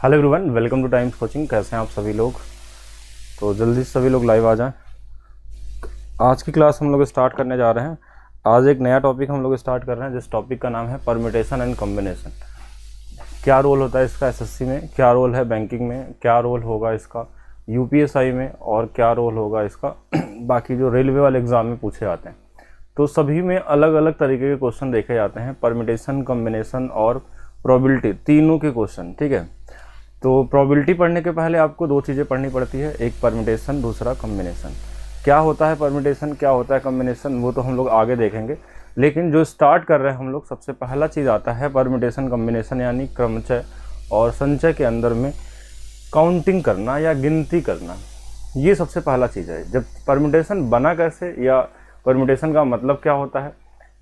Hello everyone, welcome two times coaching. कैसे हैं आप सभी लोग? तो जल्दी से सभी लोग लाइव आ जाएं। आज की क्लास हम लोग स्टार्ट करने जा रहे हैं। आज एक नया टॉपिक हम लोग स्टार्ट कर रहे हैं, जिस टॉपिक का नाम है परम्यूटेशन एंड कॉम्बिनेशन। क्या रोल होता है इसका एसएससी में, क्या रोल है बैंकिंग में, क्या रोल होगा इसका यूपीएसआई में, और क्या रोल होगा इसका बाकी जो रेलवे वाले एग्ज़ाम में पूछे जाते हैं। तो सभी में अलग अलग तरीके के क्वेश्चन देखे जाते हैं, परम्यूटेशन, कॉम्बिनेशन और प्रोबेबिलिटी, तीनों के क्वेश्चन। ठीक है, तो प्रोबेबिलिटी पढ़ने के पहले आपको दो चीज़ें पढ़नी पड़ती है, एक परम्यूटेशन, दूसरा कॉम्बिनेशन। क्या होता है परम्यूटेशन, क्या होता है कॉम्बिनेशन, वो तो हम लोग आगे देखेंगे। लेकिन जो स्टार्ट कर रहे हैं हम लोग, सबसे पहला चीज़ आता है परम्यूटेशन कॉम्बिनेशन, यानी क्रमचय और संचय के अंदर में काउंटिंग करना या गिनती करना। ये सबसे पहला चीज़ है। जब परम्यूटेशन बना कैसे, या परम्यूटेशन का मतलब क्या होता है,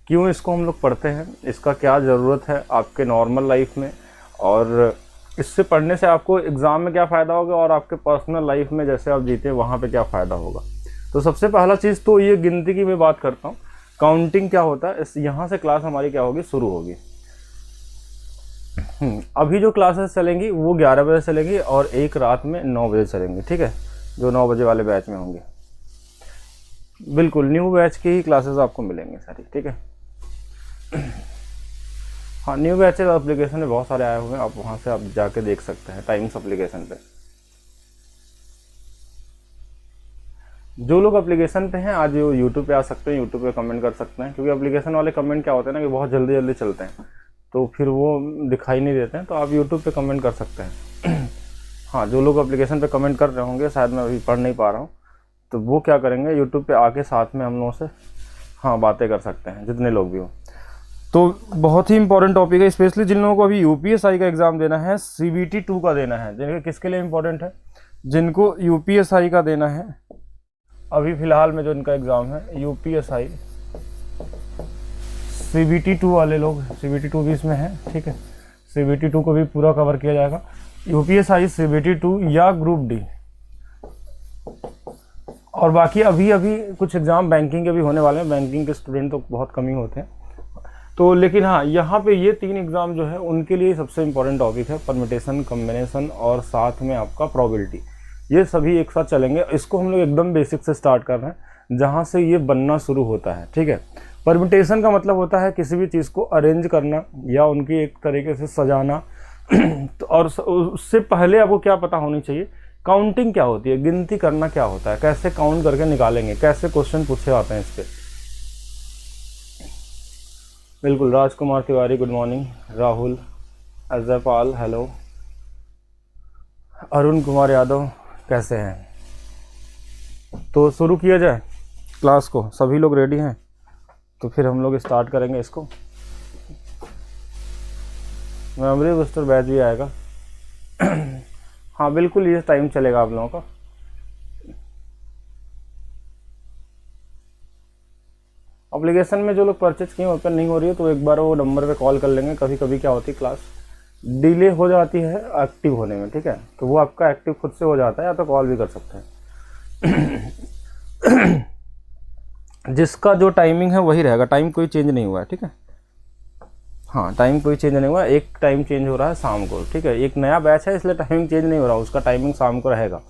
क्यों इसको हम लोग पढ़ते हैं, इसका क्या ज़रूरत है आपके नॉर्मल लाइफ में, और इससे पढ़ने से आपको एग्ज़ाम में क्या फ़ायदा होगा, और आपके पर्सनल लाइफ में जैसे आप जीते वहाँ पे क्या फ़ायदा होगा। तो सबसे पहला चीज़ तो ये गिनती की मैं बात करता हूँ। काउंटिंग क्या होता है, इस यहाँ से क्लास हमारी क्या होगी, शुरू होगी। अभी जो क्लासेस चलेंगी वो 11 बजे चलेंगी और एक रात में 9 बजे चलेंगी। ठीक है, जो 9 बजे वाले बैच में होंगे, बिल्कुल न्यू बैच की ही क्लासेस आपको मिलेंगे सारी। ठीक है, हाँ, न्यू बैचेज एप्लीकेशन में बहुत सारे आए हुए हैं, आप वहाँ से आप जाके देख सकते हैं टाइम्स एप्लीकेशन पे। जो लोग एप्लीकेशन पे हैं आज वो यूट्यूब पे आ सकते हैं, यूट्यूब पे कमेंट कर सकते हैं, क्योंकि एप्लीकेशन वाले कमेंट क्या होते हैं ना कि बहुत जल्दी जल्दी चलते हैं, तो फिर वो दिखाई नहीं देते हैं। तो आप यूट्यूब पे कमेंट कर सकते हैं। हाँ, जो लोग एप्लीकेशन पे कमेंट कर रहे होंगे, शायद मैं अभी पढ़ नहीं पा रहा हूँ, तो वो क्या करेंगे, यूट्यूब पे आके साथ में हम लोगों से हाँ बातें कर सकते हैं, जितने लोग भी हो। तो बहुत ही इंपॉर्टेंट टॉपिक है, स्पेशली जिन लोगों को अभी यूपीएसआई का एग्ज़ाम देना है, सीबीटी 2 का देना है। जिनके किसके लिए इंपॉर्टेंट है, जिनको यूपीएसआई का देना है। अभी फ़िलहाल में जो इनका एग्ज़ाम है यूपीएसआई सीबीटी 2 वाले लोग, सीबीटी 2 भी इसमें है। ठीक है, सीबीटी 2 को भी पूरा कवर किया जाएगा। यूपीएसआई, सीबीटी 2 या ग्रुप डी, और बाकी अभी कुछ एग्ज़ाम बैंकिंग के भी होने वाले हैं। बैंकिंग के स्टूडेंट तो बहुत कम ही होते हैं, तो लेकिन हाँ, यहाँ पे ये 3 एग्ज़ाम जो है उनके लिए सबसे इम्पोर्टेंट टॉपिक है परम्यूटेशन, कॉम्बिनेशन और साथ में आपका प्रोबेबिलिटी। ये सभी एक साथ चलेंगे। इसको हम लोग एकदम बेसिक से स्टार्ट कर रहे हैं, जहाँ से ये बनना शुरू होता है। ठीक है, परम्यूटेशन का मतलब होता है किसी भी चीज़ को अरेंज करना या उनकी एक तरीके से सजाना। तो और उससे पहले आपको क्या पता होनी चाहिए, काउंटिंग क्या होती है, गिनती करना क्या होता है, कैसे काउंट करके निकालेंगे, कैसे क्वेश्चन पूछे जाते हैं इस पर। बिल्कुल, राजकुमार Tiwari good morning, Rahul, Ajay Pal hello, Arun Kumar Yadav कैसे हैं। तो शुरू किया जाए क्लास को, सभी लोग रेडी हैं तो फिर हम लोग स्टार्ट करेंगे इसको। मेमोरी बूस्टर बैच भी आएगा। हाँ बिल्कुल, ये टाइम चलेगा आप लोगों का। एप्लीकेशन में जो लोग परचेज किए ओपन नहीं हो रही है, तो एक बार वो नंबर पे कॉल कर लेंगे। कभी कभी क्या होती है, क्लास डिले हो जाती है एक्टिव होने में। ठीक है, तो वो आपका एक्टिव खुद से हो जाता है, या तो कॉल भी कर सकते हैं। जिसका जो टाइमिंग है वही रहेगा, टाइम कोई चेंज नहीं हुआ है। ठीक है, हाँ टाइम कोई चेंज नहीं हुआ, एक टाइम चेंज हो रहा है शाम को। ठीक है, एक नया बैच है इसलिए टाइमिंग चेंज नहीं हो रहा, उसका टाइमिंग शाम को रहेगा।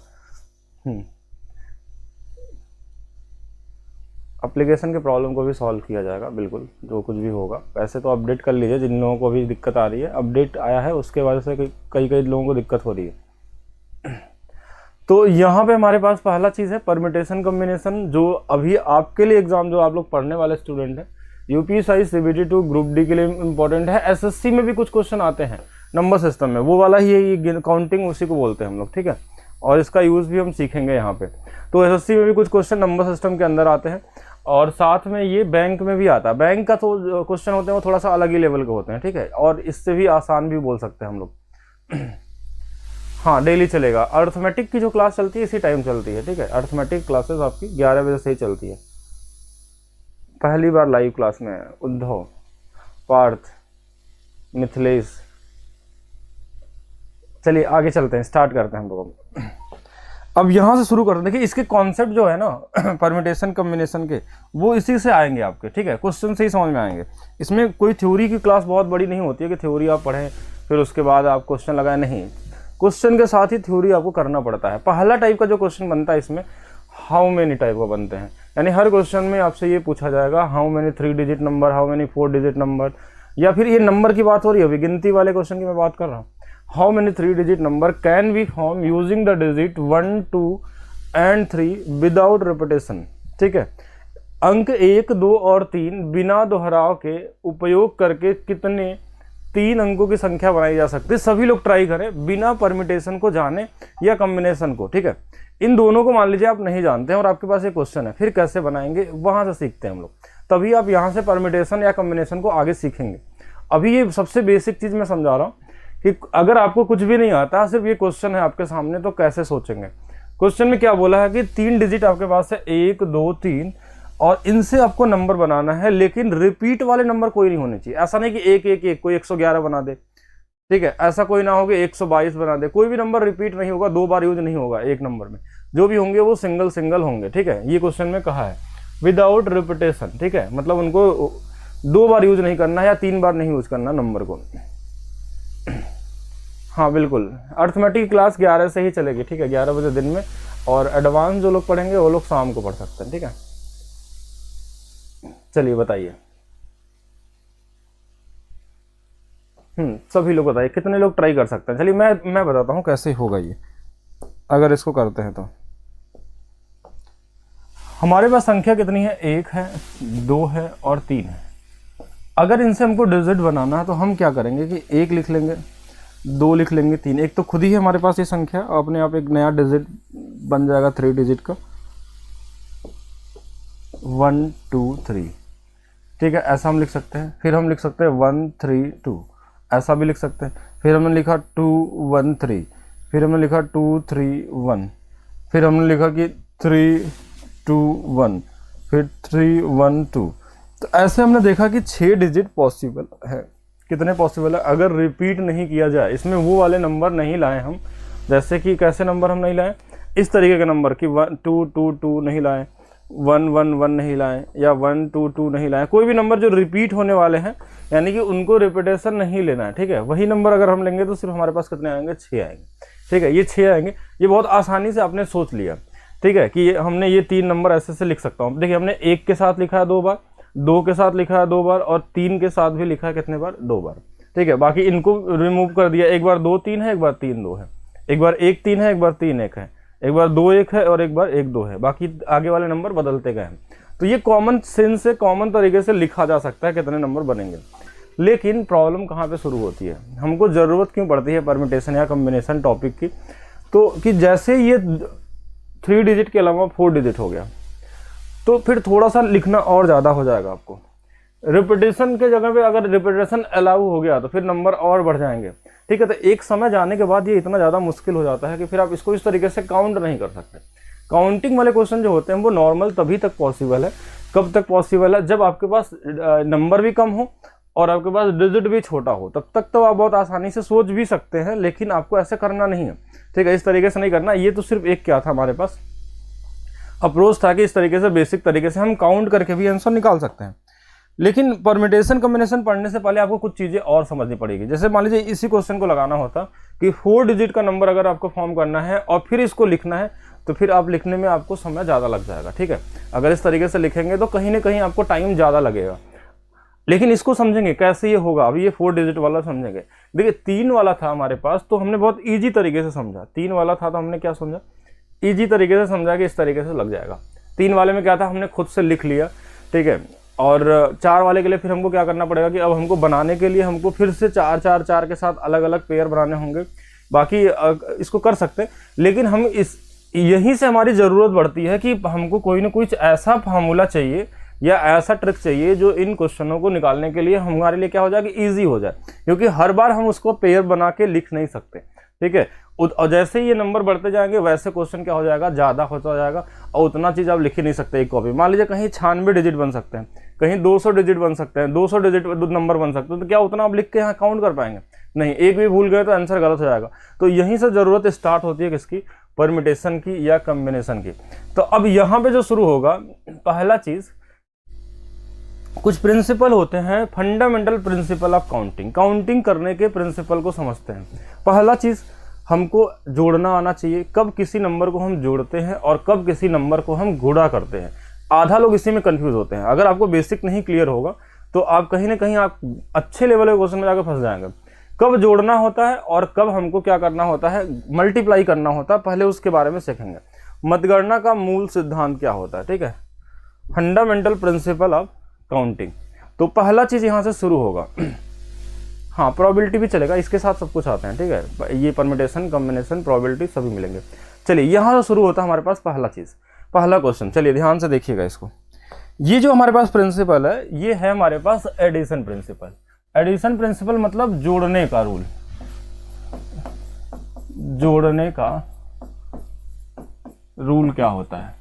एप्लीकेशन के प्रॉब्लम को भी सॉल्व किया जाएगा, बिल्कुल जो कुछ भी होगा। वैसे तो अपडेट कर लीजिए, जिन लोगों को भी दिक्कत आ रही है, अपडेट आया है उसके वजह से कई लोगों को दिक्कत हो रही है। तो यहाँ पे हमारे पास पहला चीज़ है परम्यूटेशन कॉम्बिनेशन, जो अभी आपके लिए एग्जाम जो आप लोग पढ़ने वाले स्टूडेंट हैं, यूपीएसआई, सीबीटी 2, ग्रुप डी के लिए इंपॉर्टेंट है। एसएससी में भी कुछ क्वेश्चन आते हैं नंबर सिस्टम में, वो वाला ही है ये काउंटिंग, उसी को बोलते हैं हम लोग। ठीक है, और इसका यूज़ भी हम सीखेंगे यहाँ पे। तो एसएससी में भी कुछ क्वेश्चन नंबर सिस्टम के अंदर आते हैं, और साथ में ये बैंक में भी आता है। बैंक का तो क्वेश्चन होते हैं वो थोड़ा सा अलग ही लेवल के होते हैं। ठीक है, और इससे भी आसान भी बोल सकते हैं हम लोग। हाँ डेली चलेगा। अर्थमेटिक की जो क्लास चलती है इसी टाइम चलती है। ठीक है, अर्थमेटिक क्लासेस आपकी 11 बजे से ही चलती है। पहली बार लाइव क्लास में उद्धव, पार्थ, मिथिलेश। चलिए आगे चलते हैं, स्टार्ट करते हैं हम लोग। अब यहाँ से शुरू करते हैं। देखिए इसके कॉन्सेप्ट जो है ना परम्यूटेशन कॉम्बिनेशन के, वो इसी से आएंगे आपके। ठीक है, क्वेश्चन से ही समझ में आएंगे। इसमें कोई थ्योरी की क्लास बहुत बड़ी नहीं होती है कि थ्योरी आप पढ़ें फिर उसके बाद आप क्वेश्चन लगाएं, नहीं। क्वेश्चन के साथ ही थ्योरी आपको करना पड़ता है। पहला टाइप का जो क्वेश्चन बनता है इसमें हाउ मेनी टाइप का बनते हैं, यानी हर क्वेश्चन में आपसे ये पूछा जाएगा how many 3 digit number, how many 4 digit number, या फिर ये नंबर की बात हो रही है, अभी गिनती वाले क्वेश्चन की मैं बात कर रहा हूँ। How many 3 digit number can be form using the digit 1, 2 and 3 without repetition. ठीक है, अंक 1, 2 और 3 बिना दोहराव के उपयोग करके कितने 3 अंकों की संख्या बनाई जा सकती है। सभी लोग ट्राई करें बिना परमिटेशन को जाने या कॉम्बिनेशन को। ठीक है, इन दोनों को मान लीजिए आप नहीं जानते हैं और आपके पास एक क्वेश्चन है, फिर कैसे बनाएंगे वहां से सीखते हैं हम लोग, तभी आप यहां से परमिटेशन या कॉम्बिनेशन को आगे सीखेंगे। अभी ये सबसे बेसिक चीज मैं समझा रहा हूँ कि अगर आपको कुछ भी नहीं आता, सिर्फ ये क्वेश्चन है आपके सामने, तो कैसे सोचेंगे। क्वेश्चन में क्या बोला है कि 3 डिजिट आपके पास है, 1, 2, 3, और इनसे आपको नंबर बनाना है, लेकिन रिपीट वाले नंबर कोई नहीं होने चाहिए। ऐसा नहीं कि 1, 1, 1 कोई 111 बना दे, ठीक है, ऐसा कोई ना हो कि 122 बना दे। कोई भी नंबर रिपीट नहीं होगा, 2 बार यूज नहीं होगा एक नंबर में, जो भी होंगे वो सिंगल सिंगल होंगे। ठीक है, ये क्वेश्चन में कहा है विदाउट रिपीटेशन। ठीक है, मतलब उनको 2 बार यूज नहीं करना है या 3 बार नहीं यूज करना नंबर को। हाँ बिल्कुल, अर्थमेटिक क्लास 11 से ही चलेगी। ठीक है, 11 बजे दिन में, और एडवांस जो लोग पढ़ेंगे वो लोग शाम को पढ़ सकते हैं। ठीक है, चलिए बताइए। सभी लोग बताइए कितने लोग ट्राई कर सकते हैं। चलिए मैं बताता हूँ कैसे होगा ये, अगर इसको करते हैं तो। हमारे पास संख्या कितनी है, 1 है, 2 है और 3 है। अगर इनसे हमको डिजिट बनाना है तो हम क्या करेंगे कि 1 लिख लेंगे, 2 लिख लेंगे, 3, एक तो खुद ही है हमारे पास ये संख्या, अपने आप एक नया डिजिट बन जाएगा 3 डिजिट का, 1, 2, 3। ठीक है, ऐसा हम लिख सकते हैं। फिर हम लिख सकते हैं 1, 3, 2, ऐसा भी लिख सकते हैं। फिर हमने लिखा 2, 1, 3, फिर हमने लिखा 2, 3, 1, फिर हमने लिखा कि 3, 2, 1, फिर 3, 1, 2। तो ऐसे हमने देखा कि 6 डिजिट पॉसिबल है। कितने पॉसिबल है अगर रिपीट नहीं किया जाए, इसमें वो वाले नंबर नहीं लाए हम, जैसे कि कैसे नंबर हम नहीं लाए, इस तरीके के नंबर कि 1, 2, 2, 2 नहीं लाए, 1, 1, 1 नहीं लाए, या 1, 2, 2 नहीं लाए। कोई भी नंबर जो रिपीट होने वाले हैं, यानी कि उनको रिपीटेशन नहीं लेना है। ठीक है, वही नंबर अगर हम लेंगे तो सिर्फ हमारे पास कितने आएंगे, 6 आएंगे। ठीक है, ये 6 आएंगे। ये बहुत आसानी से आपने सोच लिया। ठीक है, कि हमने ये 3 नंबर ऐसे से लिख सकता हूँ। देखिए, हमने 1 के साथ लिखा है 2 बार, 2 के साथ लिखा है 2 बार, और 3 के साथ भी लिखा है कितने बार, 2 बार। ठीक है, बाकी इनको रिमूव कर दिया। एक बार 2, 3 है, एक बार 3, 2 है, एक बार 1, 3 है, एक बार 3, 1 है, एक बार 2, 1 है, और एक बार 1, 2 है। बाकी आगे वाले नंबर बदलते गए हैं। तो ये कॉमन सेंस से, कॉमन तरीके से लिखा जा सकता है कितने नंबर बनेंगे। लेकिन प्रॉब्लम कहाँ पे शुरू होती है, हमको ज़रूरत क्यों पड़ती है परम्यूटेशन या कॉम्बिनेशन टॉपिक की, तो कि जैसे ये 3 डिजिट के अलावा 4 डिजिट हो गया, तो फिर थोड़ा सा लिखना और ज़्यादा हो जाएगा आपको। रिपीटेशन के जगह पे अगर रिपीटेशन अलाउ हो गया तो फिर नंबर और बढ़ जाएंगे। ठीक है, तो एक समय जाने के बाद ये इतना ज़्यादा मुश्किल हो जाता है कि फिर आप इसको इस तरीके से काउंट नहीं कर सकते। काउंटिंग वाले क्वेश्चन जो होते हैं वो नॉर्मल तभी तक पॉसिबल है, कब तक पॉसिबल है, जब आपके पास नंबर भी कम हो और आपके पास डिजिट भी छोटा हो। तब तक तो आप बहुत आसानी से सोच भी सकते हैं, लेकिन आपको ऐसे करना नहीं है। ठीक है, इस तरीके से नहीं करना। ये तो सिर्फ एक क्या था, हमारे पास अप्रोच था कि इस तरीके से बेसिक तरीके से हम काउंट करके भी आंसर निकाल सकते हैं। लेकिन परम्यूटेशन कॉम्बिनेशन पढ़ने से पहले आपको कुछ चीज़ें और समझनी पड़ेगी। जैसे मान लीजिए इसी क्वेश्चन को लगाना होता कि 4 डिजिट का नंबर अगर आपको फॉर्म करना है और फिर इसको लिखना है, तो फिर आप लिखने में आपको समय ज़्यादा लग जाएगा। ठीक है, अगर इस तरीके से लिखेंगे तो कहीं ना कहीं आपको टाइम ज़्यादा लगेगा। लेकिन इसको समझेंगे कैसे ये होगा, अभी ये 4 डिजिट वाला समझेंगे। देखिए 3 वाला था हमारे पास, तो हमने बहुत ईजी तरीके से समझा। 3 वाला था तो हमने क्या समझा, ईजी तरीके से समझा कि इस तरीके से लग जाएगा। 3 वाले में क्या था, हमने खुद से लिख लिया। ठीक है, और 4 वाले के लिए फिर हमको क्या करना पड़ेगा कि अब हमको बनाने के लिए हमको फिर से 4, 4, 4 के साथ अलग अलग पेयर बनाने होंगे। बाकी इसको कर सकते हैं, लेकिन हम यहीं से हमारी ज़रूरत बढ़ती है कि हमको कोई ना कुछ ऐसा फार्मूला चाहिए या ऐसा ट्रिक चाहिए जो इन क्वेश्चनों को निकालने के लिए हमारे लिए क्या हो जाए कि ईजी हो जाए, क्योंकि हर बार हम उसको पेयर बना के लिख नहीं सकते। ठीक है, और जैसे ही ये नंबर बढ़ते जाएंगे वैसे क्वेश्चन क्या हो जाएगा, ज़्यादा होता जाएगा, और उतना चीज़ आप लिख ही नहीं सकते एक कॉपी। मान लीजिए कहीं 96 डिजिट बन सकते हैं, कहीं 200 डिजिट बन सकते हैं, 200 डिजिट नंबर बन सकते हैं, तो क्या उतना आप लिख के यहाँ काउंट कर पाएंगे? नहीं, एक भी भूल गए तो आंसर गलत हो जाएगा। तो यहीं से ज़रूरत स्टार्ट होती है किसकी, परम्यूटेशन की या कॉम्बिनेशन की। तो अब यहाँ पे जो शुरू होगा, पहला चीज़, कुछ प्रिंसिपल होते हैं, fundamental principle of counting. Counting करने के प्रिंसिपल को समझते हैं। पहला चीज़, हमको जोड़ना आना चाहिए, कब किसी नंबर को हम जोड़ते हैं और कब किसी नंबर को हम गुणा करते हैं। आधा लोग इसी में कंफ्यूज होते हैं। अगर आपको बेसिक नहीं क्लियर होगा तो आप कहीं ना कहीं आप अच्छे लेवल के क्वेश्चन में जाकर फंस जाएंगे। कब जोड़ना होता है और कब हमको क्या करना होता है, मल्टीप्लाई करना होता है, पहले उसके बारे में सीखेंगे। मतगणना का मूल सिद्धांत क्या होता है, ठीक है, फंडामेंटल प्रिंसिपल ऑफ काउंटिंग। तो पहला चीज यहाँ से शुरू होगा। हाँ, प्रोबेबिलिटी भी चलेगा, इसके साथ सब कुछ आते हैं, ठीक है, ये परमिटेशन, कॉम्बिनेशन, प्रोबेबिलिटी सभी मिलेंगे। चलिए यहाँ से शुरू होता है हमारे पास पहला चीज, पहला क्वेश्चन। चलिए ध्यान से देखिएगा इसको। ये जो हमारे पास प्रिंसिपल है ये है हमारे पास एडिशन प्रिंसिपल। एडिशन प्रिंसिपल मतलब जोड़ने का रूल, जोड़ने का रूल क्या होता है,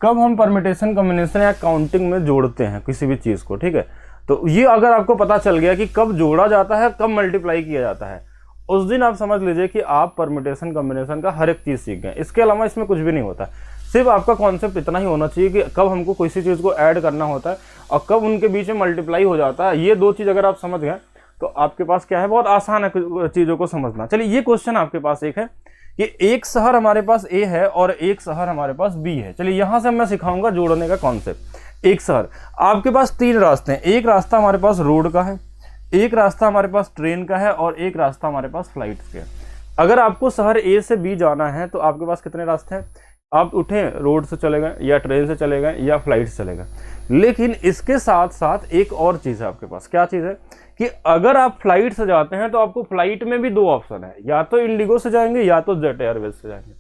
कब हम परमिटेशन, कॉम्बिनेशन या काउंटिंग में जोड़ते हैं किसी भी चीज को, ठीक है। तो ये अगर आपको पता चल गया कि कब जोड़ा जाता है, कब मल्टीप्लाई किया जाता है, उस दिन आप समझ लीजिए कि आप परमिटेशन, कॉम्बिनेशन का हर एक चीज सीख गए। इसके अलावा इसमें कुछ भी नहीं होता, सिर्फ आपका कॉन्सेप्ट इतना ही होना चाहिए कि कब हमको किसी चीज को ऐड करना होता है और कब उनके बीच में मल्टीप्लाई हो जाता है। ये दो चीज अगर आप समझ गए तो आपके पास क्या है, बहुत आसान है चीजों को समझना। चलिए ये क्वेश्चन आपके पास एक है कि एक शहर हमारे पास ए है और एक शहर हमारे पास बी है। चलिए यहां से मैं सिखाऊंगा जोड़ने का कॉन्सेप्ट। एक शहर, आपके पास तीन रास्ते हैं, एक रास्ता हमारे पास रोड का है, एक रास्ता हमारे पास ट्रेन का है और एक रास्ता हमारे पास फ्लाइट का है। अगर आपको शहर ए से बी जाना है तो आपके पास कितने रास्ते हैं, आप उठे रोड से चले गए या ट्रेन से चले गए या फ्लाइट से चले गए। लेकिन इसके साथ साथ एक और चीज है आपके पास, क्या चीज है कि अगर आप फ्लाइट से जाते हैं तो आपको फ्लाइट में भी दो ऑप्शन है, या तो इंडिगो से जाएंगे या तो जेट एयरवेज से जाएंगे।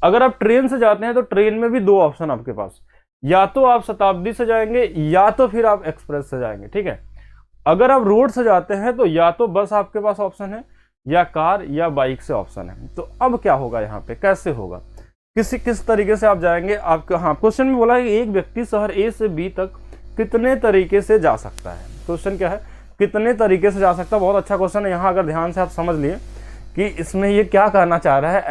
अगर आप ट्रेन से जाते हैं तो ट्रेन में भी दो ऑप्शन आपके पास, या तो आप शताब्दी से जाएंगे या तो फिर आप एक्सप्रेस से जाएंगे, ठीक है। अगर आप रोड से जाते हैं तो या तो बस आपके पास ऑप्शन है या कार या बाइक से ऑप्शन है। तो अब क्या होगा यहाँ पे, कैसे होगा, किस तरीके से आप जाएंगे आपका। हाँ, क्वेश्चन में बोला है कि एक व्यक्ति शहर ए से बी तक कितने तरीके से जा सकता है। क्वेश्चन क्या है, कितने तरीके से जा सकता है। बहुत अच्छा क्वेश्चन है। यहाँ अगर ध्यान से आप समझ लिए कि इसमें ये क्या कहना चाह रहा है,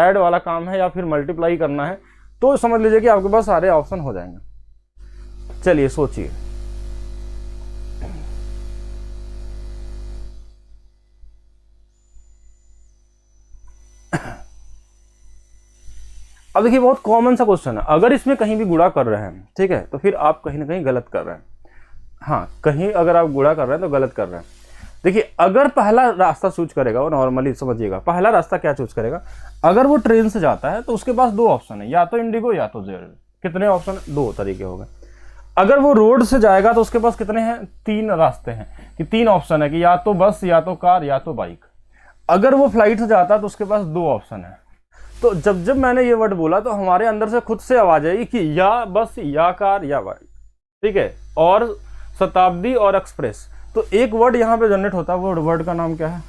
ऐड वाला काम है या फिर मल्टीप्लाई करना है, तो समझ लीजिए कि आपके पास सारे ऑप्शन हो जाएंगे। चलिए सोचिए, अब देखिए बहुत कॉमन सा क्वेश्चन है। अगर इसमें कहीं भी गुणा कर रहे हैं, ठीक है, तो फिर आप कहीं ना कहीं गलत कर रहे हैं। हाँ, कहीं अगर आप गुणा कर रहे हैं तो गलत कर रहे हैं। देखिए अगर पहला रास्ता चूज करेगा, वो नॉर्मली समझिएगा, पहला रास्ता क्या चूज करेगा, अगर वो ट्रेन से जाता है तो उसके पास दो ऑप्शन है, या तो इंडिगो या तो जेट। कितने ऑप्शन, दो तरीके हो गए। अगर वो रोड से जाएगा तो उसके पास कितने हैं, तीन रास्ते हैं, कि तीन ऑप्शन है कि या तो बस या तो कार या तो बाइक। अगर वो फ्लाइट से जाता है तो उसके पास दो ऑप्शन है। तो जब मैंने ये वर्ड बोला तो हमारे अंदर से खुद से आवाज आई कि या बस या कार या बाइक, ठीक है, और शताब्दी और एक्सप्रेस। तो एक वर्ड यहाँ पे जनरेट होता है, वो वर्ड का नाम क्या है,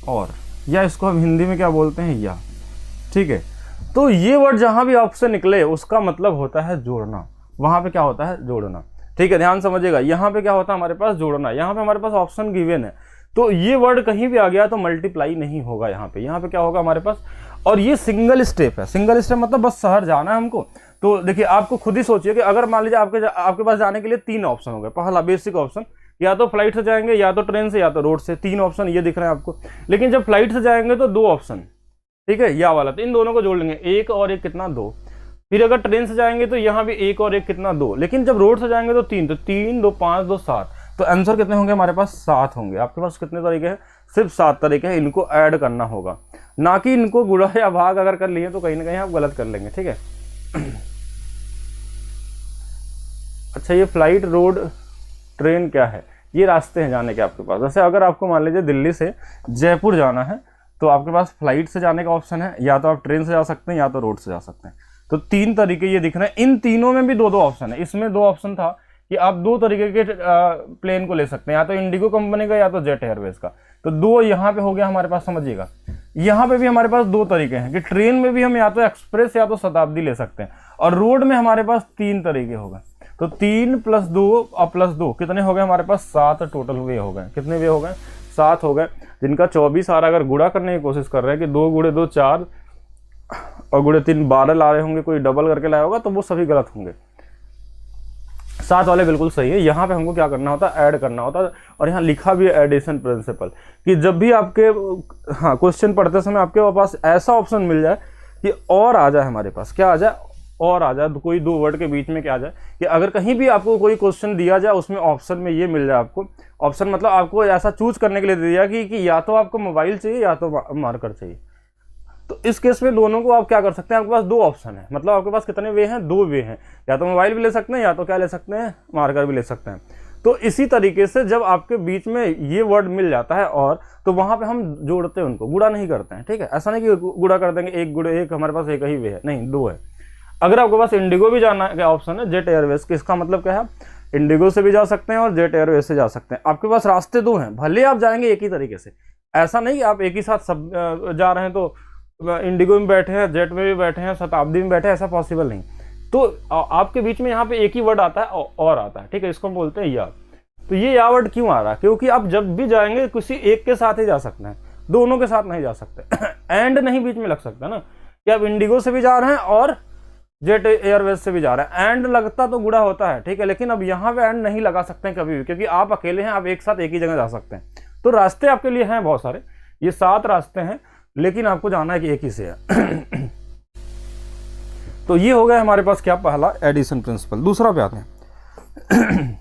और, या इसको हम हिंदी में क्या बोलते हैं, या, ठीक है। तो ये वर्ड जहां भी आपसे निकले उसका मतलब होता है जोड़ना। वहां पे क्या होता है, जोड़ना, ठीक है, ध्यान समझिएगा। यहाँ पे क्या होता है हमारे पास, जोड़ना। यहाँ पे हमारे पास ऑप्शन गिवन है, तो ये वर्ड कहीं भी आ गया तो मल्टीप्लाई नहीं होगा यहाँ पे क्या होगा हमारे पास। और ये सिंगल स्टेप है। सिंगल स्टेप मतलब बस शहर जाना है हमको। तो देखिए आपको खुद ही सोचिए कि अगर मान लीजिए आपके पास जाने के लिए तीन ऑप्शन हो गए। पहला बेसिक ऑप्शन, या तो फ्लाइट से जाएंगे या तो ट्रेन से या तो रोड से, तीन ऑप्शन ये दिख रहे हैं आपको। लेकिन जब फ्लाइट से जाएंगे तो दो ऑप्शन, ठीक है, या वाला, तो इन दोनों को जोड़ लेंगे, एक और एक कितना, दो। फिर अगर ट्रेन से जाएंगे तो यहाँ भी एक और एक कितना, दो। लेकिन जब रोड से जाएंगे तो तीन, तो तीन, दो, पाँच, दो, सात। तो आंसर कितने होंगे हमारे पास, सात होंगे। आपके पास कितने तरीके हैं, सिर्फ सात तरीके हैं। इनको ऐड करना होगा, ना कि इनको गुणा या भाग अगर कर लिए तो कहीं ना कहीं आप गलत कर लेंगे, ठीक है। अच्छा, ये फ्लाइट, रोड, ट्रेन क्या है, ये रास्ते हैं जाने के आपके पास। जैसे अगर आपको मान लीजिए दिल्ली से जयपुर जाना है तो आपके पास फ्लाइट से जाने का ऑप्शन है, या तो आप ट्रेन से जा सकते हैं या तो रोड से जा सकते हैं। तो तीन तरीके ये दिख रहे हैं। इन तीनों में भी दो दो ऑप्शन है। इसमें दो ऑप्शन था कि आप दो तरीके के प्लेन को ले सकते हैं, या तो इंडिगो कंपनी का या तो जेट एयरवेज का। तो दो यहाँ पे हो गया हमारे पास, समझिएगा। यहाँ पे भी हमारे पास दो तरीके हैं कि ट्रेन में भी हम या तो एक्सप्रेस या तो शताब्दी ले सकते हैं, और रोड में हमारे पास तीन तरीके हो गए। तो 3 + 2 और +2 कितने हो गए हमारे पास, 7 टोटल वे हो गए। कितने वे हो गए, 7 हो गए, जिनका 24 आ रहा है। अगर गुणा करने की कोशिश कर रहे हैं कि 2 × 2 4 और × 3 12 ला रहे होंगे, कोई डबल करके लाया होगा, तो वो सभी गलत होंगे। साथ वाले बिल्कुल सही है। यहाँ पे हमको क्या करना होता है, ऐड करना होता है, और यहाँ लिखा भी है एडिशन प्रिंसिपल, कि जब भी आपके हाँ क्वेश्चन पढ़ते समय आपके पास ऐसा ऑप्शन मिल जाए कि और आ जाए, हमारे पास क्या आ जाए, और आ जाए, कोई दो वर्ड के बीच में क्या आ जाए, कि अगर कहीं भी आपको कोई क्वेश्चन दिया जाए उसमें ऑप्शन में ये मिल जाए आपको, ऑप्शन मतलब आपको ऐसा चूज करने के लिए दिया कि या तो आपको मोबाइल चाहिए या तो मार्कर चाहिए। तो इस केस में दोनों को आप क्या कर सकते हैं, आपके पास दो ऑप्शन है, मतलब आपके पास कितने वे हैं, दो वे हैं, या तो मोबाइल भी ले सकते हैं या तो क्या ले सकते हैं, मार्कर भी ले सकते हैं। तो इसी तरीके से जब आपके बीच में ये वर्ड मिल जाता है और, तो वहां पे हम जोड़ते हैं उनको, गुणा नहीं करते हैं, ठीक है। ऐसा नहीं कि गुणा कर देंगे, एक गुणे एक, हमारे पास एक ही वे है, नहीं दो है। अगर आपके पास इंडिगो भी जाना है, क्या ऑप्शन है, जेट एयरवेज, इसका मतलब क्या है, इंडिगो से भी जा सकते हैं और जेट एयरवेज से जा सकते हैं। आपके पास रास्ते दो हैं, भले आप जाएंगे एक ही तरीके से, ऐसा नहीं कि आप एक ही साथ सब जा रहे हैं, तो इंडिगो में बैठे हैं, जेट में भी बैठे हैं, शताब्दी में बैठे हैं, ऐसा पॉसिबल नहीं। तो आपके बीच में यहाँ पे एक ही वर्ड आता है और आता है, ठीक है, इसको हम बोलते हैं या। तो ये या वर्ड क्यों आ रहा है, क्योंकि आप जब भी जाएंगे किसी एक के साथ ही जा सकते हैं, दोनों के साथ नहीं जा सकते। एंड नहीं बीच में लग सकता ना, कि आप इंडिगो से भी जा रहे हैं और जेट एयरवेज से भी जा रहे हैं, एंड लगता तो गुड़ा होता है, ठीक है, लेकिन अब यहाँ पे एंड नहीं लगा सकते हैं कभी भी, क्योंकि आप अकेले हैं, आप एक साथ एक ही जगह जा सकते हैं। तो रास्ते आपके लिए हैं बहुत सारे, ये 7 रास्ते हैं, लेकिन आपको जाना है कि एक ही से है। तो ये हो गया हमारे पास क्या, पहला एडिशन प्रिंसिपल। दूसरा पे आते हैं।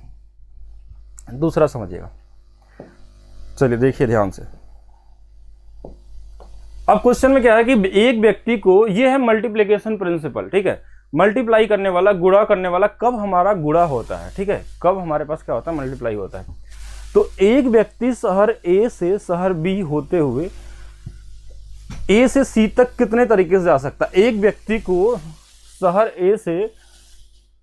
दूसरा समझिएगा, चलिए देखिए ध्यान से। अब क्वेश्चन में क्या है कि एक व्यक्ति को, ये है मल्टीप्लिकेशन प्रिंसिपल, ठीक है, मल्टीप्लाई करने वाला, गुणा करने वाला, कब हमारा गुणा होता है, ठीक है, कब हमारे पास क्या होता है, मल्टीप्लाई होता है। तो एक व्यक्ति शहर ए से शहर बी होते हुए ए से सी तक कितने तरीके से जा सकता है। एक व्यक्ति को शहर ए से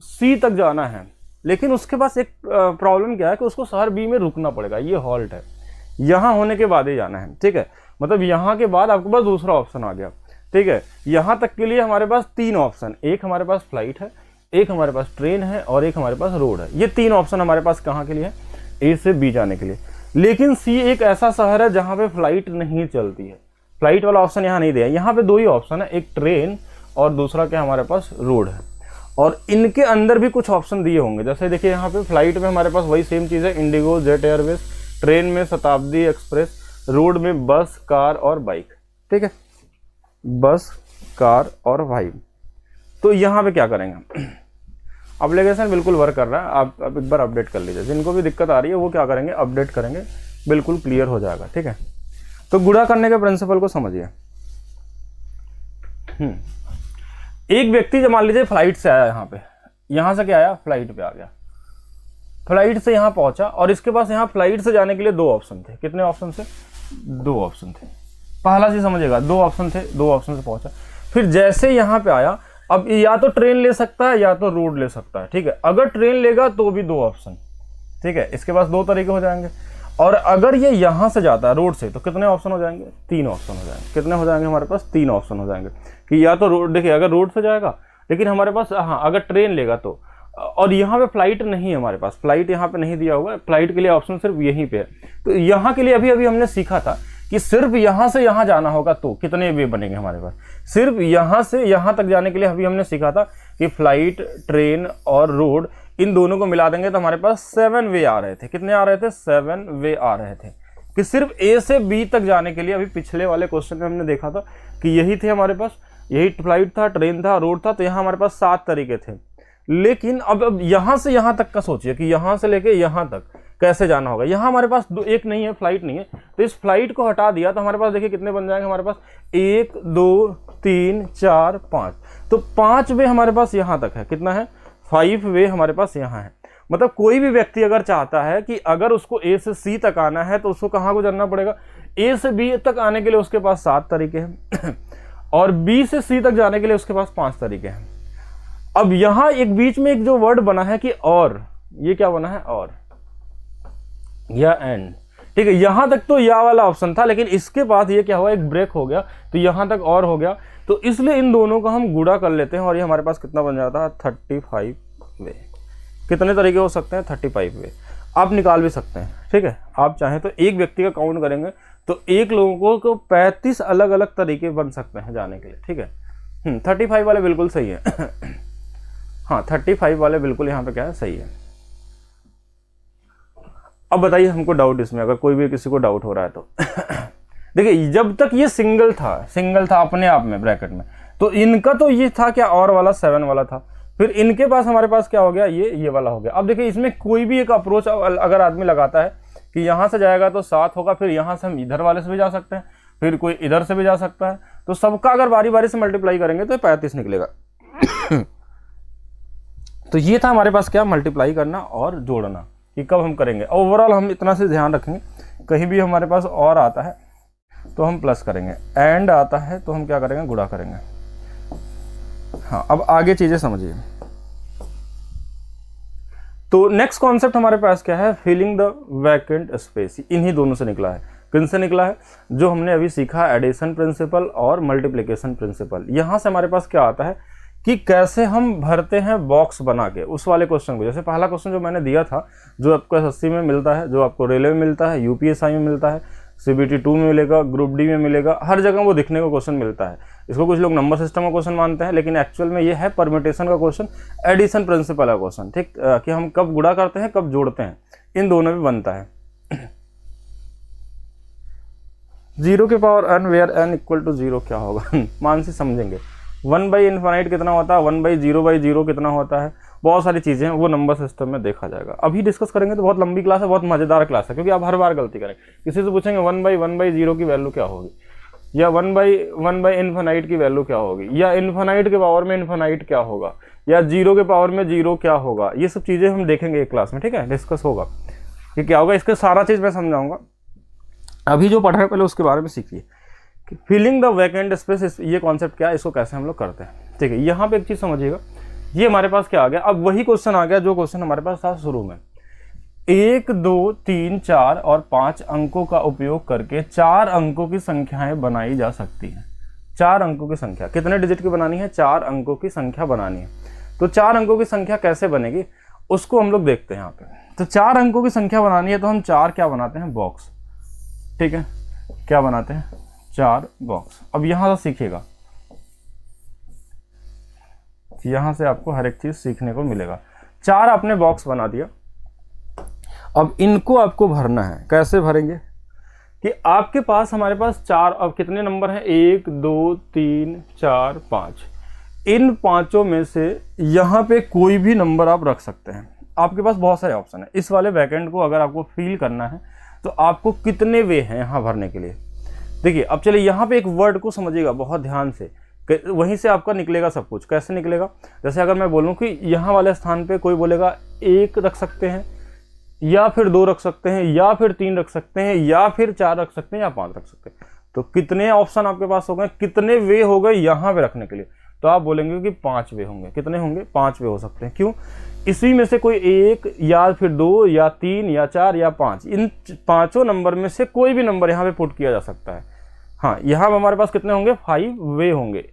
सी तक जाना है, लेकिन उसके पास एक प्रॉब्लम क्या है कि उसको शहर बी में रुकना पड़ेगा, ये हॉल्ट है, यहां होने के बाद ही जाना है, ठीक है, मतलब यहां के बाद आपके पास दूसरा ऑप्शन आ गया, ठीक है। यहां तक के लिए हमारे पास 3 ऑप्शन, एक हमारे पास फ्लाइट है, एक हमारे पास ट्रेन है और एक हमारे पास रोड है। ये 3 ऑप्शन हमारे पास कहाँ के लिए है, ए से बी जाने के लिए। लेकिन सी एक ऐसा शहर है जहां पे फ्लाइट नहीं चलती है, फ्लाइट वाला ऑप्शन यहाँ नहीं दिया, यहाँ पे 2 ही ऑप्शन है, एक ट्रेन और दूसरा क्या हमारे पास रोड है। और इनके अंदर भी कुछ ऑप्शन दिए होंगे, जैसे देखिए यहाँ पे फ्लाइट में हमारे पास वही सेम चीज़ है, इंडिगो, जेट एयरवेज, ट्रेन में शताब्दी एक्सप्रेस, रोड में बस, कार और बाइक, ठीक है, बस, कार और बाइक। तो यहाँ पे क्या करेंगे, एप्लीकेशन बिल्कुल वर्क कर रहा है, आप एक बार अपडेट कर लीजिए, जिनको भी दिक्कत आ रही है वो क्या करेंगे, अपडेट करेंगे, बिल्कुल क्लियर हो जाएगा, ठीक है। तो गुणा करने के प्रिंसिपल को समझिए। एक व्यक्ति जब मान लीजिए फ्लाइट से आया, यहाँ से क्या आया, फ्लाइट पे आ गया, फ्लाइट से यहाँ पहुंचा, और इसके पास यहाँ फ्लाइट से जाने के लिए 2 ऑप्शन थे। कितने ऑप्शन थे, 2 ऑप्शन थे। पहला चीज समझिएगा, 2 ऑप्शन थे, 2 ऑप्शन से पहुंचा। फिर जैसे यहाँ पे आया, अब या तो ट्रेन ले सकता है या तो रोड ले सकता है, ठीक है। अगर ट्रेन लेगा तो भी 2 ऑप्शन, ठीक है, इसके पास 2 तरीके हो जाएंगे। और अगर ये यहाँ से जाता है रोड से, तो कितने ऑप्शन हो जाएंगे, 3 ऑप्शन हो जाएंगे। कितने हो जाएंगे हमारे पास, 3 ऑप्शन हो जाएंगे, कि या तो रोड, देखिए अगर रोड से जाएगा, लेकिन हमारे पास हाँ अगर ट्रेन लेगा तो, और यहाँ पे फ्लाइट नहीं है हमारे पास, फ्लाइट यहाँ पे नहीं दिया हुआ है, फ्लाइट के लिए ऑप्शन सिर्फ यहीं पे है। तो यहाँ के लिए अभी अभी हमने सीखा था कि सिर्फ यहाँ से यहाँ जाना होगा, तो कितने वे बनेंगे हमारे पास, सिर्फ यहाँ से यहाँ तक जाने के लिए अभी हमने सीखा था कि फ्लाइट, ट्रेन और रोड, इन दोनों को मिला देंगे तो हमारे पास 7 वे आ रहे थे। कितने आ रहे थे, 7 वे आ रहे थे, कि सिर्फ ए से बी तक जाने के लिए। अभी पिछले वाले क्वेश्चन में हमने देखा था कि यही थे हमारे पास, यही फ्लाइट था, ट्रेन था, रोड था, तो यहाँ हमारे पास 7 तरीके थे। लेकिन अब यहाँ से यहाँ तक का सोचिए कि यहाँ से लेके यहाँ तक कैसे जाना होगा। यहाँ हमारे पास एक नहीं है, फ्लाइट नहीं है, तो इस फ्लाइट को हटा दिया तो हमारे पास देखिए कितने बन जाएंगे हमारे पास, 1 2 3 4 5, तो 5 वे हमारे पास यहाँ तक है। कितना है, 5 वे हमारे पास यहाँ है। मतलब कोई भी व्यक्ति अगर चाहता है कि अगर उसको ए से सी तक आना है तो उसको कहाँ गुजरना पड़ेगा, ए से बी तक आने के लिए उसके पास 7 तरीके हैं और बी से सी तक जाने के लिए उसके पास 5 तरीके हैं। अब यहाँ एक बीच में एक जो वर्ड बना है कि और, ये क्या बना है, और या एंड, ठीक है। यहां तक तो या वाला ऑप्शन था, लेकिन इसके बाद ये क्या हुआ, एक ब्रेक हो गया, तो यहां तक और हो गया, तो इसलिए इन दोनों को हम गुणा कर लेते हैं और ये हमारे पास कितना बन जाता है, 35 वे। कितने तरीके हो सकते हैं, 35 वे। आप निकाल भी सकते हैं, ठीक है। आप चाहें तो एक व्यक्ति का काउंट करेंगे तो एक लोगों को 35 अलग अलग तरीके बन सकते हैं जाने के लिए, ठीक है। 35 वाले बिल्कुल सही है। हाँ 35 वाले बिल्कुल यहाँ पे क्या है, सही है। अब बताइए हमको डाउट इसमें, अगर कोई भी किसी को डाउट हो रहा है तो देखिए जब तक ये सिंगल था अपने आप में ब्रैकेट में, तो इनका तो ये था क्या, और वाला 7 वाला था, फिर इनके पास हमारे पास क्या हो गया, ये वाला हो गया। अब देखिए इसमें कोई भी एक अप्रोच अगर आदमी लगाता है कि यहाँ से जाएगा तो 7 होगा, फिर यहाँ से हम इधर वाले से भी जा सकते हैं, फिर कोई इधर से भी जा सकता है, तो सबका अगर बारी बारी से मल्टीप्लाई करेंगे तो 35 निकलेगा। तो ये था हमारे पास क्या, मल्टीप्लाई करना और जोड़ना, कि कब हम करेंगे। ओवरऑल हम इतना से ध्यान रखेंगे, कहीं भी हमारे पास और आता है तो हम प्लस करेंगे, एंड आता है तो हम क्या करेंगे, गुणा करेंगे। हाँ, अब आगे चीजें समझिए। तो नेक्स्ट कॉन्सेप्ट हमारे पास क्या है, फिलिंग द वैकेंट स्पेस। इन्हीं दोनों से निकला है। किन से निकला है, जो हमने अभी सीखा, एडिशन प्रिंसिपल और मल्टीप्लिकेशन प्रिंसिपल। यहां से हमारे पास क्या आता है कि कैसे हम भरते हैं बॉक्स बना के उस वाले क्वेश्चन को। जैसे पहला क्वेश्चन जो मैंने दिया था, जो आपको एसएससी में मिलता है, जो आपको रेलवे में मिलता है, यूपीएसआई में मिलता है, सीबीटी 2 में मिलेगा, ग्रुप डी में मिलेगा, हर जगह वो दिखने को क्वेश्चन मिलता है। इसको कुछ लोग नंबर सिस्टम का क्वेश्चन मानते हैं, लेकिन एक्चुअल में ये है परम्यूटेशन का क्वेश्चन, एडिशन प्रिंसिपल का क्वेश्चन, ठीक, कि हम कब गुणा करते हैं, कब जोड़ते हैं, इन दोनों में बनता है। 0 के power n where n equal to 0 क्या होगा, मान से समझेंगे। 1/∞ कितना होता है, 1/0/0 कितना होता है, बहुत सारी चीजें हैं, वो नंबर सिस्टम में देखा जाएगा। अभी डिस्कस करेंगे तो बहुत लंबी क्लास है, बहुत मजेदार क्लास है, क्योंकि आप हर बार गलती करेंगे। किसी से पूछेंगे 1/1/0 की वैल्यू क्या होगी, या 1/1/∞ की वैल्यू क्या होगी, या इन्फिनाइट के पावर में इन्फिनाइट क्या होगा, या 0 के पावर में 0 क्या होगा, ये सब चीजें हम देखेंगे एक क्लास में, ठीक है, डिस्कस होगा कि क्या होगा, इसके सारा चीज मैं समझाऊंगा। अभी जो पढ़ रहे हैं पहले उसके बारे में सीखिए। फिलिंग द वैकेंट स्पेस, ये कॉन्सेप्ट क्या है, इसको कैसे हम लोग करते हैं, ठीक है। यहाँ पे एक चीज समझिएगा, ये हमारे पास क्या आ गया, अब वही क्वेश्चन आ गया जो क्वेश्चन हमारे पास था शुरू में। 1, 2, 3, 4 और 5 अंकों का उपयोग करके 4 अंकों की संख्याएं बनाई जा सकती हैं। 4 अंकों की संख्या कितने डिजिट की बनानी है, 4 अंकों की संख्या बनानी है। तो 4 अंकों की संख्या कैसे बनेगी, उसको हम लोग देखते हैं यहाँ पे। तो 4 अंकों की संख्या बनानी है तो हम 4 क्या बनाते हैं, बॉक्स, ठीक है, क्या बनाते हैं, 4 बॉक्स। अब यहां से सीखिएगा, यहां से आपको हर एक चीज सीखने को मिलेगा। 4 आपने बॉक्स बना दिया, अब इनको आपको भरना है। कैसे भरेंगे कि आपके पास, हमारे पास 4, अब कितने नंबर हैं, 1, 2, 3, 4, 5। इन 5 में से यहां पे कोई भी नंबर आप रख सकते हैं। आपके पास बहुत सारे ऑप्शन है। इस वाले वैकेंट को अगर आपको फिल करना है तो आपको कितने वे हैं यहां भरने के लिए। देखिए अब चलिए यहाँ पे एक वर्ड को समझिएगा बहुत ध्यान से, वहीं से आपका निकलेगा सब कुछ। कैसे निकलेगा, जैसे अगर मैं बोलूँ कि यहाँ वाले स्थान पे कोई बोलेगा 1 रख सकते हैं, या फिर 2 रख सकते हैं, या फिर 3 रख सकते हैं, या फिर 4 रख सकते हैं, या 5 रख सकते हैं। तो कितने ऑप्शन आपके पास हो गए, कितने वे हो गए यहाँ पे रखने के लिए, तो आप बोलेंगे कि 5 वे होंगे। कितने होंगे, 5 वे हो सकते हैं। क्यों, इसी में से कोई 1 या फिर 2 या 3 या 4 या 5, इन 5 नंबर में से कोई भी नंबर यहाँ पे पुट किया जा सकता है। हाँ, यहाँ हमारे पास कितने होंगे, 5 वे होंगे।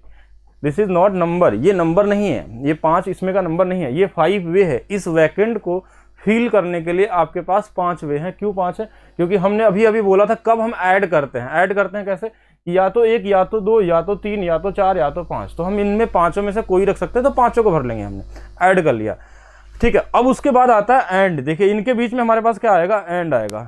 दिस इज नॉट नंबर, ये नंबर नहीं है, ये 5 इसमें का नंबर नहीं है, ये 5 वे है। इस वैकेंट को फिल करने के लिए आपके पास 5 वे हैं। क्यों 5 है, क्योंकि हमने अभी अभी बोला था कब हम ऐड करते हैं। ऐड करते हैं कैसे, या तो 1 या तो 2 या तो 3 या तो 4 या तो 5। तो हम इनमें 5 में से कोई रख सकते हैं, तो 5 को भर लेंगे, हमने ऐड कर लिया, ठीक है। अब उसके बाद आता है एंड। देखिए इनके बीच में हमारे पास क्या आएगा, एंड आएगा।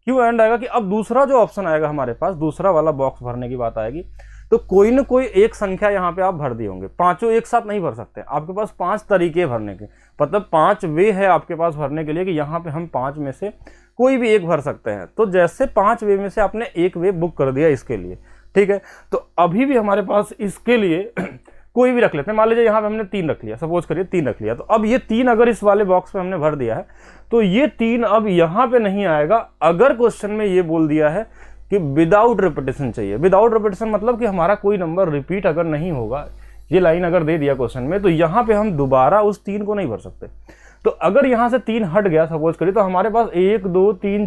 क्यों एंड आएगा कि अब दूसरा जो ऑप्शन आएगा हमारे पास, दूसरा वाला बॉक्स भरने की बात आएगी, तो कोई ना कोई एक संख्या यहाँ पे आप भर दिए होंगे। 5 एक साथ नहीं भर सकते, आपके पास 5 तरीके भरने के, मतलब 5 वे है आपके पास भरने के लिए कि यहाँ पे हम 5 में से कोई भी एक भर सकते हैं। तो जैसे 5 वे में से आपने एक वे बुक कर दिया इसके लिए, ठीक है। तो अभी भी हमारे पास इसके लिए कोई भी रख लेते हैं। मान लीजिए यहाँ पे हमने 3 रख लिया, सपोज करिए 3 रख लिया, तो अब ये 3 अगर इस वाले बॉक्स पे हमने भर दिया है तो ये 3 अब यहाँ पे नहीं आएगा। अगर क्वेश्चन में ये बोल दिया है कि विदाउट रिपीटेशन चाहिए, विदाउट रिपीटेशन मतलब कि हमारा कोई नंबर रिपीट अगर नहीं होगा, ये लाइन अगर दे दिया क्वेश्चन में, तो यहाँ पे हम दोबारा उस 3 को नहीं भर सकते। तो अगर यहाँ से 3 हट गया सपोज करिए, तो हमारे पास 1 2 3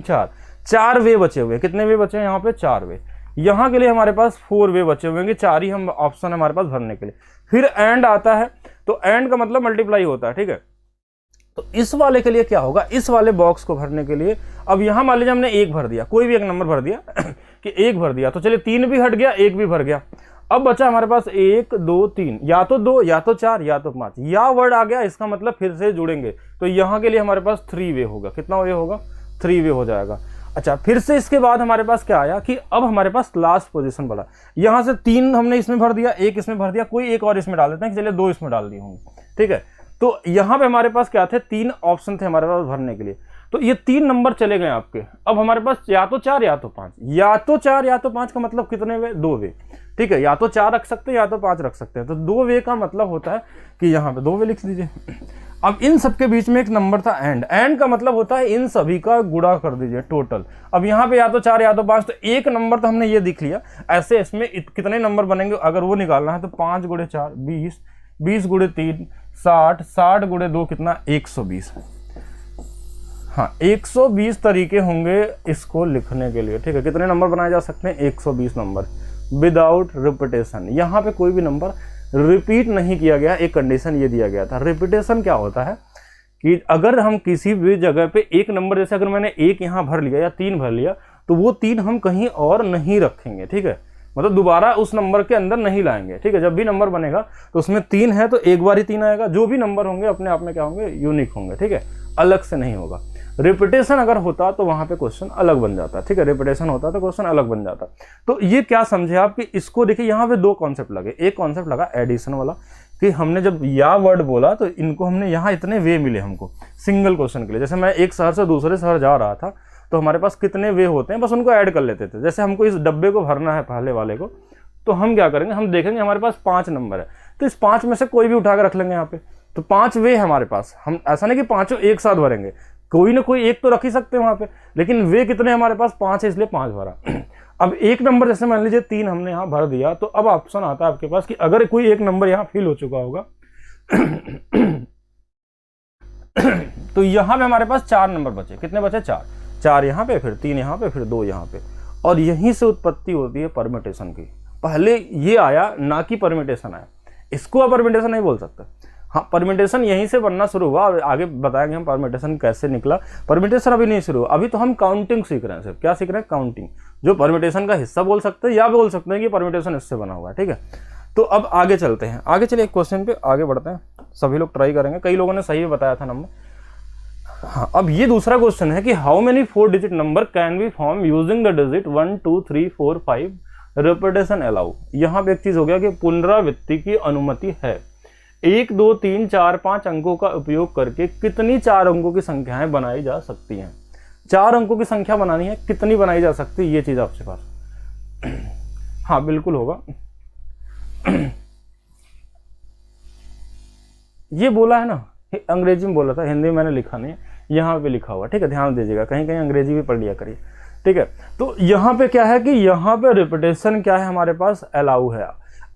4 वे बचे हुए। कितने वे बचे हैं यहाँ पे, 4 वे। यहाँ के लिए हमारे पास 4 वे बचे हुए हैं, 4 ही हम ऑप्शन हमारे पास भरने के लिए। फिर एंड आता है, तो एंड का मतलब मल्टीप्लाई होता है, ठीक है। तो इस वाले के लिए क्या होगा, इस वाले बॉक्स को भरने के लिए, अब यहाँ मान लीजिए हमने 1 भर दिया, कोई भी एक नंबर भर दिया कि 1 भर दिया, तो चलिए 3 भी हट गया, 1 भी भर गया। अब बचा हमारे पास 1 2 3, या तो 2 या तो 4 या तो 5, या वर्ड आ गया, इसका मतलब फिर से जुड़ेंगे। तो यहाँ के लिए हमारे पास 3 वे होगा। कितना वे होगा, 3 वे हो जाएगा। अच्छा, फिर से इसके बाद हमारे पास क्या आया कि अब हमारे पास लास्ट पोजीशन बढ़ा, यहाँ से 3 हमने इसमें भर दिया, 1 इसमें भर दिया, कोई एक और इसमें डाल देते हैं कि चलिए 2 इसमें डाल दिए होंगे, ठीक है। तो यहाँ पे हमारे पास क्या थे, 3 ऑप्शन थे हमारे पास भरने के लिए, तो ये 3 नंबर चले गए आपके। अब हमारे पास या तो 4 या तो 5, या तो 4 या तो 5 का मतलब कितने वे, 2 वे, ठीक है। या तो 4 रख सकते हैं या तो 5 रख सकते हैं, तो 2 वे का मतलब होता है कि यहाँ पे 2 वे लिख दीजिए। अब इन सबके बीच में एक नंबर था एंड का मतलब होता है इन सभी का गुणा कर दीजिए टोटल। अब यहाँ पे या तो 4 या तो 5, तो एक नंबर तो हमने ये दिख लिया। ऐसे इसमें कितने नंबर बनेंगे अगर वो निकालना है, तो 5 गुणे 4 20, 20 गुणे 3 60, 60 गुणे 2 कितना, 120। हाँ, 120 तरीके होंगे इसको लिखने के लिए, ठीक है। कितने नंबर बनाए जा सकते हैं, 120 नंबर विदाउट रिपीटेशन। यहाँ पे कोई भी नंबर रिपीट नहीं किया गया, एक कंडीशन ये दिया गया था। रिपीटेशन क्या होता है कि अगर हम किसी भी जगह पे एक नंबर, जैसे अगर मैंने 1 यहाँ भर लिया या 3 भर लिया, तो वो 3 हम कहीं और नहीं रखेंगे, ठीक है। मतलब दोबारा उस नंबर के अंदर नहीं लाएंगे, ठीक है। जब भी नंबर बनेगा तो उसमें 3 है तो एक बार ही 3 आएगा। जो भी नंबर होंगे अपने आप में क्या होंगे, यूनिक होंगे, ठीक है, अलग से नहीं होगा। रिपीटेशन अगर होता तो वहां पे क्वेश्चन अलग बन जाता, ठीक है। रिपीटेशन होता तो क्वेश्चन अलग बन जाता। तो ये क्या समझे आप कि इसको देखिए, यहाँ पे 2 कॉन्सेप्ट लगे। एक कॉन्सेप्ट लगा एडिशन वाला कि हमने जब या वर्ड बोला तो इनको हमने यहाँ इतने वे मिले हमको सिंगल क्वेश्चन के लिए। जैसे मैं एक शहर से दूसरे शहर जा रहा था तो हमारे पास कितने वे होते हैं, बस उनको ऐड कर लेते थे। जैसे हमको इस डब्बे को भरना है पहले वाले को, तो हम क्या करेंगे, हम देखेंगे हमारे पास 5 नंबर है, तो इस 5 में से कोई भी उठा कर रख लेंगे यहाँ पे। तो 5 वे हमारे पास, हम ऐसा नहीं कि 5 एक साथ भरेंगे, कोई ना कोई एक तो रख ही सकते हैं वहां पे, लेकिन वे कितने हमारे पास 5 है, इसलिए 5 भरा। अब एक नंबर जैसे मान लीजिए 3 हमने यहाँ भर दिया, तो अब ऑप्शन आता है आपके पास कि अगर कोई एक नंबर यहाँ फिल हो चुका होगा तो यहाँ पे हमारे पास 4 नंबर बचे। कितने बचे, 4 यहाँ पे, फिर 3 यहाँ पे, फिर 2 यहाँ पे। और यहीं से उत्पत्ति होती है परम्यूटेशन की। पहले ये आया ना कि परम्यूटेशन आया, इसको आप परम्यूटेशन नहीं बोल सकते। हाँ, परम्यूटेशन यहीं से बनना शुरू हुआ, आगे बताएंगे हम परम्यूटेशन कैसे निकला। परम्यूटेशन अभी नहीं शुरू हुआ, अभी तो हम काउंटिंग सीख रहे हैं। सिर्फ क्या सीख रहे हैं, काउंटिंग, जो परम्यूटेशन का हिस्सा बोल सकते हैं या बोल सकते हैं कि परम्यूटेशन इससे बना हुआ है, ठीक है। तो अब आगे चलते हैं, आगे चलिए एक क्वेश्चन पे आगे बढ़ते हैं। सभी लोग ट्राई करेंगे, कई लोगों ने सही बताया था नंबर। हाँ, अब ये दूसरा क्वेश्चन है कि how many 4 digit number can be form using the digit 1 2 3 4 5 repetition allow. यहाँ पे एक चीज हो गया कि पुनरावृत्ति की अनुमति है। 1 2 3 4 5 अंकों का उपयोग करके कितनी 4 अंकों की संख्याएं बनाई जा सकती हैं। 4 अंकों की संख्या बनानी है, कितनी बनाई जा सकती है, ये चीज आपके पास। हाँ बिल्कुल होगा। ये बोला है ना, अंग्रेजी में बोला था, हिंदी में मैंने लिखा नहीं है, यहाँ पे लिखा हुआ, ठीक है, ध्यान दीजिएगा, कहीं कहीं अंग्रेजी भी पढ़ लिया करिए, ठीक है। तो यहाँ पे क्या है कि यहाँ पे रिपीटेशन क्या है हमारे पास, अलाउ है।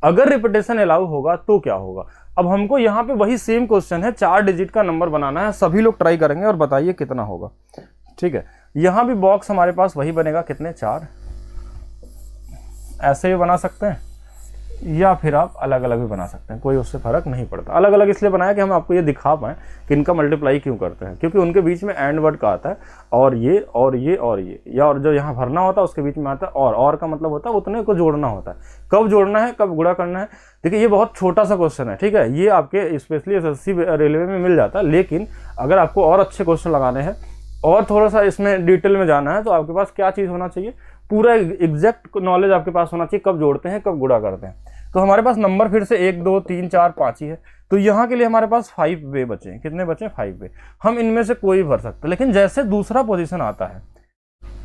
अगर रिपीटेशन अलाउ होगा तो क्या होगा। अब हमको यहाँ पे वही सेम क्वेश्चन है, 4 डिजिट का नंबर बनाना है। सभी लोग ट्राई करेंगे और बताइए कितना होगा, ठीक है। यहाँ भी बॉक्स हमारे पास वही बनेगा, कितने, 4। ऐसे भी बना सकते हैं या फिर आप अलग अलग भी बना सकते हैं, कोई उससे फर्क नहीं पड़ता। अलग अलग इसलिए बनाया कि हम आपको ये दिखा पाएं कि इनका मल्टीप्लाई क्यों करते हैं, क्योंकि उनके बीच में एंड वर्ड का आता है, और ये और ये और ये, या और जो यहाँ भरना होता है उसके बीच में आता है और का मतलब होता है उतने को जोड़ना होता है। कब जोड़ना है, कब गुणा करना है। देखिए ये बहुत छोटा सा क्वेश्चन है, ठीक है, ये आपके स्पेशली एसएससी रेलवे में मिल जाता है। लेकिन अगर आपको और अच्छे क्वेश्चन लगाने हैं और थोड़ा सा इसमें डिटेल में जाना है, तो आपके पास क्या चीज़ होना चाहिए, पूरा एग्जैक्ट नॉलेज आपके पास होना चाहिए, कब जोड़ते हैं कब गुणा करते हैं। तो हमारे पास नंबर फिर से 1 2 3 4 5 ही है, तो यहाँ के लिए हमारे पास 5 वे बचे हैं। कितने बचे, 5 वे। हम इनमें से कोई भर सकते हैं, लेकिन जैसे दूसरा पोजीशन आता है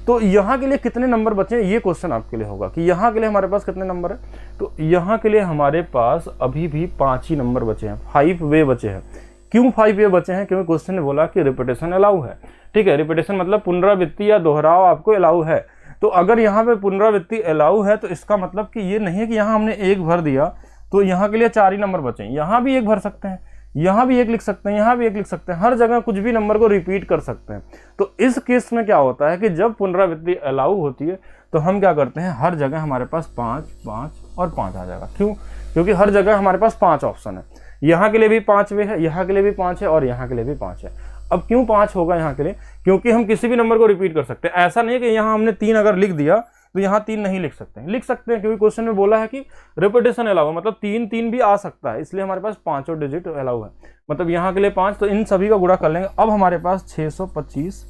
तो यहाँ के लिए कितने नंबर बचे, ये क्वेश्चन आपके लिए होगा कि यहाँ के लिए हमारे पास कितने नंबर है। तो यहाँ के लिए हमारे पास अभी भी 5 ही नंबर बचे हैं, 5 वे बचे हैं। क्यों 5 वे बचे हैं, क्योंकि क्वेश्चन ने बोला कि रिपीटेशन अलाउ है, ठीक है। रिपीटेशन मतलब पुनरावृत्ति या दोहराव आपको अलाउ है। तो अगर यहाँ पे पुनरावृत्ति अलाउ है तो इसका मतलब कि ये नहीं है कि यहाँ हमने 1 भर दिया तो यहाँ के लिए 4 ही नंबर बचे। यहाँ भी 1 भर सकते हैं, यहाँ भी 1 लिख सकते हैं, यहाँ भी 1 लिख सकते हैं, हर जगह कुछ भी नंबर को रिपीट कर सकते हैं। तो इस केस में क्या होता है कि जब पुनरावृत्ति अलाउ होती है तो हम क्या करते हैं, हर जगह हमारे पास 5 5 और 5 आ जाएगा। क्यों, क्योंकि हर जगह हमारे पास 5 ऑप्शन है। यहाँ के लिए भी 5 वे है, यहाँ के लिए भी 5 है और यहाँ के लिए भी 5 है। अब क्यों 5 होगा यहाँ के लिए, क्योंकि हम किसी भी नंबर को रिपीट कर सकते हैं। ऐसा नहीं है कि यहाँ हमने 3 अगर लिख दिया तो यहाँ 3 नहीं लिख सकते हैं, लिख सकते हैं, क्योंकि क्वेश्चन में बोला है कि रिपीटेशन अलाउ, मतलब 3 भी आ सकता है, इसलिए हमारे पास 5 डिजिट अलाउ है। मतलब यहाँ के लिए 5, तो इन सभी का गुणा कर लेंगे। अब हमारे पास 625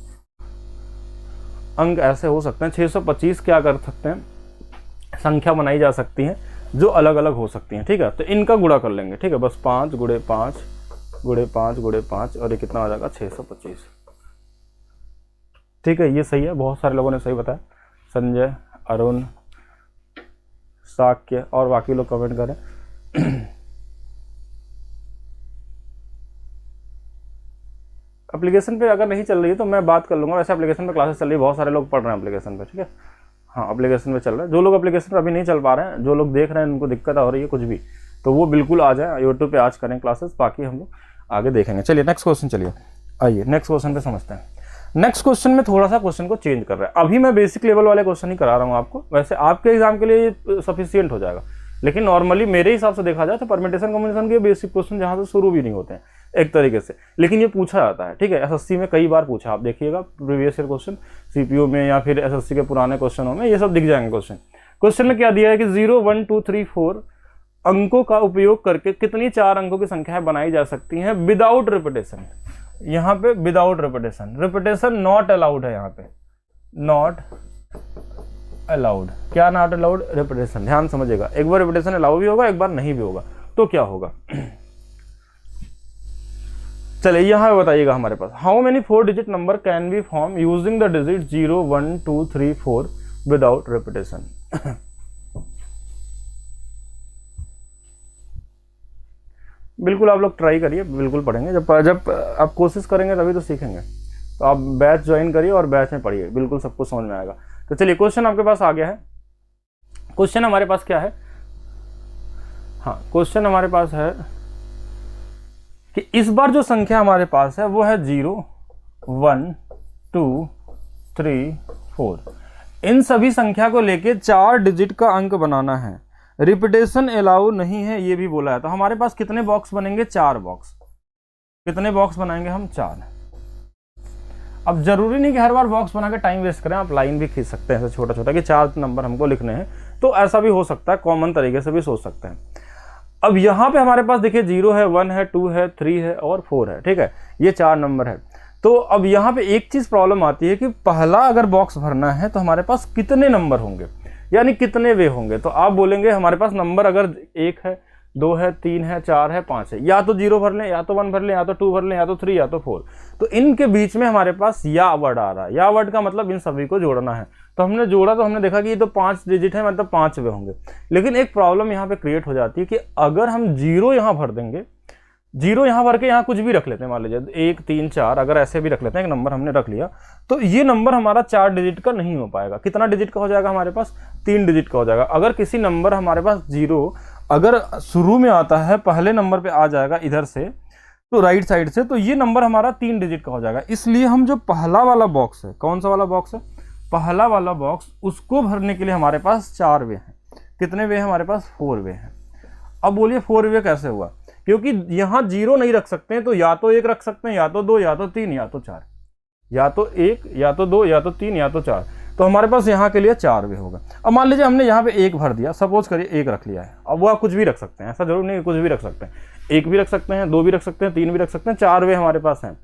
अंक ऐसे हो सकते हैं, 625 क्या कर सकते हैं, संख्या बनाई जा सकती हैं जो अलग अलग हो सकती हैं, ठीक है। तो इनका गुणा कर लेंगे, ठीक है, बस 5 गुणे 5 गुणे 5 गुणे 5 और ये कितना हो जाएगा 625, ठीक है। ये सही है, बहुत सारे लोगों ने सही बताया, संजय, अरुण, साक्य और बाकी लोग कमेंट करें। एप्लीकेशन पे अगर नहीं चल रही है तो मैं बात कर लूँगा, वैसे एप्लीकेशन पे क्लासेस चल रही है, बहुत सारे लोग पढ़ रहे हैं एप्लीकेशन पे, ठीक है। हाँ, एप्लीकेशन पे चल रहा है। जो लोग एप्लीकेशन पे अभी नहीं चल पा रहे हैं, जो लोग देख रहे हैं उनको दिक्कत हो रही है कुछ भी, तो वो बिल्कुल आ जाए यूट्यूब पे, आज करें क्लासेस, बाकी हम लोग आगे देखेंगे। चलिए नेक्स्ट क्वेश्चन, चलिए आइए नेक्स्ट क्वेश्चन पे समझते हैं। नेक्स्ट क्वेश्चन में थोड़ा सा क्वेश्चन को चेंज कर रहा है, अभी मैं बेसिक लेवल वाले क्वेश्चन ही करा रहा हूँ आपको, वैसे आपके एग्जाम के लिए सफिशियंट हो जाएगा, लेकिन नॉर्मली मेरे हिसाब से देखा जाए तो परम्यूटेशन कॉम्बिनेशन के बेसिक क्वेश्चन जहाँ से शुरू भी नहीं होते हैं एक तरीके से, लेकिन ये पूछा जाता है, ठीक है। एसएससी में कई बार पूछा, आप देखिएगा प्रीवियस ईयर क्वेश्चन सीपीओ में या फिर एसएससी के पुराने क्वेश्चनों में ये सब दिख जाएंगे क्वेश्चन। क्वेश्चन में क्या दिया है कि 0 1 2 3 4 अंकों का उपयोग करके कितनी 4 अंकों की संख्याएं बनाई जा सकती हैं विदाउट रिपीटेशन। यहाँ पे without repetition, repetition not allowed है, यहाँ पे नॉट अलाउड। क्या नॉट अलाउड? रिपीटेशन। ध्यान समझिएगा, एक बार रिपीटेशन अलाउ भी होगा, एक बार नहीं भी होगा, तो क्या होगा। चलिए यहाँ बताइएगा हमारे पास, how many 4 digit number can be form using the digit 0 1 2 3 4 without repetition. बिल्कुल आप लोग ट्राई करिए, बिल्कुल पढ़ेंगे, जब आप कोशिश करेंगे तभी तो सीखेंगे। तो आप बैच ज्वाइन करिए और बैच में पढ़िए, बिल्कुल सबको समझ में आएगा। तो चलिए क्वेश्चन आपके पास आ गया है। क्वेश्चन हमारे पास क्या है, हाँ क्वेश्चन हमारे पास है कि इस बार जो संख्या हमारे पास है वो है 0 1 2 3 4। इन सभी संख्या को लेके 4 डिजिट का अंक बनाना है, रिपीटेशन अलाउ नहीं है ये भी बोला है। तो हमारे पास कितने बॉक्स बनेंगे? 4 बॉक्स। कितने बॉक्स बनाएंगे हम? 4। अब जरूरी नहीं कि हर बार बॉक्स बना के टाइम वेस्ट करें, आप लाइन भी खींच सकते हैं ऐसे छोटा छोटा कि 4 नंबर हमको लिखने हैं, तो ऐसा भी हो सकता है, कॉमन तरीके से भी सोच सकते हैं। अब यहाँ पे हमारे पास देखिए 0 है, 1 है, 2 है, 3 है और 4 है, ठीक है, ये 4 नंबर है। तो अब यहाँ पे एक चीज प्रॉब्लम आती है कि पहला अगर बॉक्स भरना है तो हमारे पास कितने नंबर होंगे, यानी कितने वे होंगे। तो आप बोलेंगे हमारे पास नंबर अगर 1 है, 2 है, 3 है, 4 है, 5 है, या तो 0 भर लें, या तो 1 भर लें, या तो 2 भर लें, या तो 3, या तो 4। तो इनके बीच में हमारे पास या वर्ड आ रहा है। या वर्ड का मतलब इन सभी को जोड़ना है। तो हमने जोड़ा तो हमने देखा कि ये तो 5 डिजिट है, मतलब 5 वे होंगे। लेकिन एक प्रॉब्लम यहाँ पे क्रिएट हो जाती है कि अगर हम 0 यहाँ भर देंगे, 0 यहाँ भर के यहाँ कुछ भी रख लेते हैं, मान लीजिए 1 3 4 अगर ऐसे भी रख लेते हैं, एक नंबर हमने रख लिया, तो ये नंबर हमारा 4 डिजिट का नहीं हो पाएगा। कितना डिजिट का हो जाएगा हमारे पास? 3 डिजिट का हो जाएगा। अगर किसी नंबर हमारे पास 0 अगर शुरू में आता है, पहले नंबर पे आ जाएगा इधर से, तो राइट साइड से, तो ये नंबर हमारा 3 डिजिट का हो जाएगा। इसलिए हम जो पहला वाला बॉक्स है, कौन सा वाला बॉक्स है? पहला वाला बॉक्स, उसको भरने के लिए हमारे पास 4 वे हैं। कितने वे हैं हमारे पास? 4 वे हैं। अब बोलिए 4 वे कैसे हुआ? क्योंकि यहाँ 0 नहीं रख सकते हैं, तो या तो 1 रख सकते हैं, या तो 2, या तो 3, या तो 4, या तो 1, या तो 2, या तो 3, या तो 4। तो हमारे पास यहाँ के लिए 4 वे होगा। अब मान लीजिए हमने यहाँ पे 1 भर दिया, सपोज करिए 1 रख लिया है। अब वो आप कुछ भी रख सकते हैं, ऐसा जरूर नहीं, कुछ भी रख सकते हैं। 1 भी रख सकते हैं, 2 भी रख सकते हैं, 3 भी रख सकते हैं, 4 वे हमारे पास हैं।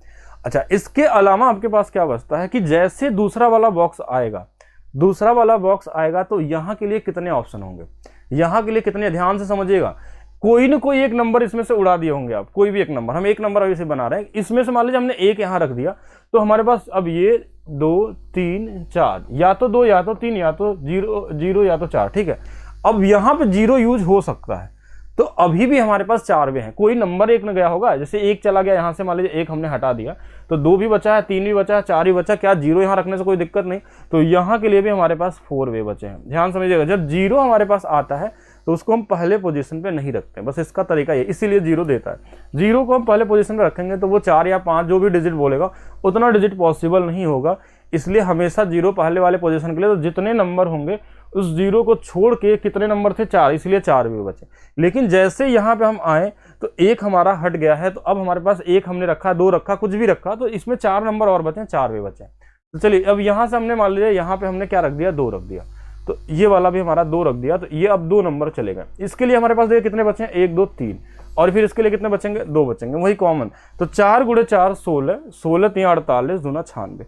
अच्छा, इसके अलावा आपके पास क्या बचता है कि जैसे दूसरा वाला बॉक्स आएगा, दूसरा वाला बॉक्स आएगा तो यहाँ के लिए कितने ऑप्शन होंगे, यहाँ के लिए कितने, ध्यान से समझिएगा। कोई ना कोई एक नंबर इसमें से उड़ा दिए होंगे आप, कोई भी एक नंबर। हम एक नंबर अभी से बना रहे हैं, इसमें से मान लीजिए हमने 1 यहाँ रख दिया, तो हमारे पास अब ये 2 3 4, या तो 2, या तो 3, या तो 0 या तो 4, ठीक है। अब यहाँ पे 0 यूज हो सकता है, तो अभी भी हमारे पास 4 वे हैं। कोई नंबर 1 न गया होगा, जैसे 1 चला गया यहाँ से, मान लीजिए 1 हमने हटा दिया, तो 2 भी बचा है, 3 भी बचा है, 4 भी बचा। क्या 0 यहाँ रखने से कोई दिक्कत नहीं? तो यहाँ के लिए भी हमारे पास 4 वे बचे हैं। ध्यान समझिएगा, जब 0 हमारे पास आता है तो उसको हम पहले पोजीशन पे नहीं रखते, बस इसका तरीका ये, इसीलिए 0 देता है। 0 को हम पहले पोजीशन पे रखेंगे तो वो 4 या 5 जो भी डिजिट बोलेगा उतना डिजिट पॉसिबल नहीं होगा, इसलिए हमेशा 0 पहले वाले पोजीशन के लिए। तो जितने नंबर होंगे उस 0 को छोड़ के, कितने नंबर थे? 4, इसलिए 4 भी बचे। लेकिन जैसे यहाँ पे हम आए तो 1 हमारा हट गया है, तो अब हमारे पास 1 हमने रखा, 2 रखा, कुछ भी रखा, तो इसमें 4 नंबर और बचे, 4 भी बचे। तो चलिए अब यहाँ से हमने मान लीजिए यहाँ पे हमने क्या रख दिया? 2 रख दिया, तो ये वाला भी हमारा 2 रख दिया, तो ये अब 2 नंबर चलेगा। इसके लिए हमारे पास देखिए कितने बचे हैं? 1 2 3, और फिर इसके लिए कितने बचेंगे? 2 बचेंगे, वही कॉमन। तो 4 गुणे 4 16, 16 3 48, दूना 96।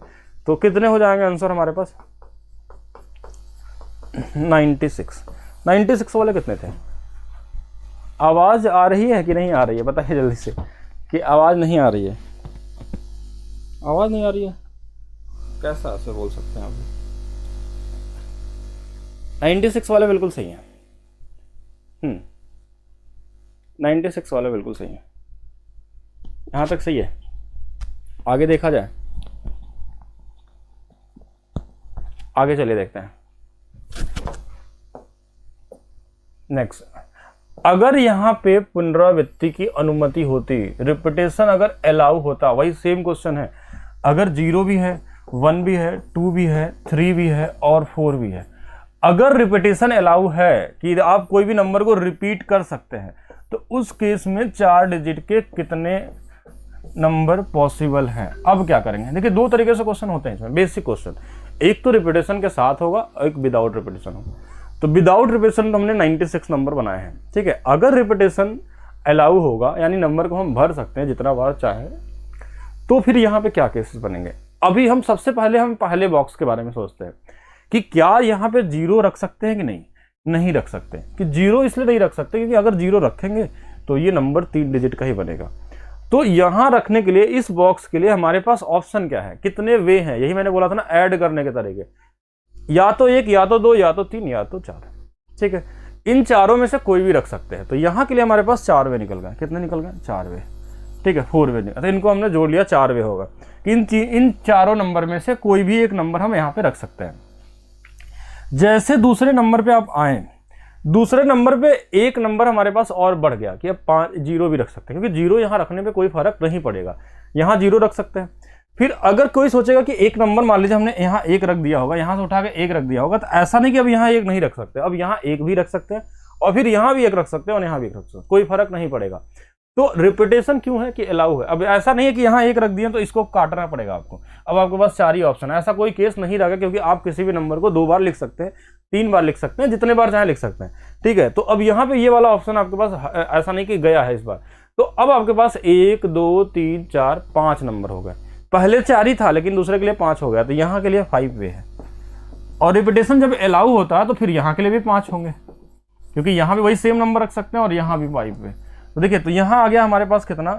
तो कितने हो जाएंगे आंसर हमारे पास? 96। 96 वाले कितने थे? आवाज आ रही है कि नहीं आ रही है? बताइए जल्दी से कि आवाज नहीं आ रही है। आवाज नहीं आ रही है, कैसा ऐसे बोल सकते हैं आप? 96 वाले बिल्कुल सही है। 96 वाले बिल्कुल सही है, यहां तक सही है। आगे देखा जाए, आगे चलिए देखते हैं। नेक्स्ट, अगर यहाँ पे पुनरावृत्ति की अनुमति होती, रिपीटेशन अगर अलाउ होता, वही सेम क्वेश्चन है, अगर 0 भी है, 1 भी है, 2 भी है, 3 भी है और 4 भी है, अगर रिपीटेशन अलाउ है कि आप कोई भी नंबर को रिपीट कर सकते हैं, तो उस केस में 4 डिजिट के कितने नंबर पॉसिबल हैं? अब क्या करेंगे? देखिए, दो तरीके से क्वेश्चन होते हैं इसमें, बेसिक क्वेश्चन। एक तो रिपीटेशन के साथ होगा, एक विदाउट रिपीटेशन होगा। तो विदाउट रिपीटेशन तो हमने 96 नंबर बनाए हैं, ठीक है। अगर रिपीटेशन अलाउ होगा, यानी नंबर को हम भर सकते हैं जितना बार चाहे, तो फिर यहाँ पे क्या केसेस बनेंगे? अभी हम सबसे पहले पहले बॉक्स के बारे में सोचते हैं कि क्या यहाँ पे 0 रख सकते हैं कि नहीं रख सकते। कि 0 इसलिए नहीं रख सकते क्योंकि अगर 0 रखेंगे तो ये नंबर 3 डिजिट का ही बनेगा। तो यहां रखने के लिए, इस बॉक्स के लिए हमारे पास ऑप्शन क्या है, कितने वे हैं? यही मैंने बोला था ना, ऐड करने के तरीके, या तो 1, या तो 2, या तो 3, या तो 4, ठीक है। इन चारों में से कोई भी रख सकते हैं। तो यहां के लिए हमारे पास 4 वे निकल गए। कितने निकल गए? 4 वे, ठीक है। 4 वे निकल, तो इनको हमने जोड़ लिया, 4 वे होगा। इन चारों नंबर में से कोई भी एक नंबर हम यहाँ पे रख सकते हैं। जैसे दूसरे नंबर पे आप आए, दूसरे नंबर पे एक नंबर हमारे पास और बढ़ गया कि अब 0 भी रख सकते हैं, क्योंकि 0 यहाँ रखने पे कोई फर्क नहीं पड़ेगा, यहाँ 0 रख सकते हैं। फिर अगर कोई सोचेगा कि एक नंबर, मान लीजिए हमने यहाँ 1 रख दिया होगा, यहाँ से उठा के 1 रख दिया होगा, तो ऐसा नहीं कि अब यहाँ 1 नहीं रख सकते, अब यहाँ 1 भी रख सकते हैं, और फिर यहाँ भी 1 रख सकते हैं, और यहाँ भी 1 रख सकते हैं, कोई फर्क नहीं पड़ेगा। तो रिपीटेशन क्यों है कि अलाउ है। अब ऐसा नहीं है कि यहाँ 1 रख दिया तो इसको काटना पड़ेगा आपको। अब आपके पास 4 ही ऑप्शन है, ऐसा कोई केस नहीं रहेगा, क्योंकि आप किसी भी नंबर को 2 बार लिख सकते हैं, 3 बार लिख सकते हैं, जितने बार चाहे लिख सकते हैं, ठीक है। तो अब यहाँ पे ये वाला ऑप्शन आपके पास ऐसा नहीं कि गया है इस बार। तो अब आपके पास 1, 2, 3, 4, 5 नंबर हो गए। पहले 4 ही था, लेकिन दूसरे के लिए 5 हो गया, तो यहाँ के लिए 5 वे है। और रिपीटेशन जब अलाउ होता है तो फिर यहाँ के लिए भी 5 होंगे, क्योंकि यहाँ भी वही सेम नंबर रख सकते हैं, और यहाँ भी 5 वे। तो देखिए, तो यहाँ आ गया हमारे पास कितना,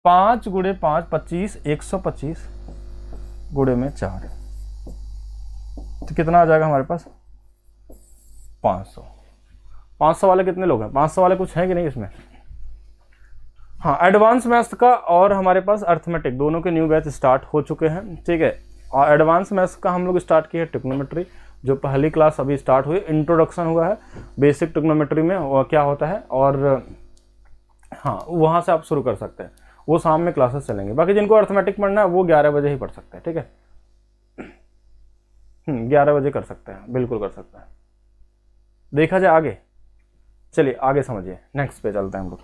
5 × 5 25, 125 गुणे में 4, तो कितना आ जाएगा हमारे पास? 500। 500 वाले कितने लोग हैं? 500 वाले कुछ हैं कि नहीं इसमें? हाँ, एडवांस मैथ्स का और हमारे पास अर्थमेटिक दोनों के न्यू बैच स्टार्ट हो चुके हैं, ठीक है। और एडवांस मैथ्स का हम लोग स्टार्ट किए ट्रिग्नोमेट्री, जो पहली क्लास अभी स्टार्ट हुई, इंट्रोडक्शन हुआ है बेसिक ट्रिग्नोमेट्री में वो क्या होता है, और हाँ, वहाँ से आप शुरू कर सकते हैं, वो शाम में क्लासेस चलेंगे। बाकी जिनको अर्थमेटिक पढ़ना है वो 11 बजे ही पढ़ सकते हैं, ठीक है। 11 बजे कर सकते हैं, बिल्कुल कर सकते हैं। देखा जाए आगे, चलिए आगे समझिए, नेक्स्ट पे चलते हैं हम लोग।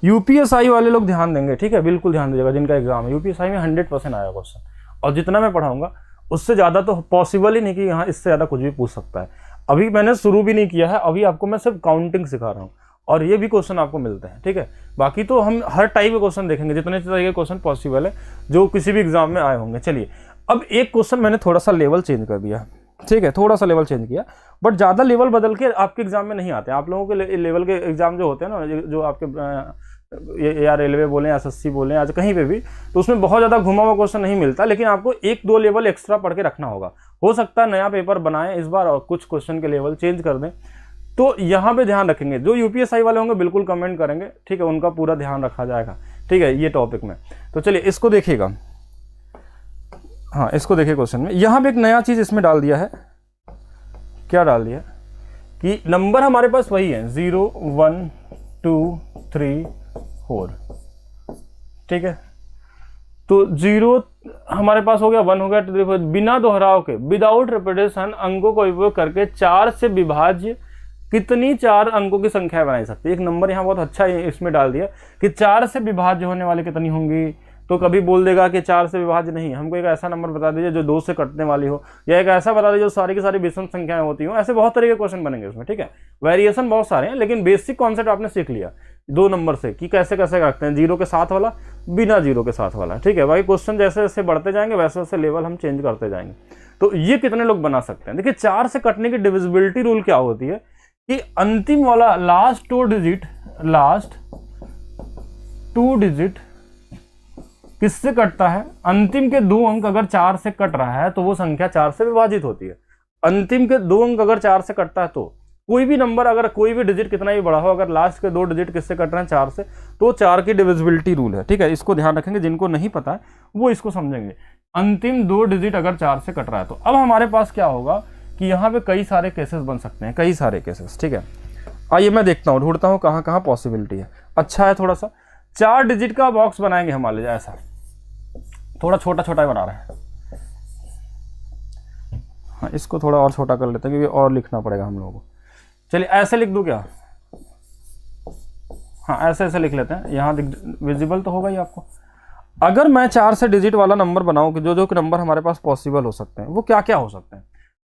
यूपीएसआई वाले लोग ध्यान देंगे, ठीक है, बिल्कुल ध्यान दीजिएगा। जिनका एग्जाम है यूपीएसआई में 100% आएगा क्वेश्चन, और जितना मैं पढ़ाऊंगा उससे ज़्यादा तो पॉसिबल ही नहीं कि यहाँ इससे ज़्यादा कुछ भी पूछ सकता है। अभी मैंने शुरू भी नहीं किया है, अभी आपको मैं सिर्फ काउंटिंग सिखा रहा हूँ, और ये भी क्वेश्चन आपको मिलते हैं, ठीक है। बाकी तो हम हर टाइप के क्वेश्चन देखेंगे, जितने तरह के क्वेश्चन पॉसिबल है जो किसी भी एग्जाम में आए होंगे। चलिए, अब एक क्वेश्चन मैंने थोड़ा सा लेवल चेंज कर दिया, ठीक है, थोड़ा सा लेवल चेंज किया, बट ज़्यादा लेवल बदल के आपके एग्जाम में नहीं आते। आप लोगों के लेवल के एग्जाम जो होते हैं ना, जो आपके या रेलवे बोलें, एसएससी बोलें, आज कहीं पे भी, तो उसमें बहुत ज़्यादा घुमा हुआ क्वेश्चन नहीं मिलता, लेकिन आपको 1-2 लेवल एक्स्ट्रा पढ़ के रखना होगा। हो सकता है नया पेपर बनाएं इस बार और कुछ क्वेश्चन के लेवल चेंज कर दें, तो यहाँ पे ध्यान रखेंगे। जो यूपीएसआई वाले होंगे बिल्कुल कमेंट करेंगे, ठीक है, उनका पूरा ध्यान रखा जाएगा, ठीक है, ये टॉपिक में। तो चलिए इसको देखिएगा, हाँ इसको देखिए क्वेश्चन में। यहाँ पे एक नया चीज़ इसमें डाल दिया है, क्या डाल दिया कि नंबर हमारे पास वही है 0, 1, 2, 3, 4, ठीक है। तो 0 हमारे पास हो गया, 1 हो गया, बिना दोहराव के, विदाउट रिपीटेशन अंकों का उपयोग करके 4 से विभाज्य कितनी 4 अंकों की संख्या बनाई सकती है। एक नंबर यहाँ बहुत अच्छा इसमें डाल दिया कि 4 से विभाज्य होने वाली कितनी होंगी, तो कभी बोल देगा कि 4 से विभाज्य नहीं, हमको एक ऐसा नंबर बता दीजिए जो 2 से कटने वाली हो, या एक ऐसा बता दीजिए जो सारी की सारी विषम संख्याएं होती हो। ऐसे बहुत तरह के क्वेश्चन बनेंगे उसमें, ठीक है। वेरिएशन बहुत सारे हैं, लेकिन बेसिक कॉन्सेप्ट आपने सीख लिया 2 नंबर से कि कैसे कैसे रखते हैं, 0 के साथ वाला, बिना 0 के साथ वाला, ठीक है। भाई क्वेश्चन जैसे जैसे बढ़ते जाएंगे वैसे वैसे लेवल हम चेंज करते जाएंगे। तो ये कितने लोग बना सकते हैं? देखिए 4 से कटने की डिविजिबिलिटी रूल क्या होती है कि अंतिम वाला लास्ट 2 डिजिट किससे कटता है? अंतिम के 2 अंक अगर 4 से कट रहा है तो वो संख्या 4 से विभाजित होती है। अंतिम के 2 अंक अगर 4 से कटता है तो कोई भी नंबर, अगर कोई भी डिजिट कितना ही बड़ा हो, अगर लास्ट के 2 डिजिट किससे कट रहे हैं? 4 से, तो 4 की डिविजिबिलिटी रूल है, ठीक है। इसको ध्यान रखेंगे, जिनको नहीं पता है वो इसको समझेंगे। अंतिम 2 डिजिट अगर 4 से कट रहा है तो अब हमारे पास क्या होगा कि यहाँ पे कई सारे केसेस बन सकते हैं, कई सारे केसेस, ठीक है। आइए मैं देखता हूँ, ढूंढता हूँ कहाँ कहाँ पॉसिबिलिटी है। अच्छा है, थोड़ा सा 4 डिजिट का बॉक्स बनाएंगे हम, मान लीजिए ऐसा, थोड़ा छोटा छोटा ही बना रहे हैं। हाँ, इसको थोड़ा और छोटा कर लेते हैं क्योंकि और लिखना पड़ेगा हम लोगों को। चलिए ऐसे लिख दूं क्या? हाँ, ऐसे ऐसे लिख लेते हैं, यहाँ विजिबल तो होगा ही आपको। अगर मैं 4 से डिजिट वाला नंबर बनाऊं कि जो जो नंबर हमारे पास पॉसिबल हो सकते हैं, वो क्या क्या हो सकते हैं?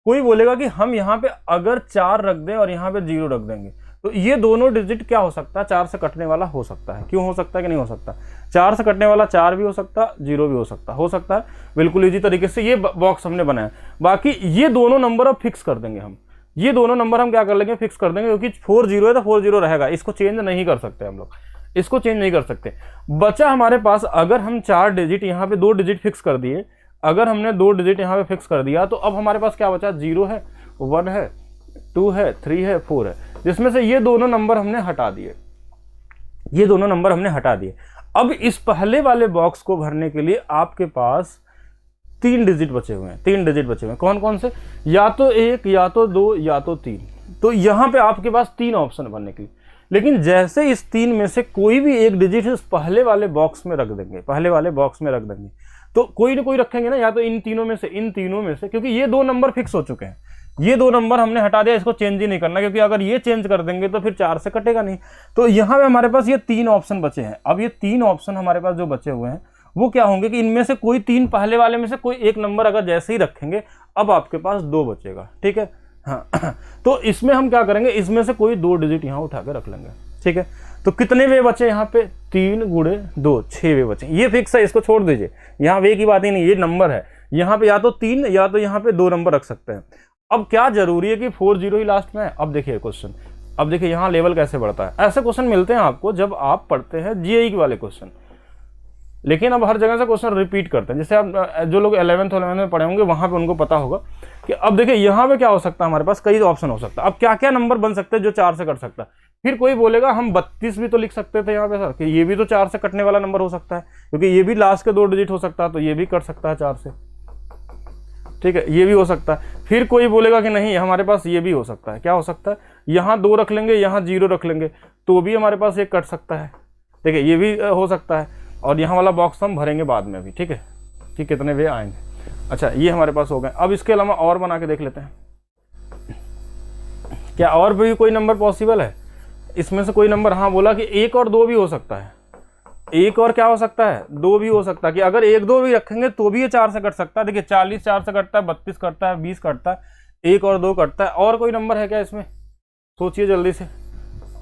कोई बोलेगा कि हम यहाँ पे अगर 4 रख दें और यहाँ पे 0 रख देंगे तो ये दोनों डिजिट क्या हो सकता है? 4 से कटने वाला हो सकता है। क्यों हो सकता है कि नहीं हो सकता? 4 से कटने वाला 4 भी हो सकता है, 0 भी हो सकता है। बिल्कुल इजी तरीके से ये बॉक्स हमने बनाया। बाकी ये दोनों नंबर अब फिक्स कर देंगे हम, ये दोनों नंबर हम क्या कर लेंगे? फिक्स कर देंगे, क्योंकि 4 0 है तो 4 0 रहेगा, इसको चेंज नहीं कर सकते हम लोग, इसको चेंज नहीं कर सकते। बचा हमारे पास, अगर हम 4 डिजिट यहाँ पे 2 डिजिट फिक्स कर दिए, अगर हमने 2 डिजिट यहाँ पे फिक्स कर दिया तो अब हमारे पास क्या बचा? 0 है, 1 है, 2 है, 3 है, 4 है, जिसमें से ये दोनों नंबर हमने हटा दिए, ये दोनों नंबर हमने हटा दिए। अब इस पहले वाले बॉक्स को भरने के लिए आपके पास 3 डिजिट बचे हुए हैं, 3 डिजिट बचे हुए हैं। कौन कौन से? या तो 1, या तो 2, या तो 3। तो यहाँ पे आपके पास 3 ऑप्शन बनने के लिए, लेकिन जैसे इस 3 में से कोई भी एक डिजिट इस पहले वाले बॉक्स में रख देंगे, पहले वाले बॉक्स में रख देंगे, तो कोई ना कोई रखेंगे ना, या तो इन तीनों में से, क्योंकि ये 2 नंबर फिक्स हो चुके हैं, ये 2 नंबर हमने हटा दिया, इसको चेंज ही नहीं करना, क्योंकि अगर ये चेंज कर देंगे तो फिर 4 से कटेगा नहीं। तो यहाँ पे हमारे पास ये 3 ऑप्शन बचे हैं। अब ये 3 ऑप्शन हमारे पास जो बचे हुए हैं वो क्या होंगे कि इनमें से कोई 3 पहले वाले में से कोई एक नंबर अगर जैसे ही रखेंगे, अब आपके पास 2 बचेगा, ठीक है। हाँ, तो इसमें हम क्या करेंगे? इसमें से कोई 2 डिजिट यहाँ उठा के रख लेंगे, ठीक है। तो कितने वे बचे यहाँ पे? 3 गुणे 2, 6 वे बचे। ये फिक्स है, इसको छोड़ दीजिए, यहाँ वे की बात ही नहीं, ये नंबर है। यहाँ पे या तो 3 या तो यहाँ पे 2 नंबर रख सकते हैं। अब क्या जरूरी है कि 4 0 ही लास्ट में है? अब देखिए क्वेश्चन, अब देखिए यहाँ लेवल कैसे बढ़ता है। ऐसे क्वेश्चन मिलते हैं आपको जब आप पढ़ते हैं जीआई वाले क्वेश्चन, लेकिन अब हर जगह से क्वेश्चन रिपीट करते हैं। जैसे आप जो लोग 11th में पढ़े होंगे वहां पे उनको पता होगा कि अब देखिए यहाँ पे क्या हो सकता है, हमारे पास कई ऑप्शन हो सकता है। अब क्या क्या नंबर बन सकते हैं जो 4 से कट सकता है? फिर कोई बोलेगा हम 32 भी तो लिख सकते थे यहाँ पे सर, कि ये भी तो 4 से कटने वाला नंबर हो सकता है, क्योंकि ये भी लास्ट के 2 डिजिट हो सकता है, तो ये भी कट सकता है 4 से, ठीक है, ये भी हो सकता है। फिर कोई बोलेगा कि नहीं हमारे पास ये भी हो सकता है। क्या हो सकता है? यहाँ 2 रख लेंगे, यहाँ 0 रख लेंगे, तो भी हमारे पास एक कट सकता है, ठीक है, ये भी हो सकता है। और यहाँ वाला बॉक्स हम भरेंगे बाद में भी, ठीक है, कि कितने वे आएंगे। अच्छा, ये हमारे पास हो गए। अब इसके अलावा और बना के देख लेते हैं, क्या और भी कोई नंबर पॉसिबल है? इसमें से कोई नंबर, हाँ बोला कि 1 और 2 भी हो सकता है। 1 और क्या हो सकता है? 2 भी हो सकता है, कि अगर 1 2 भी रखेंगे तो भी ये 4 से कट सकता है। देखिए 40 4 से कटता है, 32 कटता है, 20 कटता है, 1 और 2 कटता है। और कोई नंबर है क्या इसमें? सोचिए जल्दी से,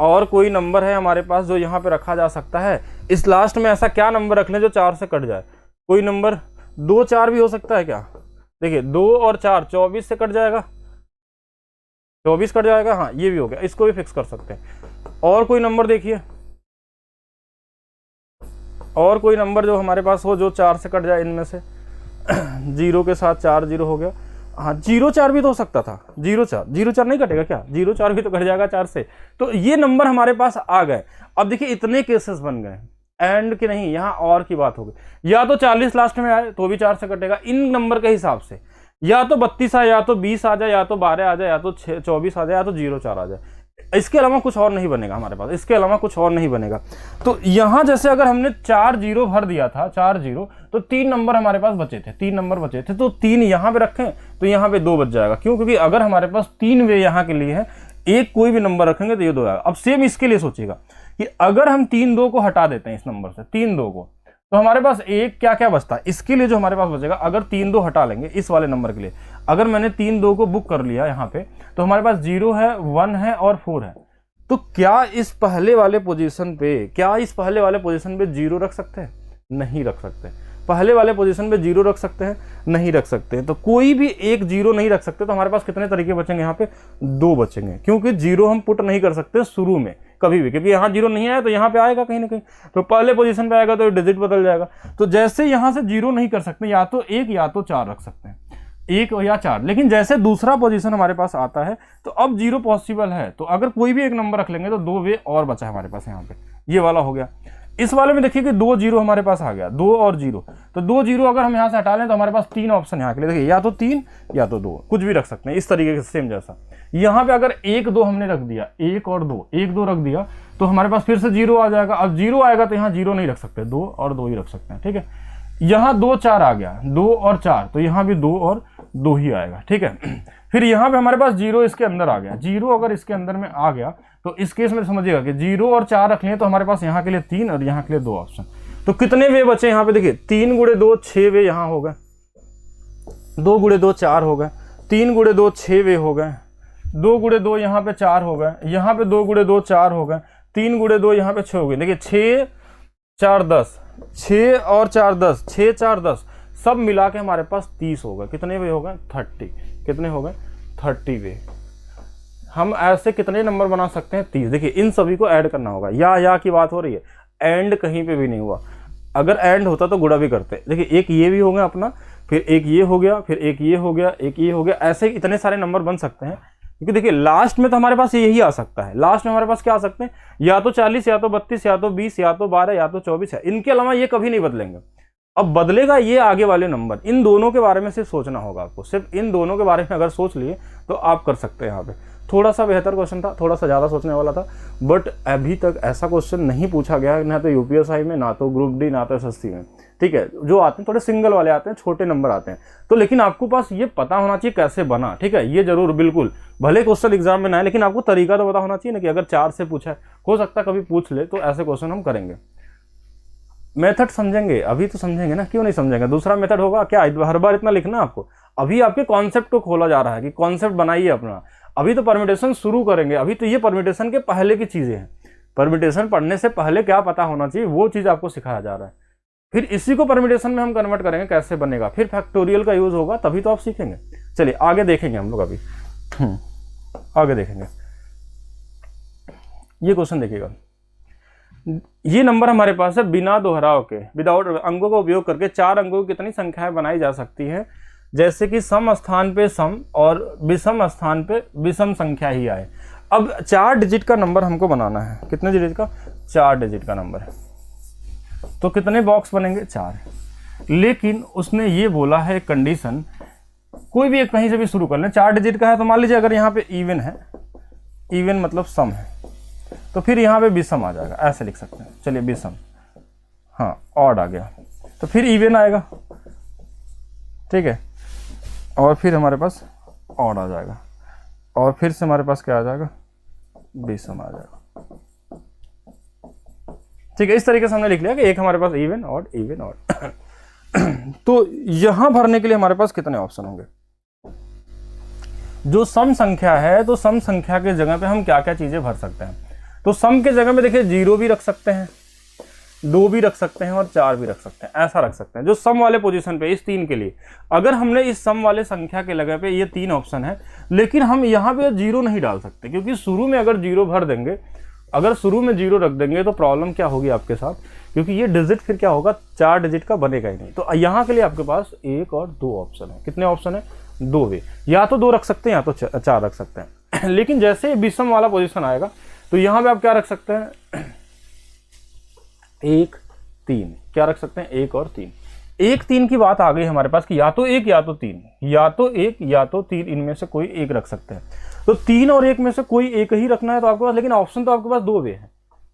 और कोई नंबर है हमारे पास जो यहाँ पे रखा जा सकता है? इस लास्ट में ऐसा क्या नंबर रख लें जो 4 से कट जाए? कोई नंबर 2 4 भी हो सकता है क्या? देखिए 2 और 4 24 से कट जाएगा, 24 कट जाएगा, हाँ ये भी हो गया, इसको भी फिक्स कर सकते हैं। और कोई नंबर देखिए, और कोई नंबर जो हमारे पास हो जो 4 से कट जाए इनमें से। 0 के साथ 4 0 हो गया, हाँ 0 4 भी तो हो सकता था। 0 4 नहीं कटेगा क्या? 0 4 भी तो कट जाएगा 4 से। तो ये नंबर हमारे पास आ गए। अब देखिए इतने केसेस बन गए, एंड के नहीं, यहाँ और की बात होगी। या तो 40 लास्ट में आए तो भी 4 से कटेगा इन नंबर के हिसाब से, या तो 32 आए, या तो 20 आ जाए, या तो 12 आ जाए, या तो 24 आ जाए, या तो 0 4 आ जाए। इसके अलावा कुछ और नहीं बनेगा हमारे पास, इसके अलावा कुछ और नहीं बनेगा। तो यहाँ जैसे अगर हमने 4 0 भर दिया था, 4 0, तो 3 नंबर हमारे पास बचे थे, 3 नंबर बचे थे, तो 3 यहाँ पे रखें तो यहाँ पे 2 बच जाएगा। क्यों? क्योंकि अगर हमारे पास 3 वे यहाँ के लिए है, एक कोई भी नंबर रखेंगे तो ये 2 आएगा। अब सेम इसके लिए सोचिएगा कि अगर हम 3 2 को हटा देते हैं इस नंबर से, 3 2 को, तो हमारे पास एक क्या क्या बचता है, इसके लिए जो हमारे पास बचेगा, अगर 3 2 हटा लेंगे इस वाले नंबर के लिए, अगर मैंने 3 2 को बुक कर लिया यहाँ पे, तो हमारे पास 0 है, 1 है और 4 है। तो क्या इस पहले वाले पोजीशन पे 0 रख सकते हैं? नहीं रख सकते। पहले वाले पोजीशन पे 0 रख सकते हैं? नहीं रख सकते। तो कोई भी एक 0 नहीं रख सकते। तो हमारे पास कितने तरीके बचेंगे? यहाँ पे 2 बचेंगे, क्योंकि 0 हम पुट नहीं कर सकते शुरू में कभी भी, क्योंकि यहाँ 0 नहीं आया तो यहाँ पे आएगा कहीं ना कहीं, तो पहले पोजीशन पे आएगा तो डिजिट बदल जाएगा। तो जैसे यहाँ से 0 नहीं कर सकते, या तो 1 या तो 4 रख सकते हैं, 1 या 4। लेकिन जैसे दूसरा पोजीशन हमारे पास आता है तो अब 0 पॉसिबल है, तो अगर कोई भी एक नंबर रख लेंगे तो 2 वे और बचा है हमारे पास। यहाँ पे ये वाला हो गया। इस वाले में देखिए कि 2 0 हमारे पास आ गया, 2 और 0, तो 2 0 अगर हम यहाँ से हटा लें तो हमारे पास 3 ऑप्शन यहाँ के लिए, देखिए या तो 3 या तो 2, कुछ भी रख सकते हैं इस तरीके से सेम जैसा। यहाँ पे अगर 1 2 हमने रख दिया, 1 और 2, 1 2 रख दिया, तो हमारे पास फिर से 0 आ जाएगा। अब 0 आएगा तो यहाँ 0 नहीं रख सकते, 2 और 2 ही रख सकते हैं, ठीक है। यहाँ 2 4 आ गया, 2 और 4, तो यहाँ भी 2 और 2 ही आएगा, ठीक है। फिर यहाँ पे हमारे पास 0 इसके अंदर आ गया, 0 अगर इसके अंदर में आ गया तो इस केस में समझिएगा कि 0 और 4 रख लें तो हमारे पास यहाँ के लिए 3 और यहाँ के लिए 2 ऑप्शन। तो कितने वे बचे यहाँ पे? देखिए 3 गुणे 2 6 वे यहाँ हो गए, 2 गुणे 2 4 हो गए, 3 गुणे 2 6 वे हो गए, 2 गुणे 2 यहाँ पे 4 हो गए, यहाँ पे 2 गुणे 2 4 हो गए, 3 गुणे 2 यहाँ पे 6 हो गए। देखिए 6 4 10, 6 और 4 10, 6 4 10, सब मिला के हमारे पास 30 हो गए। कितने वे हो गए? 30। कितने हो गए? 30 वे। हम ऐसे कितने नंबर बना सकते हैं? 30। देखिए इन सभी को ऐड करना होगा। या की बात हो रही है, एंड कहीं पे भी नहीं हुआ। अगर एंड होता तो गुणा भी करते। देखिए एक ये भी हो गया अपना, फिर एक ये हो गया, फिर एक ये हो गया, एक ये हो गया, ऐसे इतने सारे नंबर बन सकते हैं। क्योंकि देखिए लास्ट में तो हमारे पास यही आ सकता है। लास्ट में हमारे पास क्या आ सकते हैं? या तो 40, या तो 32, या तो 20, या तो 12, या तो 24 है। इनके अलावा ये कभी नहीं बदलेंगे। अब बदलेगा ये आगे वाले नंबर। इन दोनों के बारे में सिर्फ सोचना होगा आपको। सिर्फ इन दोनों के बारे में अगर सोच लिए तो आप कर सकते हैं। यहाँ पे थोड़ा सा बेहतर क्वेश्चन था, थोड़ा सा ज़्यादा सोचने वाला था, बट अभी तक ऐसा क्वेश्चन नहीं पूछा गया, ना तो यूपीएसआई में, ना तो ग्रुप डी, ना तो एसएससी में। ठीक है, जो आते हैं थोड़े सिंगल वाले आते हैं, छोटे नंबर आते हैं। तो लेकिन आपको पास ये पता होना चाहिए कैसे बना। ठीक है, ये जरूर बिल्कुल, भले क्वेश्चन एग्जाम में ना है, लेकिन आपको तरीका तो पता होना चाहिए ना, कि अगर 4 से पूछा है, हो सकता है कभी पूछ ले, तो ऐसे क्वेश्चन हम करेंगे। मेथड समझेंगे, अभी तो समझेंगे ना, क्यों नहीं समझेंगे। दूसरा मेथड होगा क्या, हर बार इतना लिखना आपको। अभी आपके कॉन्सेप्ट को खोला जा रहा है कि कॉन्सेप्ट बनाइए अपना। अभी तो परमिटेशन शुरू करेंगे, अभी तो ये परमिटेशन के पहले की चीजें हैं। परमिटेशन पढ़ने से पहले क्या पता होना चाहिए, वो चीज आपको सिखाया जा रहा है। फिर इसी को परमिटेशन में हम कन्वर्ट करेंगे, कैसे बनेगा, फिर फैक्टोरियल का यूज होगा, तभी तो आप सीखेंगे। चलिए आगे देखेंगे हम लोग। अभी आगे देखेंगे, ये क्वेश्चन देखिएगा। ये नंबर हमारे पास है, बिना दोहराव के, विदाउट अंकों का उपयोग करके 4 अंकों की कितनी संख्याएं बनाई जा सकती है, जैसे कि सम स्थान पे सम और विषम स्थान पे विषम संख्या ही आए। अब 4 डिजिट का नंबर हमको बनाना है। कितने डिजिट का? 4 डिजिट का नंबर है। तो कितने बॉक्स बनेंगे? 4। लेकिन उसने ये बोला है कंडीशन, कोई भी एक कहीं से भी शुरू कर लें, 4 डिजिट का है, तो मान लीजिए अगर यहाँ पे इवन है, इवन मतलब सम है, तो फिर यहाँ पे विषम आ जाएगा, ऐसे लिख सकते हैं। चलिए विषम, हाँ ऑड आ गया, तो फिर इवन आएगा, ठीक है, और फिर हमारे पास ऑड आ जाएगा, और फिर से हमारे पास क्या आ जाएगा? विषम आ जाएगा। ठीक है, इस तरीके से हमने लिख लिया कि एक हमारे पास इवन ऑड, इवन ऑड। तो यहां भरने के लिए हमारे पास कितने ऑप्शन होंगे? जो सम संख्या है, तो सम संख्या के जगह पे हम क्या क्या चीजें भर सकते हैं? तो सम के जगह में देखिए 0 भी रख सकते हैं, 2 भी रख सकते हैं और 4 भी रख सकते हैं, ऐसा रख सकते हैं। जो सम वाले पोजीशन पे, इस 3 के लिए अगर हमने इस सम वाले संख्या के जगह पे ये 3 ऑप्शन है, लेकिन हम यहाँ पे 0 नहीं डाल सकते, क्योंकि शुरू में अगर 0 भर देंगे, अगर शुरू में 0 रख देंगे तो प्रॉब्लम क्या होगी आपके साथ, क्योंकि ये डिजिट फिर क्या होगा, 4 डिजिट का बनेगा ही नहीं। तो यहाँ के लिए आपके पास 1 और 2 ऑप्शन है। कितने ऑप्शन है? 2 वे, या तो 2 रख सकते हैं या तो 4 रख सकते हैं। लेकिन जैसे विषम वाला पोजीशन आएगा तो यहाँ पे आप क्या रख सकते हैं? 1 3, क्या रख सकते हैं? 1 और 3। 1 3 की बात आ गई हमारे पास कि या तो 1 या तो 3, या तो 1 या तो 3, इनमें से कोई एक रख सकते हैं। तो 3 और 1 में से कोई एक ही रखना है तो आपके पास, लेकिन ऑप्शन तो आपके पास 2 वे है।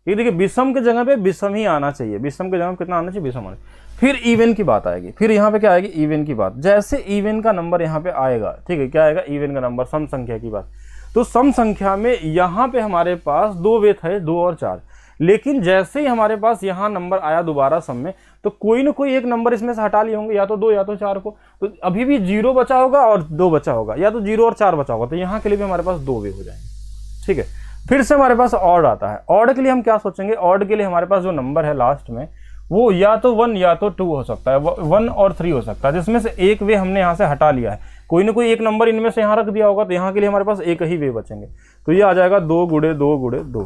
ये देखिए विषम के जगह पे विषम ही आना चाहिए, विषम के जगह कितना आना चाहिए? विषम आना। फिर इवन की बात आएगी, फिर यहाँ पे क्या आएगी? इवन की बात। जैसे इवन का नंबर यहाँ पे आएगा, ठीक है, क्या आएगा? इवन का नंबर, सम संख्या की बात। तो सम संख्या में यहाँ पे हमारे पास 2 वे थे, 2 और 4, लेकिन जैसे ही हमारे पास यहाँ नंबर आया दोबारा सम में, तो कोई ना कोई एक नंबर इसमें से हटा लिए होंगे, या तो 2 या तो 4 को, तो अभी भी 0 बचा होगा और 2 बचा होगा, या तो 0 और 4 बचा होगा, तो यहाँ के लिए भी हमारे पास 2 वे हो जाएंगे। ठीक है, फिर से हमारे पास ऑड आता है। ऑड के लिए हम क्या सोचेंगे, ऑड के लिए हमारे पास जो नंबर है लास्ट में वो या तो 1 या तो 2 हो सकता है, 1 और 3 हो सकता है, जिसमें से एक वे हमने यहाँ से हटा लिया है। कोई ना कोई एक नंबर इनमें से यहाँ रख दिया होगा, तो यहाँ के लिए हमारे पास एक ही वे बचेंगे। तो ये आ जाएगा 2 गुणे 2 गुणे 2,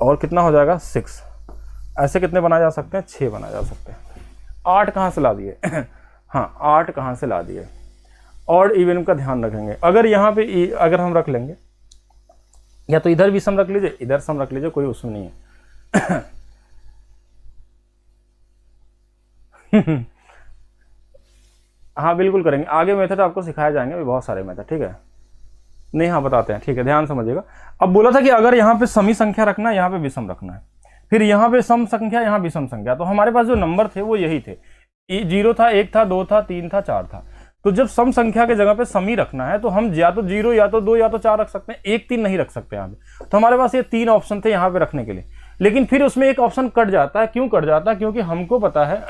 और कितना हो जाएगा 6। ऐसे कितने बनाए जा सकते हैं, 6 बनाए जा सकते हैं। 8 कहाँ से ला दिए हाँ 8 कहाँ से ला दिए। ऑड इवन का ध्यान रखेंगे। अगर यहाँ पे अगर हम रख लेंगे, या तो इधर भी सम रख लीजिए, इधर सम रख लीजिए, कोई उसमें नहीं है हाँ बिल्कुल करेंगे, आगे मेथड आपको सिखाए जाएंगे, अभी बहुत सारे मेथड। ठीक है, नहीं हाँ बताते हैं, ठीक है, ध्यान समझिएगा। अब बोला था कि अगर यहाँ पे समी संख्या रखना है, यहाँ पे विषम रखना है, फिर यहाँ पे सम संख्या, यहाँ विषम संख्या, तो हमारे पास जो नंबर थे वो यही थे, 0 था, 1 था, 2 था, 3 था, 4 था। तो जब सम संख्या के जगह पे समी रखना है, तो हम या तो 0 या तो 2 या तो 4 रख सकते हैं, 1 3 नहीं रख सकते यहाँ पे। तो हमारे पास ये 3 ऑप्शन थे यहाँ पे रखने के लिए, लेकिन फिर उसमें एक ऑप्शन कट जाता है। क्यों कट जाता है, क्योंकि हमको पता है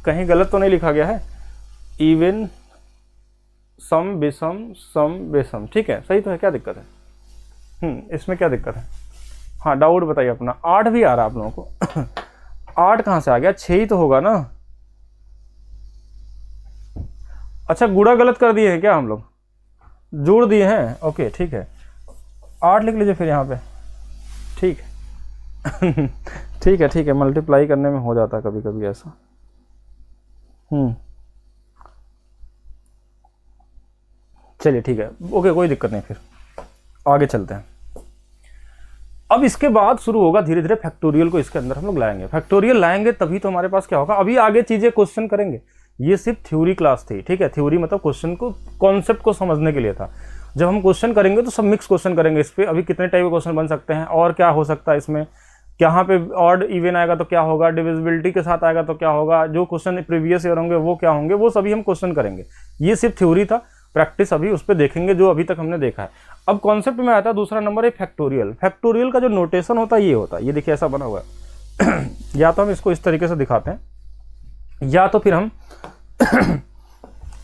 कहीं गलत तो नहीं लिखा गया है, इवन सम विषम। ठीक है, सही तो है, क्या दिक्कत है इसमें क्या दिक्कत है। हाँ डाउट बताइए अपना। 8 भी आ रहा है आप लोगों को 8 कहाँ से आ गया, 6 ही तो होगा ना। अच्छा गुणा गलत कर दिए हैं क्या हम लोग, जोड़ दिए हैं, ओके ठीक है, 8 लिख लीजिए फिर यहाँ पे। ठीक है ठीक है, ठीक है, मल्टीप्लाई करने में हो जाता है कभी कभी ऐसा। चलिए ठीक है, ओके, कोई दिक्कत नहीं, फिर आगे चलते हैं। अब इसके बाद शुरू होगा धीरे धीरे फैक्टोरियल को इसके अंदर हम लोग लाएंगे। फैक्टोरियल लाएंगे तभी तो हमारे पास क्या होगा, अभी आगे चीजें क्वेश्चन करेंगे। ये सिर्फ थ्योरी क्लास थी, ठीक है, थ्योरी मतलब क्वेश्चन को, कॉन्सेप्ट को समझने के लिए था। जब हम क्वेश्चन करेंगे तो सब मिक्स क्वेश्चन करेंगे इस पे। अभी कितने टाइप के क्वेश्चन बन सकते हैं और क्या हो सकता है इसमें, यहाँ पे ऑड इवन आएगा तो क्या होगा, डिविजिबिलिटी के साथ आएगा तो क्या होगा, जो क्वेश्चन प्रीवियस ईयर होंगे वो क्या होंगे, वो सभी हम क्वेश्चन करेंगे। ये सिर्फ थ्योरी था, प्रैक्टिस अभी उस पर देखेंगे जो अभी तक हमने देखा है। अब कॉन्सेप्ट में आता है दूसरा नंबर है फैक्टोरियल। फैक्टोरियल का जो नोटेशन होता है ये होता है, ये देखिए ऐसा बना हुआ है या तो हम इसको इस तरीके से दिखाते हैं, या तो फिर हम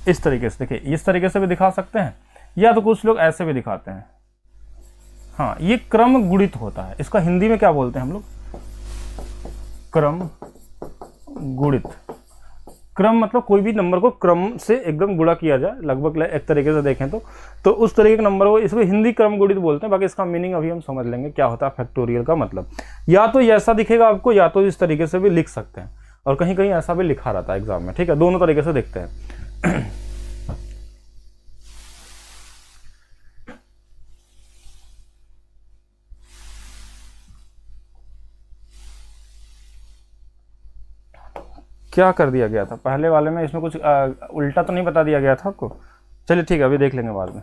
इस तरीके से, देखिए इस तरीके से भी दिखा सकते हैं, या तो कुछ लोग ऐसे भी दिखाते हैं। हाँ, ये क्रम गुणित होता है, इसका हिंदी में क्या बोलते हैं हम लोग, क्रम गुणित। क्रम मतलब कोई भी नंबर को क्रम से एकदम गुणा किया जाए, लगभग एक तरीके से देखें तो उस तरीके के नंबर को, इसको हिंदी क्रम गुणित बोलते हैं। बाकी इसका मीनिंग अभी हम समझ लेंगे क्या होता है फैक्टोरियल का मतलब। या तो ऐसा दिखेगा आपको, या तो इस तरीके से भी लिख सकते हैं, और कहीं कहीं ऐसा भी लिखा रहता है एग्जाम में। ठीक है, दोनों तरीके से देखते हैं क्या कर दिया गया था पहले वाले में, इसमें कुछ उल्टा तो नहीं बता दिया गया था आपको। चलिए ठीक है, अभी देख लेंगे बाद में।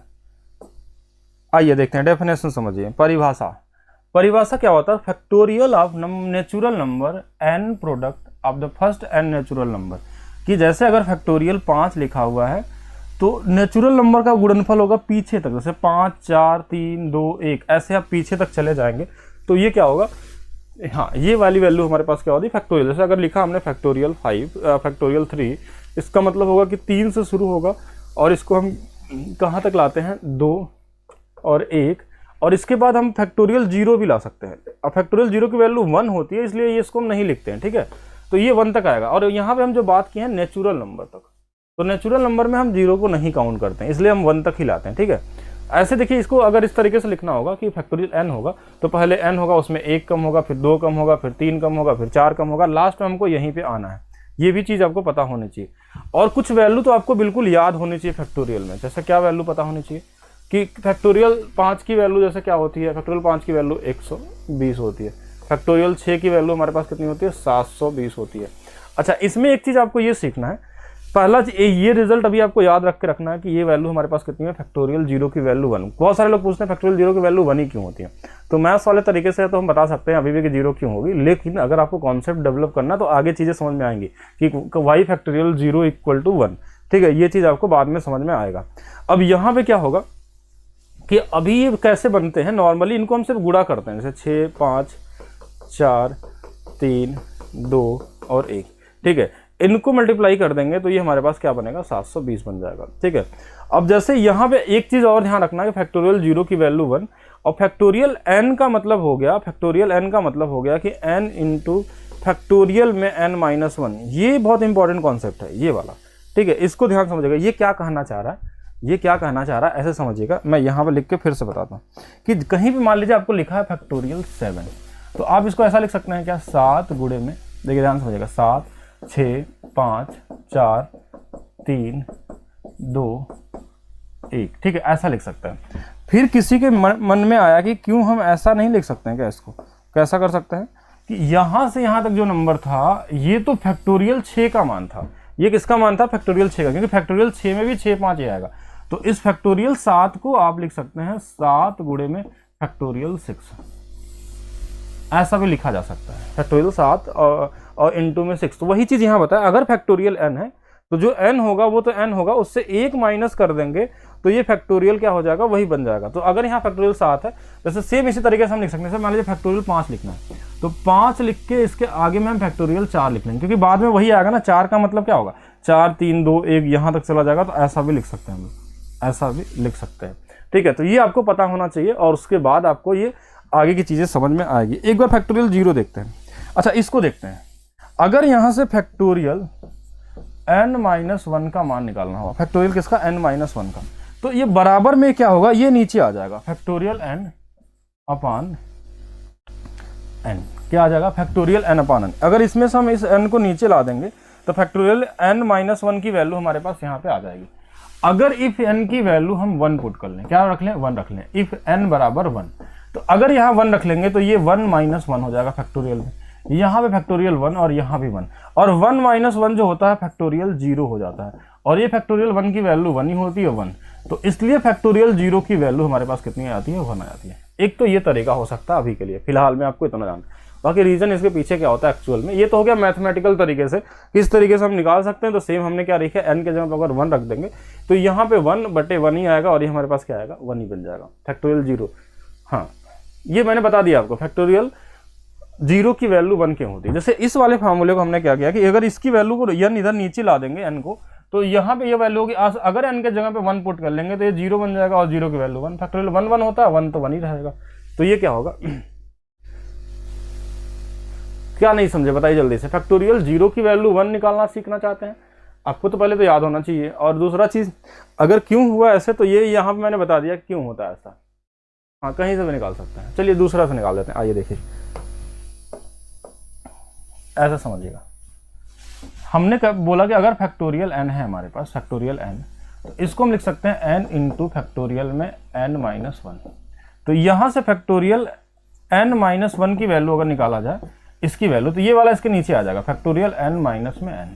आइए देखते हैं, डेफिनेशन समझिए। परिभाषा क्या होता है, factorial of natural number N product of the first N natural number. कि जैसे अगर फैक्टोरियल 5 लिखा हुआ है तो नेचुरल नंबर का गुणनफल होगा पीछे तक, जैसे 5 4 3 2 1, ऐसे आप पीछे तक चले जाएंगे तो ये क्या होगा, हाँ ये वाली वैल्यू हमारे पास क्या होती है फैक्टोरियल। जैसे अगर लिखा हमने फैक्टोरियल 5 फैक्टोरियल 3, इसका मतलब होगा कि 3 से शुरू होगा और इसको हम कहाँ तक लाते हैं, 2 और 1, और इसके बाद हम फैक्टोरियल 0 भी ला सकते हैं। अब फैक्टोरियल 0 की वैल्यू 1 होती है, इसलिए ये इसको हम नहीं लिखते हैं। ठीक है, तो ये 1 तक आएगा। और यहाँ पे हम जो बात की है नेचुरल नंबर तक, तो नेचुरल नंबर में हम 0 को नहीं काउंट करते हैं, इसलिए हम 1 तक ही लाते हैं। ठीक है, ऐसे देखिए, इसको अगर इस तरीके से लिखना होगा कि फैक्टोरियल n होगा तो पहले n होगा, उसमें 1 कम होगा, फिर 2 कम होगा, फिर 3 कम होगा, फिर 4 कम होगा, लास्ट में हमको यहीं पे आना है। ये भी चीज़ आपको पता होनी चाहिए। और कुछ वैल्यू तो आपको बिल्कुल याद होनी चाहिए फैक्टोरियल में। जैसे क्या वैल्यू पता होनी चाहिए कि फैक्टोरियल 5 की वैल्यू जैसे क्या होती है, फैक्टोरियल 5 की वैल्यू 120 होती है। फैक्टोरियल 6 की वैल्यू हमारे पास कितनी होती है, 720 होती है। अच्छा, इसमें एक चीज़ आपको ये सीखना है, पहला ये रिजल्ट अभी आपको याद रख के रखना है कि ये वैल्यू हमारे पास कितनी है, फैक्टोरियल 0 की वैल्यू 1। बहुत सारे लोग पूछते हैं फैक्टोरियल 0 की वैल्यू 1 ही क्यों होती है, तो मैथ्स वाले तरीके से तो हम बता सकते हैं अभी भी कि 0 क्यों होगी। लेकिन अगर आपको कॉन्सेप्ट डेवलप करना तो आगे चीज़ें समझ में आएंगी कि वाई फैक्टोरियल 0 इक्वल टू 1। ठीक है, ये चीज़ आपको बाद में समझ में आएगा। अब यहाँ पे क्या होगा कि अभी ये कैसे बनते हैं। नॉर्मली इनको हम सिर्फ गुणा करते हैं, जैसे 6 5 4 3 2 और 1, ठीक है। इनको मल्टीप्लाई कर देंगे तो ये हमारे पास क्या बनेगा, 720 बन जाएगा, ठीक है। अब जैसे यहाँ पे एक चीज़ और ध्यान रखना है कि फैक्टोरियल 0 की वैल्यू 1 और फैक्टोरियल n का मतलब हो गया, फैक्टोरियल n का मतलब हो गया कि n इंटू फैक्टोरियल में n-1। ये बहुत इंपॉर्टेंट कॉन्सेप्ट है ये वाला, ठीक है। इसको ध्यान समझिएगा, ये क्या कहना चाह रहा है, ये क्या कहना चाह रहा है ऐसे समझिएगा। मैं यहाँ पर लिख के फिर से बताता हूँ कि कहीं भी मान लीजिए आपको लिखा है फैक्टोरियल 7, तो आप इसको ऐसा लिख सकते हैं क्या, 7 गुणे में, देखिए ध्यान समझिएगा, 7 6 5 4 3 2 1, ठीक है, ऐसा लिख सकते हैं। फिर किसी के मन में आया कि क्यों हम ऐसा नहीं लिख सकते हैं क्या, इसको कैसा कर सकते हैं कि यहाँ से यहाँ तक जो नंबर था ये तो फैक्टोरियल 6 का मान था, ये किसका मान था, फैक्टोरियल 6 का, क्योंकि फैक्टोरियल 6 में भी 6 5 ही आएगा। तो इस फैक्टोरियल 7 को आप लिख सकते हैं 7 गुणे में फैक्टोरियल 6, ऐसा भी लिखा जा सकता है, फैक्टोरियल 7 और इंटू में 6। तो वही चीज़ यहाँ बताया, अगर फैक्टोरियल n है तो जो n होगा वो तो n होगा, उससे 1 माइनस कर देंगे तो ये फैक्टोरियल क्या हो जाएगा, वही बन जाएगा। तो अगर यहाँ फैक्टोरियल 7 है, जैसे सेम इसी तरीके से हम लिख सकते हैं, मान लीजिए फैक्टोरियल 5 लिखना है तो 5 लिख के इसके आगे में हम फैक्टोरियल 4 लिख लेंगे, क्योंकि बाद में वही आएगा ना, 4 का मतलब क्या होगा, 4 3 2 1 यहाँ तक चला जाएगा। तो ऐसा भी लिख सकते हैं हम, ऐसा भी लिख सकते हैं, ठीक है। तो ये आपको पता होना चाहिए और उसके बाद आपको ये आगे की चीज़ें समझ में आएगी। एक बार फैक्टोरियल 0 देखते हैं। अच्छा, इसको देखते हैं, अगर यहाँ से फैक्टोरियल n-1 का मान निकालना होगा, फैक्टोरियल किसका, n-1 का, तो ये बराबर में क्या होगा, ये नीचे आ जाएगा, फैक्टोरियल n अपान n, क्या आ जाएगा, फैक्टोरियल n अपान n। अगर इसमें से हम इस n को नीचे ला देंगे तो फैक्टोरियल n-1 की वैल्यू हमारे पास यहाँ पे आ जाएगी। अगर इफ n की वैल्यू हम 1 पुट कर लें, क्या रख लें, 1 रख लें, इफ n बराबर 1, तो अगर यहाँ 1 रख लेंगे तो ये 1-1 हो जाएगा फैक्टोरियल में, यहाँ पे फैक्टोरियल 1 और यहाँ भी 1, और 1-1 जो होता है फैक्टोरियल 0 हो जाता है, और ये फैक्टोरियल 1 की वैल्यू 1 ही होती है, 1। तो इसलिए फैक्टोरियल 0 की वैल्यू हमारे पास कितनी आती है, 1 आ जाती है। एक तो ये तरीका हो सकता है अभी के लिए, फिलहाल में आपको इतना जानना, बाकी रीजन इसके पीछे क्या होता है एक्चुअल में, ये तो हो गया मैथमेटिकल तरीके से किस तरीके से हम निकाल सकते हैं। तो सेम हमने क्या लिखा है, n के जगह पर अगर 1 रख देंगे तो यहाँ पे 1/1 ही आएगा और ये हमारे पास क्या आएगा, 1 ही बन जाएगा, फैक्टोरियल 0। हाँ, ये मैंने बता दिया आपको, फैक्टोरियल 0 की वैल्यू 1 क्यों होती है। जैसे इस वाले फार्मूले को हमने क्या किया कि अगर इसकी वैल्यू को n इधर नीचे ला देंगे n को, तो यहाँ पे ये वैल्यू होगी, अगर n के जगह पे 1 पुट कर लेंगे तो ये 0 बन जाएगा और 0 की वैल्यू 1, फैक्टोरियल 1 होता है, 1 तो 1 ही रहेगा। तो ये क्या होगा, क्या नहीं समझे बताइए जल्दी से। फैक्टोरियल 0 की वैल्यू 1 निकालना सीखना चाहते हैं, आपको तो पहले तो याद होना चाहिए। और दूसरा चीज, अगर क्यों हुआ ऐसे, तो ये यहाँ पे मैंने बता दिया क्यों होता है ऐसा, हाँ कहीं से भी निकाल सकते हैं। चलिए दूसरा से निकाल देते हैं, आइए देखिए, ऐसा समझिएगा। हमने कब बोला कि अगर फैक्टोरियल n है हमारे पास, फैक्टोरियल n, तो इसको हम लिख सकते हैं n इंटू फैक्टोरियल में n-1। तो यहाँ से फैक्टोरियल n-1 की वैल्यू अगर निकाला जाए, इसकी वैल्यू, तो ये वाला इसके नीचे आ जाएगा, फैक्टोरियल n माइनस में n।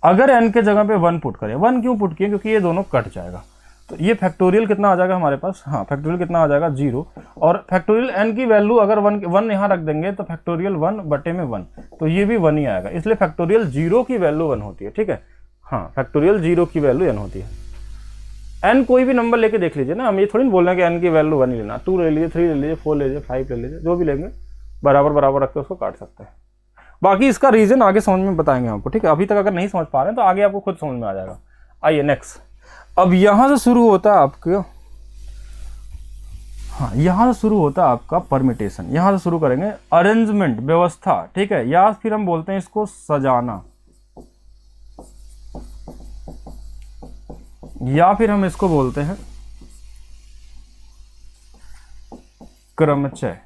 अगर n के जगह पे 1 पुट करें, 1 क्यों पुट किए, क्योंकि ये दोनों कट जाएगा, तो ये फैक्टोरियल कितना आ जाएगा हमारे पास, हाँ फैक्टोरियल कितना आ जाएगा, 0। और फैक्टोरियल n की वैल्यू अगर 1 यहाँ रख देंगे तो फैक्टोरियल 1/1, तो ये भी 1 ही आएगा, इसलिए फैक्टोरियल 0 की वैल्यू 1 होती है, ठीक है। हाँ, फैक्टोरियल 0 की वैल्यू n होती है। n कोई भी नंबर लेके देख लीजिए ना, हम ये थोड़ी बोल रहे हैं कि n की वैल्यू 1 ही लेना, 2 ले लीजिए, 3 ले लीजिए, 4 ले लीजिए, 5 ले लीजिए, जो भी लेंगे बराबर बराबर रख के उसको काट सकते हैं। बाकी इसका रीजन आगे समझ में बताएंगे आपको, ठीक है। अभी तक अगर नहीं समझ पा रहे हैं तो आगे आपको खुद समझ में आ जाएगा। आइए नेक्स्ट, अब यहां से शुरू होता है आपका, हाँ यहां से शुरू होता है आपका परमिटेशन। यहां से शुरू करेंगे अरेंजमेंट, व्यवस्था, ठीक है, या फिर हम बोलते हैं इसको सजाना, या फिर हम इसको बोलते हैं क्रमचय,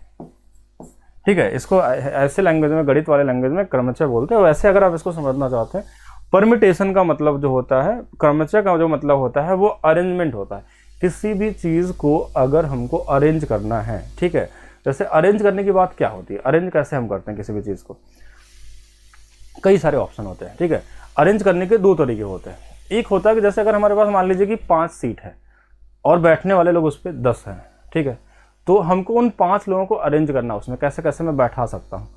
ठीक है। इसको ऐसे लैंग्वेज में, गणित वाले लैंग्वेज में क्रमचय बोलते हैं। वैसे अगर आप इसको समझना चाहते हैं, परमिटेशन का मतलब जो होता है, क्रमचय का जो मतलब होता है वो अरेंजमेंट होता है। किसी भी चीज को अगर हमको अरेंज करना है, ठीक है, जैसे अरेंज करने की बात क्या होती है, अरेंज कैसे हम करते हैं किसी भी चीज को, कई सारे ऑप्शन होते हैं, ठीक है। अरेंज करने के 2 तरीके होते हैं। एक होता है कि जैसे अगर हमारे पास मान लीजिए कि 5 सीट है और बैठने वाले लोग उस पर 10 हैं, ठीक है, तो हमको उन 5 लोगों को अरेंज करना, उसमें कैसे कैसे मैं बैठा सकता हूँ,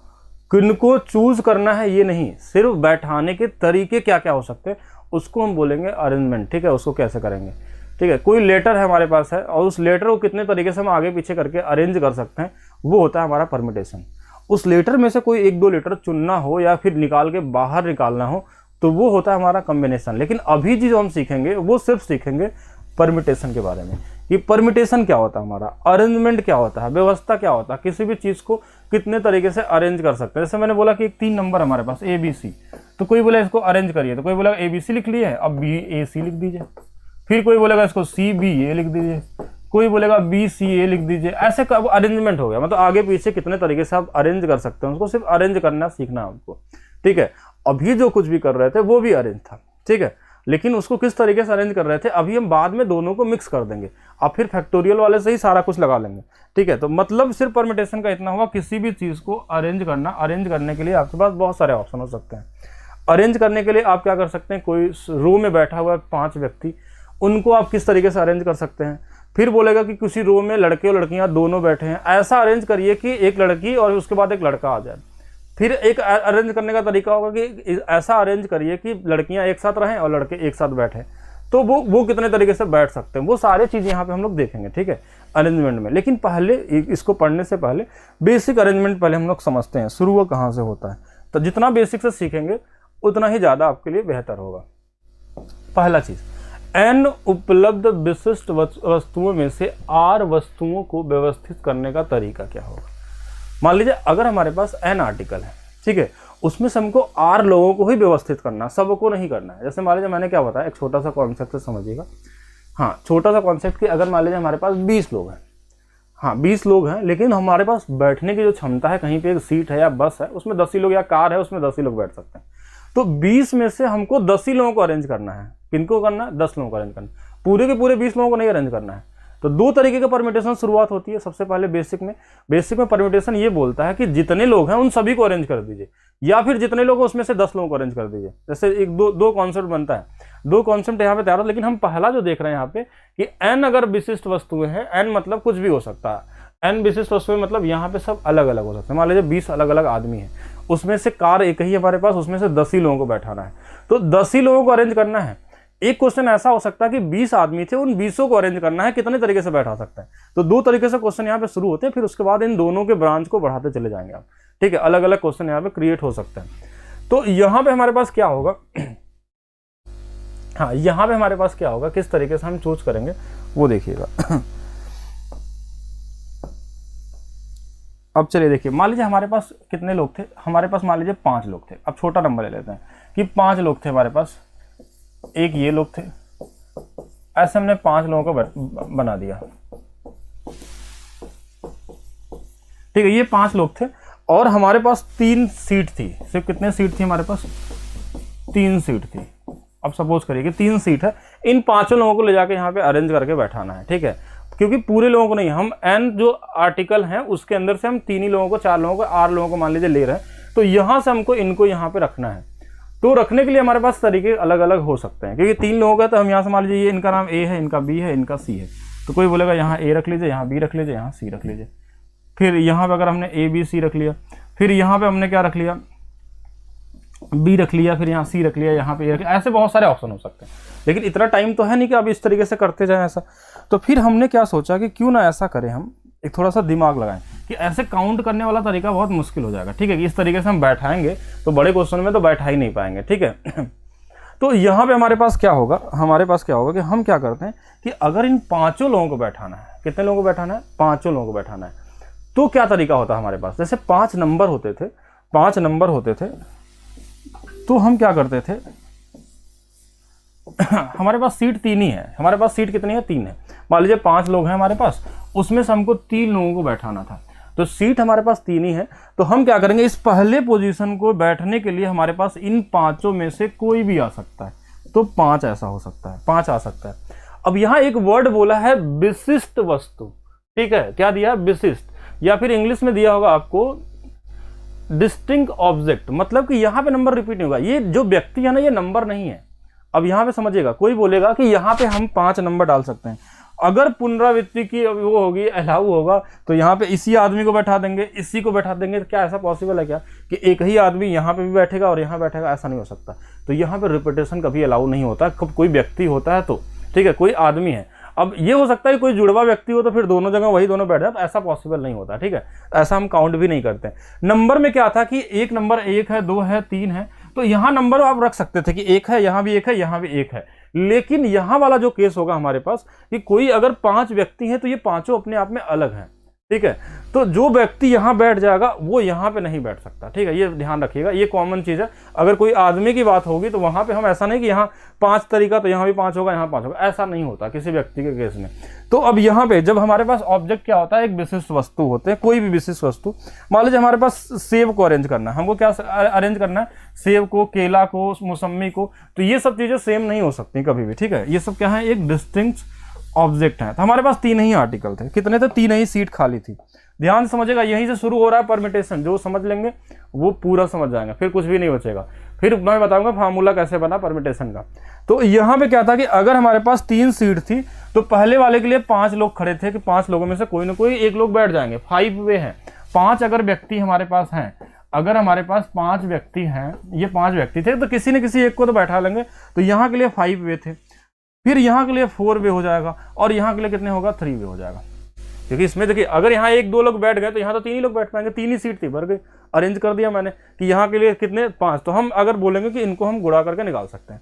किनको चूज करना है ये नहीं, सिर्फ बैठाने के तरीके क्या क्या हो सकते हैं उसको हम बोलेंगे अरेंजमेंट, ठीक है। उसको कैसे करेंगे, ठीक है। कोई लेटर है हमारे पास है और उस लेटर को कितने तरीके से हम आगे पीछे करके अरेंज कर सकते हैं, वो होता है हमारा परमिटेशन। उस लेटर में से कोई एक दो लेटर चुनना हो या फिर निकाल के बाहर निकालना हो तो वो होता है हमारा कॉम्बिनेशन। लेकिन अभी जो हम सीखेंगे वो सिर्फ सीखेंगे परमिटेशन के बारे में, कि परमिटेशन क्या होता है, हमारा अरेंजमेंट क्या होता है, व्यवस्था क्या होता है, किसी भी चीज़ को कितने तरीके से अरेंज कर सकते हैं। जैसे मैंने बोला कि एक 3 नंबर हमारे पास ABC, तो कोई बोला इसको अरेंज करिए, तो कोई बोला ABC लिख लिए, अब BAC लिख दीजिए। फिर कोई बोलेगा इसको CBA लिख दीजिए, कोई बोलेगा BCA लिख दीजिए। ऐसे कब अरेंजमेंट हो गया, मतलब आगे पीछे कितने तरीके से आप अरेंज कर सकते हैं, उसको सिर्फ अरेंज करना सीखना आपको, ठीक है। अभी जो कुछ भी कर रहे थे वो भी अरेंज था, ठीक है, लेकिन उसको किस तरीके से अरेंज कर रहे थे अभी हम बाद में दोनों को मिक्स कर देंगे, अब फिर फैक्टोरियल वाले से ही सारा कुछ लगा लेंगे, ठीक है। तो मतलब सिर्फ परमिटेशन का इतना हुआ, किसी भी चीज़ को अरेंज करना। अरेंज करने के लिए आपके पास बहुत सारे ऑप्शन हो सकते हैं। अरेंज करने के लिए आप क्या कर सकते हैं, कोई रो में बैठा हुआ 5 व्यक्ति, उनको आप किस तरीके से अरेंज कर सकते हैं। फिर बोलेगा कि किसी रो में लड़के और लड़कियां दोनों बैठे हैं, ऐसा अरेंज करिए कि एक लड़की और उसके बाद एक लड़का आ जाए। फिर एक अरेंज करने का तरीका होगा कि ऐसा अरेंज करिए कि लड़कियां एक साथ रहें और लड़के एक साथ बैठें, तो वो कितने तरीके से बैठ सकते हैं, वो सारे चीज़ें यहाँ पे हम लोग देखेंगे, ठीक है, अरेंजमेंट में। लेकिन पहले इसको पढ़ने से पहले बेसिक अरेंजमेंट पहले हम लोग समझते हैं, शुरू कहाँ से होता है। तो जितना बेसिक से सीखेंगे उतना ही ज़्यादा आपके लिए बेहतर होगा। पहला चीज़, n उपलब्ध विशिष्ट वस्तुओं में से r वस्तुओं को व्यवस्थित करने का तरीका क्या होगा। मान लीजिए अगर हमारे पास n आर्टिकल है, ठीक है, उसमें से हमको r लोगों को ही व्यवस्थित करना, सबको नहीं करना है। जैसे मान लीजिए मैंने क्या बताया, एक छोटा सा कॉन्सेप्ट से समझिएगा। हाँ, छोटा सा कॉन्सेप्ट कि अगर मान लीजिए हमारे पास 20 लोग हैं, हाँ 20 लोग हैं, लेकिन हमारे पास बैठने की जो क्षमता है, कहीं पे एक सीट है या बस है उसमें 10 ही लोग, या कार है उसमें 10 ही लोग बैठ सकते हैं, तो 20 में से हमको 10 ही लोगों को अरेंज करना है। किनको करना है, 10 लोगों को अरेंज करना, पूरे के पूरे 20 लोगों को नहीं अरेंज करना है। तो 2 तरीके का परमिटेशन शुरुआत होती है। सबसे पहले बेसिक में परमिटेशन ये बोलता है कि जितने लोग हैं उन सभी को अरेंज कर दीजिए, या फिर जितने लोग हैं उसमें से 10 लोगों को अरेंज कर दीजिए। जैसे एक दो कॉन्सेप्ट बनता है, 2 कॉन्सेप्ट यहाँ पे तैयार हो। लेकिन हम पहला जो देख रहे हैं यहाँ पे कि n अगर विशिष्ट वस्तुएं हैं, n मतलब कुछ भी हो सकता है, n विशिष्ट वस्तुएं मतलब यहाँ पे सब अलग अलग हो सकते हैं। मान लीजिए 20 अलग अलग आदमी हैं, उसमें से कार एक ही हमारे पास, उसमें से 10 ही लोगों को बैठाना है, तो 10 ही लोगों को अरेंज करना है। एक क्वेश्चन ऐसा हो सकता है कि 20 आदमी थे, उन 20 को अरेंज करना है, कितने तरीके से बैठा सकते हैं। तो 2 तरीके से क्वेश्चन यहाँ पे शुरू होते हैं, फिर उसके बाद इन दोनों के ब्रांच को बढ़ाते चले जाएंगे आप, ठीक है। अलग अलग क्वेश्चन यहाँ पे क्रिएट हो सकते हैं। तो यहाँ पे हमारे पास क्या होगा, हाँ यहाँ पे हमारे पास क्या होगा, किस तरीके से हम चूज करेंगे वो देखिएगा। अब चलिए देखिए, मान लीजिए हमारे पास कितने लोग थे, हमारे पास मान लीजिए 5 लोग थे। अब छोटा नंबर ले लेते हैं कि 5 लोग थे हमारे पास, एक ये लोग थे, ऐसे हमने 5 लोगों को बना दिया, ठीक है। ये 5 लोग थे और हमारे पास 3 सीट थी। सिर्फ कितने सीट थी हमारे पास, 3 सीट थी। अब सपोज करिए कि 3 सीट है, इन 5 लोगों को ले जाके यहाँ पे अरेंज करके बैठाना है, ठीक है। क्योंकि पूरे लोगों को नहीं, हम n जो आर्टिकल हैं उसके अंदर से हम 3 ही लोगों को, 4 लोगों को, 8 लोगों को मान लीजिए ले रहे हैं, तो यहाँ से हमको इनको यहाँ पे रखना है। तो रखने के लिए हमारे पास तरीके अलग अलग हो सकते हैं, क्योंकि 3 लोगों का, तो हम यहाँ से मान लीजिए ये इनका नाम A है, इनका B है, इनका C है, तो कोई बोलेगा यहाँ A रख लीजिए, यहाँ B रख लीजिए, यहाँ C रख लीजिए। फिर यहाँ पे अगर हमने A B C रख लिया, फिर यहाँ पे हमने क्या रख लिया, B रख लिया, फिर यहाँ C रख लिया, यहाँ पे A रख लिया, ऐसे बहुत सारे ऑप्शन हो सकते हैं। लेकिन इतना टाइम तो है नहीं कि अब इस तरीके से करते जाएं ऐसा। तो फिर हमने क्या सोचा कि क्यों ना ऐसा करें, हम एक थोड़ा सा दिमाग लगाएं कि ऐसे काउंट करने वाला तरीका बहुत मुश्किल हो जाएगा, ठीक है। कि इस तरीके से हम बैठाएंगे तो बड़े क्वेश्चन में तो बैठा ही नहीं पाएंगे, ठीक है। तो यहाँ पे हमारे पास क्या होगा, कि हम क्या करते हैं कि अगर इन 5 लोगों को बैठाना है, कितने लोगों को बैठाना है, 5 लोगों को बैठाना है, तो क्या तरीका होता है हमारे पास। जैसे 5 नंबर होते थे, तो हम क्या करते थे, हमारे पास सीट 3 ही है, हमारे पास सीट कितनी है, 3 है। मान लीजिए 5 लोग हैं हमारे पास, उसमें से हमको 3 लोगों को बैठाना था, तो सीट हमारे पास 3 ही है। तो हम क्या करेंगे, इस पहले पोजीशन को बैठने के लिए हमारे पास इन 5 में से कोई भी आ सकता है, तो 5 ऐसा हो सकता है, 5 आ सकता है। अब यहाँ एक वर्ड बोला है विशिष्ट वस्तु, ठीक है। क्या दिया है, विशिष्ट, या फिर इंग्लिश में दिया होगा आपको डिस्टिंक्ट ऑब्जेक्ट, मतलब कि यहाँ पे नंबर रिपीट नहीं होगा। ये जो व्यक्ति है ना, ये नंबर नहीं है। अब यहाँ पे समझिएगा, कोई बोलेगा कि यहाँ पे हम 5 नंबर डाल सकते हैं, अगर पुनरावृत्ति की वो होगी, अलाउ होगा, तो यहाँ पे इसी आदमी को बैठा देंगे, इसी को बैठा देंगे। तो क्या ऐसा पॉसिबल है क्या कि एक ही आदमी यहाँ पे भी बैठेगा और यहाँ बैठेगा, ऐसा नहीं हो सकता। तो यहाँ पे रिपीटेशन कभी अलाउ नहीं होता। कब कोई व्यक्ति होता है तो ठीक है, कोई आदमी है। अब ये हो सकता है कोई जुड़वा व्यक्ति हो तो फिर दोनों जगह वही दोनों बैठ जाए, तो ऐसा पॉसिबल नहीं होता, ठीक है, ऐसा हम काउंट भी नहीं करते। नंबर में क्या था कि एक नंबर 1 है, 2 है, 3 है, तो यहाँ नंबर आप रख सकते थे कि 1 है, यहाँ भी 1 है, यहाँ भी 1 है। लेकिन यहाँ वाला जो केस होगा हमारे पास कि कोई अगर 5 व्यक्ति हैं तो ये पांचों अपने आप में अलग हैं, ठीक है, तो जो व्यक्ति यहाँ बैठ जाएगा वो यहाँ पे नहीं बैठ सकता, ठीक है, ये ध्यान रखिएगा, ये कॉमन चीज़ है। अगर कोई आदमी की बात होगी तो वहाँ पे हम ऐसा नहीं कि यहाँ 5 तरीका तो यहाँ भी 5 होगा, यहाँ 5 होगा, ऐसा नहीं होता किसी व्यक्ति के केस में। तो अब यहाँ पे जब हमारे पास ऑब्जेक्ट क्या होता है, एक विशिष्ट वस्तु होते हैं, कोई भी विशिष्ट वस्तु। मान लीजिए हमारे पास सेब को अरेंज करना है, हमको क्या अरेंज करना है, सेब को, केला को, मौसम्मी को, तो ये सब चीज़ें सेम नहीं हो सकती कभी भी, ठीक है, ये सब क्या है, एक डिस्टिंक्ट ऑब्जेक्ट है। तो हमारे पास 3 ही आर्टिकल थे, कितने थे, 3 ही सीट खाली थी। ध्यान से समझेगा, यहीं से शुरू हो रहा है परमिटेशन, जो समझ लेंगे वो पूरा समझ जाएंगे, फिर कुछ भी नहीं बचेगा। फिर मैं बताऊंगा फार्मूला कैसे बना परमिटेशन का। तो यहाँ पे क्या था कि अगर हमारे पास 3 सीट थी तो पहले वाले के लिए 5 लोग खड़े थे कि 5 लोगों में से कोई ना कोई एक लोग बैठ जाएंगे। 5 वे हैं, 5 अगर व्यक्ति हमारे पास हैं, अगर हमारे पास 5 व्यक्ति हैं, ये 5 व्यक्ति थे तो किसी न किसी एक को तो बैठा लेंगे। तो यहाँ के लिए 5 वे थे, फिर यहाँ के लिए 4 वे हो जाएगा, और यहाँ के लिए कितने होगा, 3 वे हो जाएगा। क्योंकि इसमें देखिए अगर यहाँ 1-2 लोग बैठ गए तो यहाँ तो 3 ही लोग बैठ पाएंगे, 3 ही सीट थी, भर गई। अरेंज कर दिया मैंने कि यहाँ के लिए कितने, 5। तो हम अगर बोलेंगे कि इनको हम गुणा करके निकाल सकते हैं,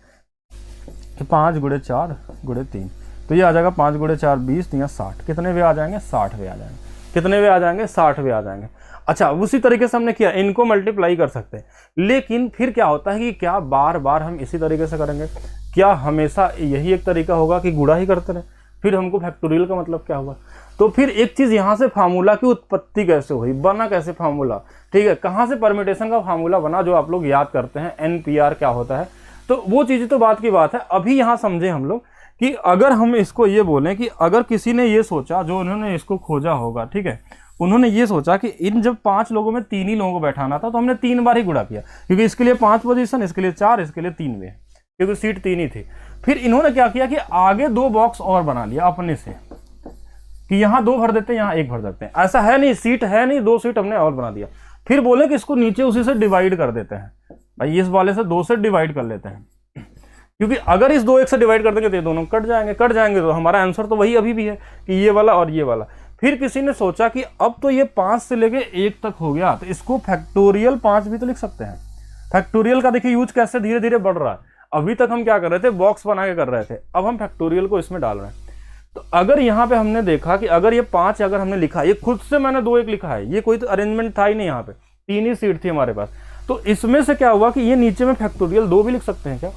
तो 5 × 4 × 3, तो ये आ जाएगा 5 × 4 20, तो यहाँ 60। कितने वे आ जाएंगे, 60 वे आ जाएंगे। कितने वे आ जाएंगे, 60 वे आ जाएंगे। अच्छा, उसी तरीके से हमने किया, इनको मल्टीप्लाई कर सकते हैं। लेकिन फिर क्या होता है कि क्या बार बार हम इसी तरीके से करेंगे, क्या हमेशा यही एक तरीका होगा कि गुणा ही करते रहे, फिर हमको फैक्टोरियल का मतलब क्या हुआ। तो फिर एक चीज यहाँ से फार्मूला की उत्पत्ति कैसे हुई, बना कैसे फार्मूला, ठीक है, कहाँ से परमिटेशन का फार्मूला बना, जो आप लोग याद करते हैं NPR क्या होता है, तो वो चीज़ तो बात की बात है। अभी यहाँ समझे हम लोग कि अगर हम इसको ये बोलें कि अगर किसी ने ये सोचा, जो उन्होंने इसको खोजा होगा, ठीक है, उन्होंने ये सोचा कि इन जब 5 लोगों में 3 ही लोगों को बैठाना था, तो हमने 3 बार ही गुणा किया, क्योंकि इसके लिए 5 पोजीशन, इसके लिए 4, इसके लिए 3 वे, क्योंकि सीट 3 ही थी। फिर इन्होंने क्या किया कि आगे 2 बॉक्स और बना लिया अपने से, कि यहाँ 2 भर देते हैं, यहाँ 1 भर देते हैं। ऐसा है नहीं, सीट है नहीं, 2 सीट हमने और बना दिया। फिर बोले कि इसको नीचे उसी से डिवाइड कर देते हैं, भाई इस वाले से 2 से डिवाइड कर लेते हैं, क्योंकि अगर इस 2 1 से डिवाइड कर देंगे तो ये दोनों कट जाएंगे, तो हमारा आंसर तो वही अभी भी है कि ये वाला और ये वाला। फिर किसी ने सोचा कि अब तो ये 5 से लेके 1 तक हो गया, तो इसको फैक्टोरियल 5 भी तो लिख सकते हैं। फैक्टोरियल का देखिए यूज कैसे धीरे धीरे बढ़ रहा है। अभी तक हम क्या कर रहे थे, बॉक्स बना के कर रहे थे, अब हम फैक्टोरियल को इसमें डाल रहे हैं। तो अगर यहाँ पे हमने देखा कि अगर ये 5 अगर हमने लिखा, ये खुद से मैंने 2 1 लिखा है, ये कोई तो अरेंजमेंट था ही नहीं, यहाँ पे 3 ही सीट थी हमारे पास। तो इसमें से क्या हुआ कि ये नीचे में फैक्टोरियल 2 भी लिख सकते हैं,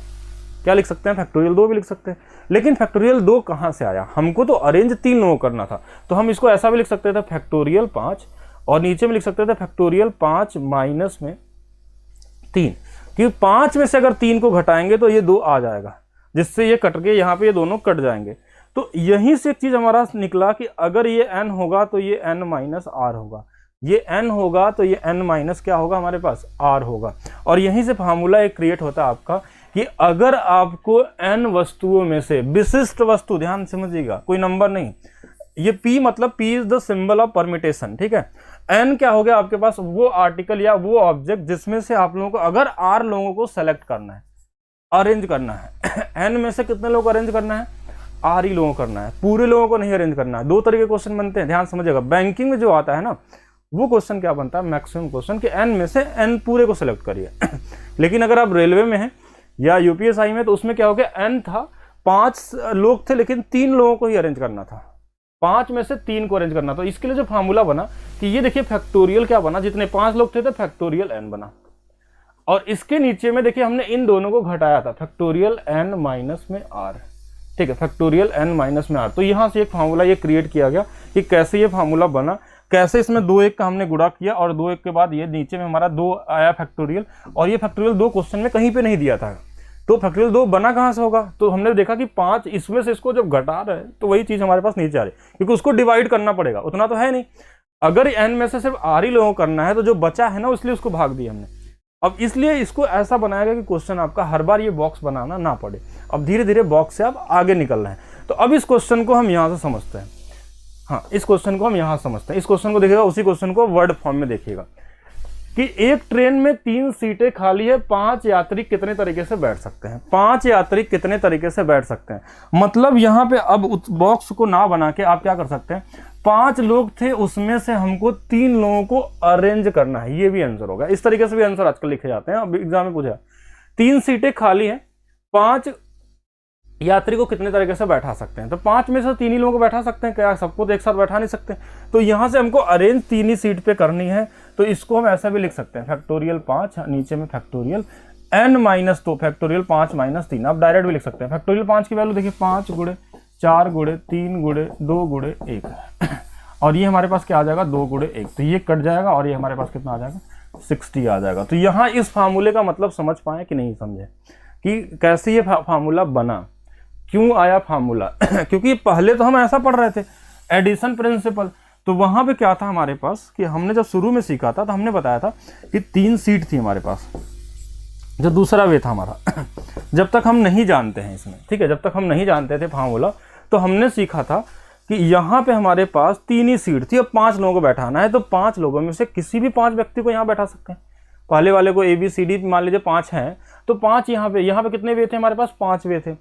क्या लिख सकते हैं, फैक्टोरियल 2 भी लिख सकते हैं। लेकिन फैक्टोरियल 2 कहाँ से आया, हमको तो अरेंज 3 लोगों करना था, तो हम इसको ऐसा भी लिख सकते थे फैक्टोरियल 5, और नीचे में लिख सकते थे फैक्टोरियल 5 माइनस में 3, क्योंकि 5 में से अगर 3 को घटाएंगे तो ये 2 आ जाएगा, जिससे ये कट के यहाँ पे ये दोनों कट जाएंगे। तो यहीं से एक चीज हमारा निकला कि अगर ये n होगा तो ये n माइनस r होगा, ये n होगा तो ये n माइनस क्या होगा हमारे पास, r होगा। और यहीं से फार्मूला एक क्रिएट होता है आपका कि अगर आपको n वस्तुओं में से विशिष्ट वस्तु, ध्यान समझिएगा, कोई नंबर नहीं, ये p मतलब p is the symbol of permutation, ठीक है। n क्या हो गया आपके पास, वो आर्टिकल या वो ऑब्जेक्ट जिसमें से आप लोगों को अगर r लोगों को सेलेक्ट करना है, अरेंज करना है n में से कितने लोग अरेंज करना है, r ही लोगों को करना है, पूरे लोगों को नहीं अरेंज करना है। 2 तरीके क्वेश्चन बनते हैं, ध्यान समझिएगा। बैंकिंग में जो आता है ना, वो क्वेश्चन क्या बनता है, मैक्सिमम क्वेश्चन कि n में से n पूरे को सिलेक्ट करिए। लेकिन अगर आप रेलवे में हैं या यूपीएसआई में, तो उसमें क्या हो गया, n था, 5 लोग थे, लेकिन 3 लोगों को ही अरेंज करना था, 5 में से 3 को अरेंज करना। तो इसके लिए जो फार्मूला बना कि ये देखिए फैक्टोरियल क्या बना, जितने 5 लोग थे तो फैक्टोरियल n बना, और इसके नीचे में देखिए हमने इन दोनों को घटाया था, फैक्टोरियल n माइनस में r, ठीक है, फैक्टोरियल n माइनस में r। तो यहाँ से एक फार्मूला ये क्रिएट किया गया कि कैसे ये फार्मूला बना, कैसे इसमें 2 1 का हमने गुणा किया, और 2 1 के बाद ये नीचे में हमारा 2 आया फैक्टोरियल, और ये फैक्टोरियल 2 क्वेश्चन में कहीं पे नहीं दिया था। तो फैक्टोरियल 2 बना कहाँ से होगा, तो हमने देखा कि 5 इसमें से इसको जब घटा रहे हैं तो वही चीज़ हमारे पास नीचे आ रही, क्योंकि उसको डिवाइड करना पड़ेगा, उतना तो है नहीं। अगर n में से सिर्फ r ही लोगों को करना है, तो जो बचा है ना, इसलिए उसको भाग दिया हमने। अब इसलिए इसको ऐसा बनाया गया कि क्वेश्चन आपका हर बार ये बॉक्स बनाना ना पड़े। अब धीरे धीरे बॉक्स से आप आगे निकल रहे हैं। तो अब इस क्वेश्चन को हम यहाँ से समझते हैं, हाँ, इस क्वेश्चन को हम यहाँ समझते हैं। इस क्वेश्चन को देखिएगा, उसी क्वेश्चन को वर्ड फॉर्म में देखिएगा कि एक ट्रेन में 3 सीटें खाली है, 5 यात्री कितने तरीके से बैठ सकते हैं, 5 यात्री कितने तरीके से बैठ सकते हैं। मतलब यहाँ पे अब उस बॉक्स को ना बना के आप क्या कर सकते हैं, 5 लोग थे, उसमें से हमको 3 लोगों को अरेंज करना है, ये भी आंसर होगा। इस तरीके से भी आंसर आजकल लिखे जाते हैं। अब एग्जाम में पूछा 3 सीटें खाली हैं, 5 यात्री को कितने तरीके से बैठा सकते हैं, तो 5 में से 3 ही लोगों को बैठा सकते हैं, क्या सबको तो एक साथ बैठा नहीं सकते। तो यहां से हमको अरेंज 3 ही सीट पे करनी है, तो इसको हम ऐसा भी लिख सकते हैं फैक्टोरियल 5, नीचे में फैक्टोरियल n-2 फैक्टोरियल 5 - 3। आप डायरेक्ट भी लिख सकते हैं। फैक्टोरियल 5 की वैल्यू देखिए 5 × 4 × 3 × 2 × 1 और ये हमारे पास क्या आ जाएगा 2 × 1, तो ये कट जाएगा और ये हमारे पास कितना आ जाएगा 60 आ जाएगा। तो यहाँ इस फार्मूले का मतलब समझ पाए कि नहीं समझे कि कैसे ये फार्मूला बना, क्यों आया फार्मूला क्योंकि पहले तो हम ऐसा पढ़ रहे थे एडिशन प्रिंसिपल, तो वहां पे क्या था हमारे पास कि हमने जब शुरू में सीखा था तो हमने बताया था कि 3 सीट थी हमारे पास, जो दूसरा वे था हमारा जब तक हम नहीं जानते हैं इसमें, ठीक है, जब तक हम नहीं जानते थे फार्मूला, तो हमने सीखा था कि यहाँ पे हमारे पास 3 ही सीट थी, अब 5 लोगों को बैठाना है, तो 5 लोगों में से किसी भी 5 व्यक्ति को यहाँ बैठा सकते हैं। पहले वाले को ABCD मान लीजिए 5 हैं, तो 5 यहाँ पे कितने वे थे हमारे पास 5 वे थे।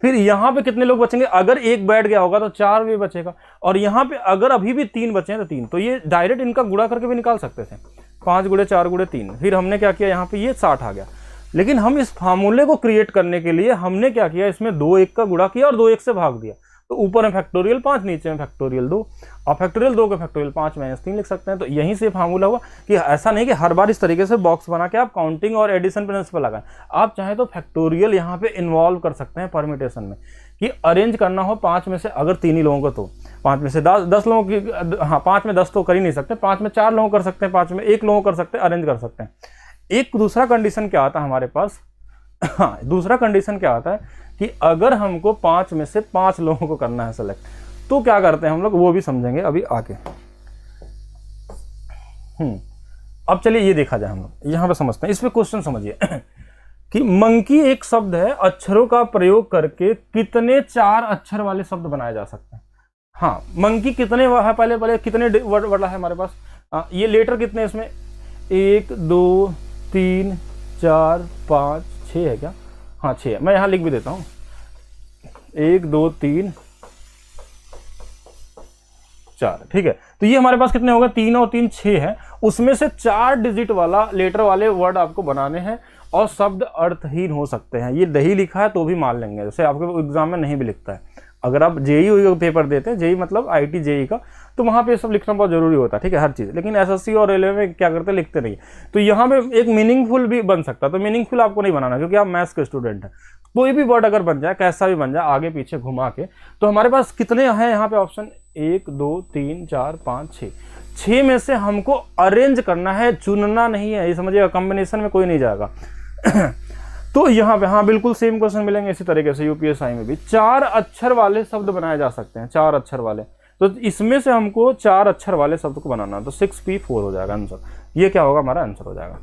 फिर यहाँ पे कितने लोग बचेंगे, अगर एक बैठ गया होगा तो 4 वे बचेगा, और यहाँ पे अगर अभी भी 3 बचे हैं तो 3, तो ये डायरेक्ट इनका गुणा करके भी निकाल सकते थे 5 × 4 × 3। फिर हमने क्या किया, यहाँ पे ये 60 आ गया, लेकिन हम इस फार्मूले को क्रिएट करने के लिए हमने क्या किया, इसमें 2 1 का गुणा किया और 2 1 से भाग दिया, तो ऊपर में फैक्टोरियल 5, नीचे में फैक्टोरियल 2, और फैक्टोरियल 2 का फैक्टोरियल 5 - 3 लिख सकते हैं। तो यहीं से फार्मूला हुआ कि ऐसा नहीं कि हर बार इस तरीके से बॉक्स बना के आप काउंटिंग और एडिशन प्रिंसिपल लगाएं, आप चाहे तो फैक्टोरियल यहाँ पे इन्वॉल्व कर सकते हैं परम्यूटेशन में, कि अरेंज करना हो 5 में से अगर 3 ही लोगों को, तो 5 में से 10 लोगों की, हाँ 5 में 10 तो कर ही नहीं सकते, 5 में 4 लोगों कर सकते हैं, 5 में 1 लोगों कर सकते हैं, अरेंज कर सकते हैं। एक दूसरा कंडीशन क्या आता है हमारे पास, हाँ दूसरा कंडीशन क्या आता है कि अगर हमको 5 में से 5 लोगों को करना है सेलेक्ट, तो क्या करते हैं हम लोग, वो भी समझेंगे अभी आगे। अब चलिए ये देखा जाए, हम लोग यहाँ पे समझते हैं, इस पे क्वेश्चन समझिए कि मंकी एक शब्द है, अक्षरों का प्रयोग करके कितने 4 अक्षर वाले शब्द बनाए जा सकते हैं। हाँ मंकी कितने है, पहले कितने वर्ड है हमारे पास, ये लेटर कितने इसमें 1 2 3 4 5 6 है क्या, हाँ 6 है, मैं यहाँ लिख भी देता हूँ 1 2 3 4, ठीक है। तो ये हमारे पास कितने हो गए, 3 और 3 6 है, उसमें से 4 डिजिट वाला लेटर वाले वर्ड आपको बनाने हैं, और शब्द अर्थहीन हो सकते हैं। ये नहीं लिखा है तो भी मान लेंगे, जैसे आपके एग्जाम में नहीं भी लिखता है, अगर आप जेई पेपर देते हैं, जेई मतलब IT जेई का, तो वहाँ पे सब लिखना बहुत जरूरी होता है, ठीक है, हर चीज़, लेकिन SSC और रेलवे में क्या करते हैं, लिखते नहीं। तो यहाँ पे एक मीनिंगफुल भी बन सकता है, तो मीनिंगफुल आपको नहीं बनाना क्योंकि आप मैथ्स के स्टूडेंट हैं। कोई भी वर्ड अगर बन जाए, कैसा भी बन जाए, आगे पीछे घुमा के, तो हमारे पास कितने हैं यहाँ पे ऑप्शन 1 2 3 4 5 6, 6 में से हमको अरेंज करना है, चुनना नहीं है, ये समझिएगा, कॉम्बिनेशन में कोई नहीं जाएगा तो यहाँ पे हाँ बिल्कुल सेम क्वेश्चन मिलेंगे इसी तरीके से UPSI में भी 4 अक्षर वाले शब्द बनाए जा सकते हैं, 4 अक्षर वाले, तो इसमें से हमको 4 अक्षर वाले शब्द को बनाना है, तो 6P4 हो जाएगा आंसर। ये क्या होगा, हमारा आंसर हो जाएगा।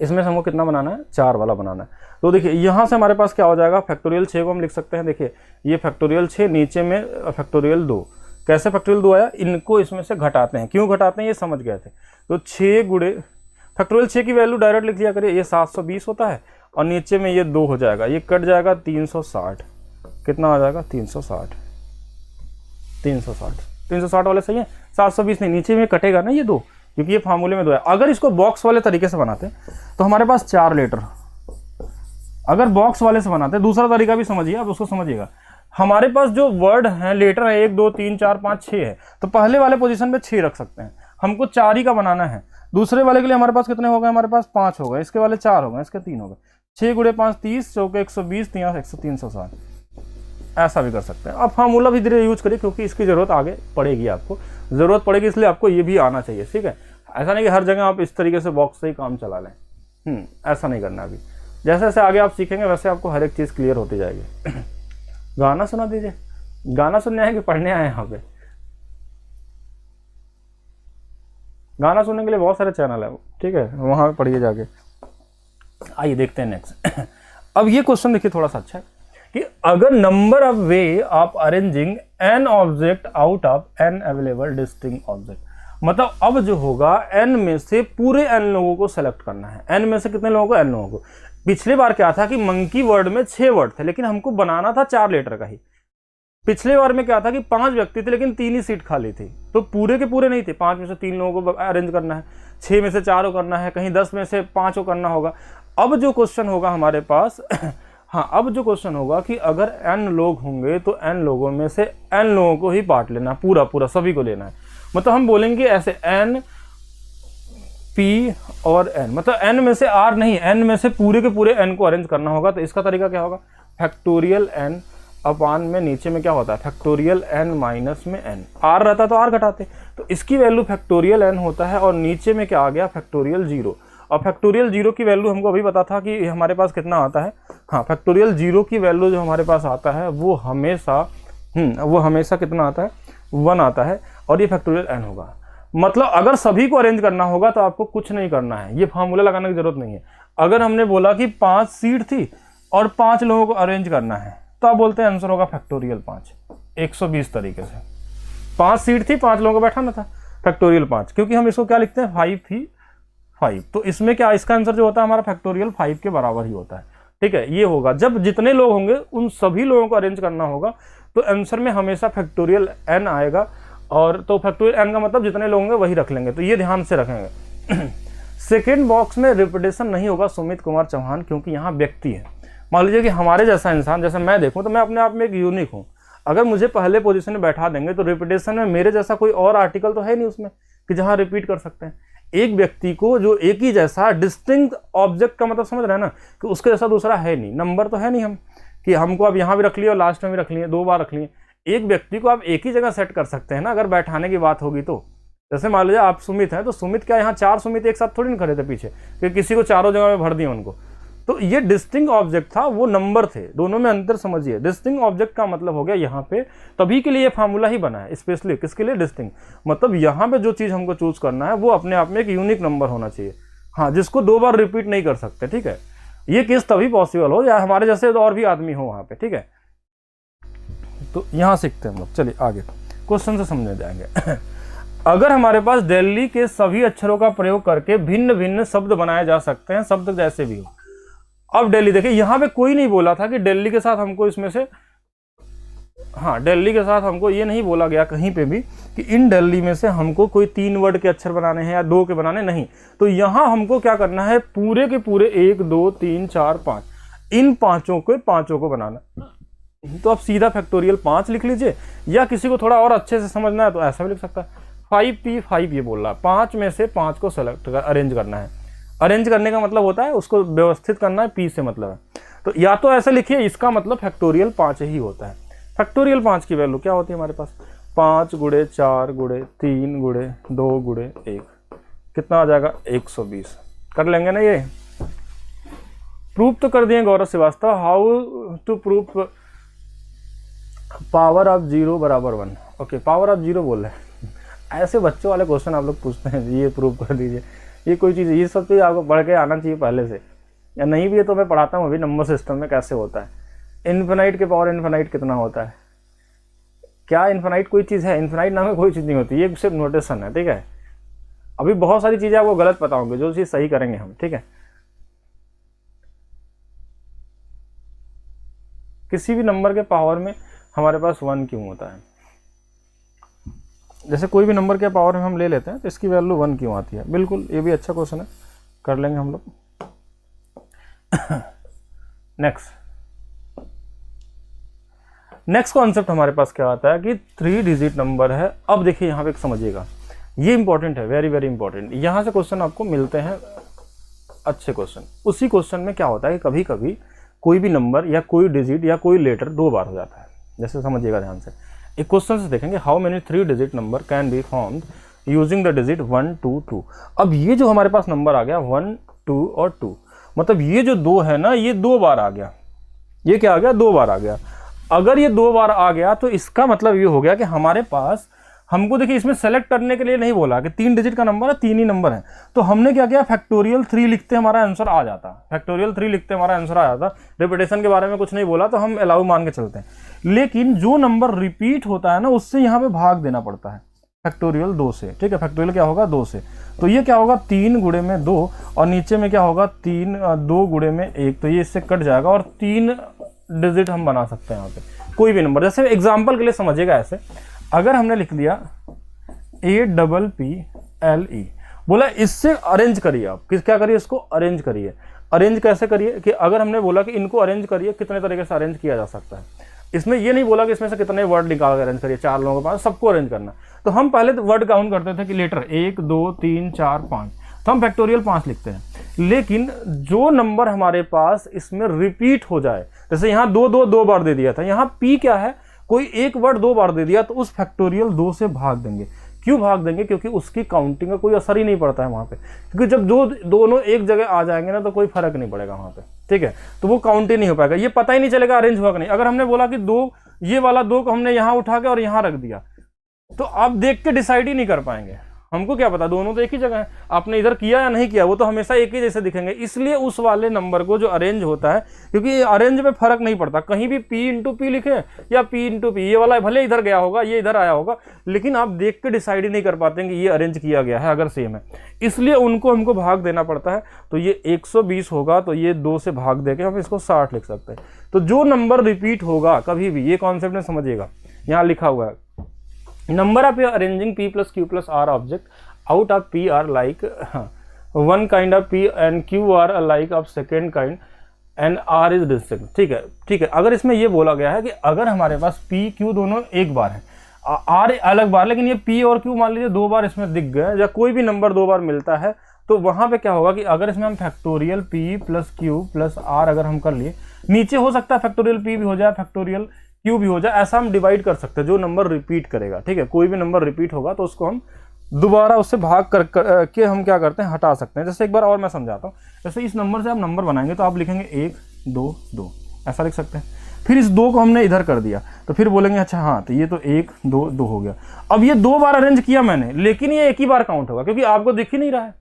इसमें से हमको कितना बनाना है, 4 वाला बनाना है। तो देखिए यहाँ से हमारे पास क्या हो जाएगा, फैक्टोरियल 6 को हम लिख सकते हैं, देखिए ये फैक्टोरियल 6, नीचे में फैक्टोरियल 2, कैसे फैक्टोरियल 2 आया, इनको इसमें से घटाते हैं, क्यों घटाते हैं ये समझ गए थे, तो 6 × फैक्टोरियल 6 की वैल्यू डायरेक्ट लिख लिया करिए, ये 720 होता है, और नीचे में ये 2 हो जाएगा, ये कट जाएगा 360, कितना आ जाएगा 360 वाले सही है, 720 नहीं, नीचे में कटेगा ना ये 2, क्योंकि ये फार्मूले में 2 है। अगर इसको बॉक्स वाले तरीके से बनाते तो हमारे पास 4 लेटर, अगर बॉक्स वाले से बनाते, दूसरा तरीका भी समझिए, आप उसको समझिएगा, हमारे पास जो वर्ड है लेटर है 1 2 3 4 5 6 है, तो पहले वाले पोजीशन पे 6 रख सकते हैं, हमको 4 ही का बनाना है। दूसरे वाले के लिए हमारे पास कितने हो गए, हमारे पास 5 हो गए, इसके वाले 4 हो गए, इसके 3 हो गए, 6 × 5 30, चौके 120, 360, ऐसा भी कर सकते हैं। अब फार्मूला भी धीरे यूज करिए, क्योंकि इसकी जरूरत आगे पड़ेगी, आपको जरूरत पड़ेगी, इसलिए आपको ये भी आना चाहिए, ठीक है। ऐसा नहीं कि हर जगह आप इस तरीके से बॉक्स से ही काम चला लें, ऐसा नहीं करना। अभी जैसे जैसे आगे आप सीखेंगे वैसे आपको हर एक चीज़ क्लियर होती जाएगी। गाना सुना दीजिए, गाना सुनने आए कि पढ़ने आए यहाँ पे? गाना सुनने के लिए बहुत सारे चैनल है, ठीक है, वहाँ पे पढ़िए जाके। आइए देखते हैं नेक्स्ट। अब ये क्वेश्चन देखिए थोड़ा सा अच्छा है कि अगर number of way of arranging N object out of N available distinct object, मतलब अब जो होगा n में से पूरे n लोगों को सेलेक्ट करना है। n में से कितने लोगों को? n लोगों को। पिछली बार क्या था कि मंकी वर्ड में 6 वर्ड थे, लेकिन हमको बनाना था 4 लेटर का ही। पिछले बार में क्या था कि 5 व्यक्ति थे लेकिन 3 ही सीट खाली थी, तो पूरे के पूरे नहीं थे। 5 में से 3 लोगों को अरेंज करना है, 6 में से 4 को करना है, कहीं 10 में से 5 को करना होगा। अब जो क्वेश्चन होगा हमारे पास हाँ, अब जो क्वेश्चन होगा कि अगर n लोग होंगे तो n लोगों में से n लोगों को ही बांट लेना, पूरा पूरा सभी को लेना है। मतलब हम बोलेंगे ऐसे n p और n, मतलब n में से r नहीं, n में से पूरे के पूरे n को अरेंज करना होगा। तो इसका तरीका क्या होगा? फैक्टोरियल n अपान में नीचे में क्या होता है? फैक्टोरियल n माइनस में n। r रहता तो r घटाते, तो इसकी वैल्यू फैक्टोरियल n होता है, और नीचे में क्या आ गया? फैक्टोरियल 0। और फैक्टोरियल 0 की वैल्यू हमको अभी पता था कि हमारे पास कितना आता है। हाँ, फैक्टोरियल 0 की वैल्यू जो हमारे पास आता है वो हमेशा कितना आता है? 1 आता है, और ये फैक्टोरियल n होगा। मतलब अगर सभी को अरेंज करना होगा तो आपको कुछ नहीं करना है, ये फार्मूला लगाने की जरूरत नहीं है। अगर हमने बोला कि 5 सीट थी और 5 लोगों को अरेंज करना है, तो आप बोलते हैं आंसर होगा फैक्टोरियल 5, 120 तरीके से। 5 सीट थी, 5 लोगों को बैठाना था, फैक्टोरियल 5, क्योंकि हम इसको क्या लिखते हैं? 5 थी 5, तो इसमें क्या, इसका आंसर जो होता है हमारा फैक्टोरियल 5 के बराबर ही होता है। ठीक है, ये होगा जब जितने लोग होंगे उन सभी लोगों को अरेंज करना होगा, तो आंसर में हमेशा फैक्टोरियल n आएगा। और तो फैक्टोरियल n का मतलब जितने लोग होंगे वही रख लेंगे, तो ये ध्यान से रखेंगे। सेकेंड बॉक्स में रिपीटेशन नहीं होगा सुमित कुमार चौहान, क्योंकि यहाँ व्यक्ति है। मान लीजिए कि हमारे जैसा इंसान, जैसे मैं देखूं तो मैं अपने आप में एक यूनिक हूँ। अगर मुझे पहले पोजीशन में बैठा देंगे तो रिपीटेशन में मेरे जैसा कोई और आर्टिकल तो है नहीं उसमें कि जहाँ रिपीट कर सकते हैं। एक व्यक्ति को जो एक ही जैसा डिस्टिंक्ट ऑब्जेक्ट का मतलब समझ रहे हैं ना, कि उसके जैसा दूसरा है नहीं, नंबर तो है नहीं हम कि हमको अब यहाँ भी रख लिए और लास्ट में भी रख लिए, 2 बार रख लिए। एक व्यक्ति को आप एक ही जगह सेट कर सकते हैं ना, अगर बैठाने की बात होगी तो। जैसे मान लीजिए आप सुमित हैं, तो सुमित क्या यहाँ 4 सुमित एक साथ थोड़ी नहीं खड़े थे पीछे, कि किसी को चारों जगह में भर दिया उनको। तो ये डिस्टिंक्ट ऑब्जेक्ट था, वो नंबर थे, दोनों में अंतर समझिए। डिस्टिंक्ट ऑब्जेक्ट का मतलब हो गया यहाँ पे, तभी के लिए ये फार्मूला ही बना है स्पेशली, किसके लिए? डिस्टिंक्ट। मतलब यहाँ पे जो चीज़ हमको चूज करना है वो अपने आप में एक यूनिक नंबर होना चाहिए, हाँ, जिसको 2 बार रिपीट नहीं कर सकते। ठीक है, ये केस तभी पॉसिबल हो या हमारे जैसे और भी आदमी हो वहाँ पे। ठीक है, तो यहाँ सीखते हैं हम लोग। चलिए आगे क्वेश्चन से समझने जाएंगे। अगर हमारे पास दिल्ली के सभी अक्षरों का प्रयोग करके भिन्न भिन्न शब्द बनाए जा सकते हैं, शब्द जैसे भी हो। अब दिल्ली देखिए, यहाँ पे कोई नहीं बोला था कि दिल्ली के साथ हमको इसमें से, हाँ, दिल्ली के साथ हमको ये नहीं बोला गया कहीं पे भी कि इन दिल्ली में से हमको कोई 3 वर्ड के अक्षर बनाने हैं या 2 के बनाने, नहीं। तो यहाँ हमको क्या करना है? पूरे के पूरे 1 2 3 4 5, इन पांचों को बनाना। तो आप सीधा फैक्टोरियल 5 लिख लीजिए, या किसी को थोड़ा और अच्छे से समझना है तो ऐसा भी लिख सकता है। 5p5 ये बोल रहा है, 5 में से 5 को सेलेक्ट अरेंज करना है। अरेंज करने का मतलब होता है उसको व्यवस्थित करना है, p से मतलब है। तो या तो ऐसे लिखिए, इसका मतलब फैक्टोरियल 5 ही होता है। फैक्टोरियल 5 की वैल्यू क्या होती है हमारे पास? 5 गुणे 4 गुणे 3 गुणे 2 गुणे 1, कितना आ जाएगा? 120। कर लेंगे ना ये? प्रूफ तो कर दिए Gaurav Srivastava. How to proof power of 0 बराबर 1। ओके, पावर ऑफ 0 बोल रहे हैं। ऐसे बच्चों वाले क्वेश्चन आप लोग पूछते हैं, ये प्रूफ कर दीजिए, ये कोई चीज़, ये सब चीज़ आपको पढ़ के आना चाहिए पहले से, या नहीं भी है तो मैं पढ़ाता हूँ अभी नंबर सिस्टम में कैसे होता है। इन्फिनाइट के पावर इन्फिनाइट कितना होता है? क्या इन्फिनाइट कोई चीज़ है? इन्फिनाइट नाम में कोई चीज़ नहीं होती, ये सिर्फ नोटेशन है। ठीक है, अभी बहुत सारी चीज़ें आपको गलत पता होंगी, जो चीज़ सही करेंगे हम। ठीक है, किसी भी नंबर के पावर में हमारे पास 1 क्यों होता है? जैसे कोई भी नंबर के पावर में हम ले लेते हैं तो इसकी वैल्यू 1 क्यों आती है? बिल्कुल, ये भी अच्छा क्वेश्चन है, कर लेंगे हम लोग। नेक्स्ट कॉन्सेप्ट हमारे पास क्या आता है कि 3 डिजिट नंबर है। अब देखिए यहाँ पे एक समझिएगा, ये इंपॉर्टेंट है, वेरी वेरी इंपॉर्टेंट। यहाँ से क्वेश्चन आपको मिलते हैं अच्छे क्वेश्चन। उसी क्वेश्चन में क्या होता है कि कभी कभी कोई भी नंबर या कोई डिजिट या कोई लेटर 2 बार हो जाता है। जैसे समझिएगा ध्यान से, एक क्वेश्चन से देखेंगे, how many 3 digit number can be formed using the digit 1 2 2। अब ये जो हमारे पास नंबर आ गया 1 2 और 2, मतलब ये जो 2 है ना, ये 2 बार आ गया। ये क्या आ गया? 2 बार आ गया। अगर ये 2 बार आ गया तो इसका मतलब ये हो गया कि हमारे पास, हमको देखिए इसमें सेलेक्ट करने के लिए नहीं बोला कि 3 डिजिट का नंबर है, 3 ही नंबर है। तो हमने क्या किया? फैक्टोरियल 3 लिखते हमारा आंसर आ जाता। फैक्टोरियल 3 लिखते हमारा आंसर आ जाता। रिपीटेशन के बारे में कुछ नहीं बोला तो हम अलाउ मान के चलते हैं। लेकिन जो नंबर रिपीट होता है ना, उससे यहाँ पे भाग देना पड़ता है। फैक्टोरियल 2 से, ठीक है, फैक्टोरियल क्या होगा 2 से, तो ये क्या होगा 3 गुणे में 2 और नीचे में क्या होगा 2 गुणे में 1, तो ये इससे कट जाएगा और 3 डिजिट हम बना सकते हैं यहाँ पे कोई भी नंबर। जैसे एग्जाम्पल के लिए समझिएगा, ऐसे अगर हमने लिख दिया APPLE, बोला इससे अरेंज करिए, आप क्या करिए, इसको अरेंज करिए। अरेंज कैसे करिए कि अगर हमने बोला कि इनको अरेंज करिए, कितने तरीके से अरेंज किया जा सकता है, इसमें ये नहीं बोला कि इसमें से कितने वर्ड निकाल कर अरेंज करिए, 4 लोगों के पास सबको अरेंज करना। तो हम पहले तो वर्ड काउंट करते थे कि लेटर 1 2 3 4 5, तो हम फैक्टोरियल 5 लिखते हैं। लेकिन जो नंबर हमारे पास इसमें रिपीट हो जाए, जैसे यहाँ 2 बार दे दिया था, यहाँ P क्या है, कोई एक वर्ड 2 बार दे दिया, तो उस फैक्टोरियल 2 से भाग देंगे। क्यों भाग देंगे? क्योंकि उसकी काउंटिंग का कोई असर ही नहीं पड़ता है वहां पे, क्योंकि जब जो दोनों एक जगह आ जाएंगे ना तो कोई फर्क नहीं पड़ेगा वहां पे, ठीक है, तो वो काउंट ही नहीं हो पाएगा, ये पता ही नहीं चलेगा अरेंज हुआ कि नहीं। अगर हमने बोला कि 2, ये वाला 2 को हमने यहां उठा के और यहां रख दिया, तो आप देख के डिसाइड ही नहीं कर पाएंगे, हमको क्या पता, दोनों तो एक ही जगह है, आपने इधर किया या नहीं किया, वो तो हमेशा एक ही जैसे दिखेंगे। इसलिए उस वाले नंबर को जो अरेंज होता है, क्योंकि अरेंज में फर्क नहीं पड़ता, कहीं भी P इंटू पी लिखे या P इंटू पी, ये वाला भले इधर गया होगा, ये इधर आया होगा, लेकिन आप देख के डिसाइड ही नहीं कर पाते कि ये अरेंज किया गया है अगर सेम है, इसलिए उनको हमको भाग देना पड़ता है। तो ये 120 होगा, तो ये 2 से भाग देके हम इसको 60 लिख सकते हैं। तो जो नंबर रिपीट होगा कभी भी, ये कॉन्सेप्ट में समझिएगा, यहाँ लिखा हुआ है number of arranging P plus Q plus R object out of P are like one kind of P and Q are alike of second kind and R is distinct, ठीक है, ठीक है। अगर इसमें ये बोला गया है कि अगर हमारे पास P Q दोनों एक बार है, R अलग बार, लेकिन ये P और Q मान लीजिए 2 बार इसमें दिख गए, या कोई भी नंबर 2 बार मिलता है, तो वहां पे क्या होगा कि अगर इसमें हम factorial P plus Q plus R अगर हम कर लिए, नीचे हो सकता है फैक्टोरियल P भी हो जाए, फैक्टोरियल Q भी हो जाए, ऐसा हम डिवाइड कर सकते हैं जो नंबर रिपीट करेगा, ठीक है, कोई भी नंबर रिपीट होगा तो उसको हम दोबारा उससे भाग कर के हम क्या करते हैं, हटा सकते हैं। जैसे एक बार और मैं समझाता हूँ, जैसे इस नंबर से आप नंबर बनाएंगे तो आप लिखेंगे 1 2 2, ऐसा लिख सकते हैं। फिर इस 2 को हमने इधर कर दिया, तो फिर बोलेंगे अच्छा हाँ, तो ये तो 1 2 2 हो गया। अब ये 2 बार अरेंज किया मैंने, लेकिन ये एक ही बार काउंट होगा, क्योंकि आपको दिख ही नहीं रहा है।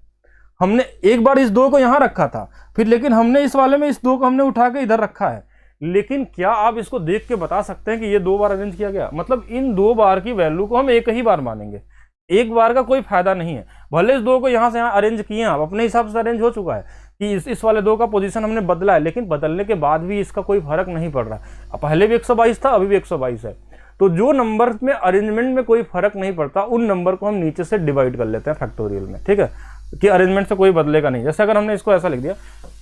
हमने एक बार इस 2 को यहाँ रखा था, फिर लेकिन हमने इस वाले में इस 2 को हमने उठा के इधर रखा है, लेकिन क्या आप इसको देख के बता सकते हैं कि ये 2 बार अरेंज किया गया? मतलब इन 2 बार की वैल्यू को हम एक ही बार मानेंगे, एक बार का कोई फायदा नहीं है। भले इस 2 को यहाँ से यहाँ अरेंज किए, आप अपने हिसाब से अरेंज हो चुका है कि इस वाले 2 का पोजीशन हमने बदला है, लेकिन बदलने के बाद भी इसका कोई फर्क नहीं पड़ रहा। पहले भी 122 था, अभी भी 122 है। तो जो नंबर में अरेंजमेंट में कोई फर्क नहीं पड़ता, उन नंबर को हम नीचे से डिवाइड कर लेते हैं फैक्टोरियल में, ठीक है, कि अरेंजमेंट से कोई बदलेगा नहीं। जैसे अगर हमने इसको ऐसा लिख दिया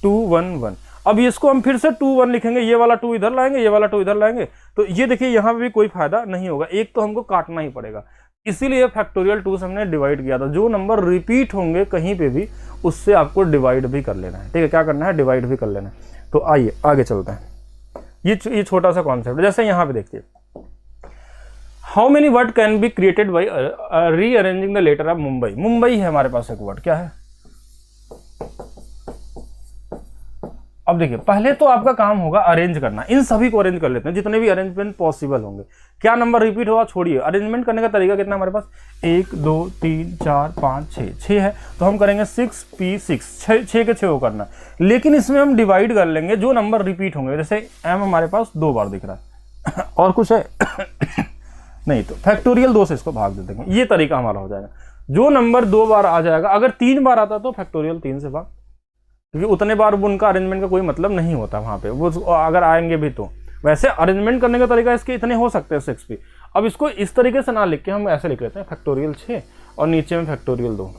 2 1 1, अब इसको हम फिर से 2 1 लिखेंगे, ये वाला 2 इधर लाएंगे, ये वाला 2 इधर लाएंगे, तो ये देखिए यहाँ पे भी कोई फायदा नहीं होगा, एक तो हमको काटना ही पड़ेगा। इसीलिए फैक्टोरियल 2 से हमने डिवाइड किया था। जो नंबर रिपीट होंगे कहीं पे भी, उससे आपको डिवाइड भी कर लेना है, ठीक है, क्या करना है, डिवाइड भी कर लेना है। तो आइए आगे चलते हैं। ये छोटा सा कॉन्सेप्ट है। जैसे यहाँ पे देखिए, how many word can be created by rearranging the letter of Mumbai. Mumbai है हमारे पास एक वर्ड, क्या है? अब देखिए, पहले तो आपका काम होगा अरेंज करना, इन सभी को अरेंज कर लेते हैं, जितने भी अरेंजमेंट पॉसिबल होंगे। क्या नंबर रिपीट होगा छोड़िए, अरेंजमेंट करने का तरीका कितना हमारे पास, 1 2 3 4 5 6 है, तो हम करेंगे 6P6, 6 के 6 करना। लेकिन इसमें हम डिवाइड कर लेंगे जो नंबर रिपीट होंगे। जैसे M हमारे पास 2 बार दिख रहा है और कुछ है नहीं, तो फैक्टोरियल 2 से इसको भाग दे देंगे, ये तरीका हमारा हो जाएगा। जो नंबर 2 बार आ जाएगा, अगर 3 बार आता तो फैक्टोरियल 3 से भाग, क्योंकि उतने बार उनका अरेंजमेंट का कोई मतलब नहीं होता वहां पे, वो अगर आएंगे भी तो। वैसे अरेंजमेंट करने का तरीका इसके इतने हो सकते हैं 6P। अब इसको इस तरीके से ना लिख के हम ऐसे लिख लेते हैं फैक्टोरियल 6 और नीचे में फैक्टोरियल 2।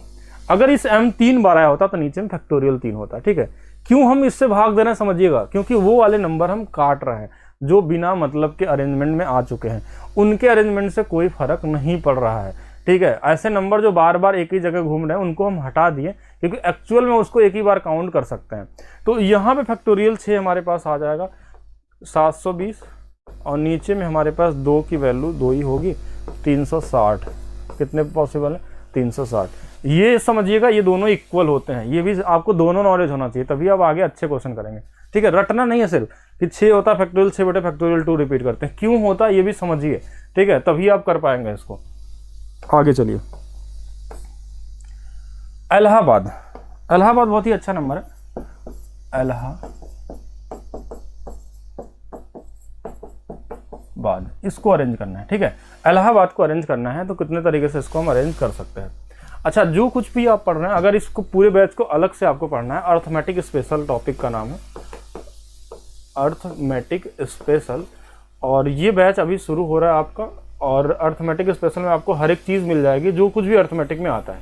अगर इस M 3 बार आया होता तो नीचे में फैक्टोरियल 3 होता, ठीक है। क्यों हम इससे भाग दे रहे हैं समझिएगा, क्योंकि वो वाले नंबर हम काट रहे हैं जो बिना मतलब के अरेंजमेंट में आ चुके हैं, उनके अरेंजमेंट से कोई फर्क नहीं पड़ रहा है, ठीक है। ऐसे नंबर जो बार बार एक ही जगह घूम रहे हैं उनको हम हटा दिए, क्योंकि एक्चुअल में उसको एक ही बार काउंट कर सकते हैं। तो यहाँ पे फैक्टोरियल 6 हमारे पास आ जाएगा 720, और नीचे में हमारे पास 2 की वैल्यू 2 ही होगी, 360। कितने पॉसिबल है? 360। ये समझिएगा, ये दोनों इक्वल होते हैं। ये भी आपको दोनों नॉलेज होना चाहिए, तभी आप आगे अच्छे क्वेश्चन करेंगे, ठीक है। रटना नहीं है सिर्फ कि 6 होता फैक्टोरियल 6 बटे फैक्टोरियल 2 रिपीट करते हैं, क्यों होता है ये भी समझिए, ठीक है, तभी आप कर पाएंगे इसको। आगे चलिए, इलाहाबाद। इलाहाबाद बहुत ही अच्छा नंबर है, इलाहाबाद, इसको अरेंज करना है, ठीक है। इलाहाबाद को अरेंज करना है तो कितने तरीके से इसको हम अरेंज कर सकते हैं। अच्छा, जो कुछ भी आप पढ़ रहे हैं, अगर इसको पूरे बैच को अलग से आपको पढ़ना है, अर्थमेटिक स्पेशल टॉपिक का नाम है अर्थमेटिक स्पेशल, और ये बैच अभी शुरू हो रहा है आपका। और अर्थमेटिक स्पेशल में आपको हर एक चीज़ मिल जाएगी जो कुछ भी अर्थमेटिक में आता है,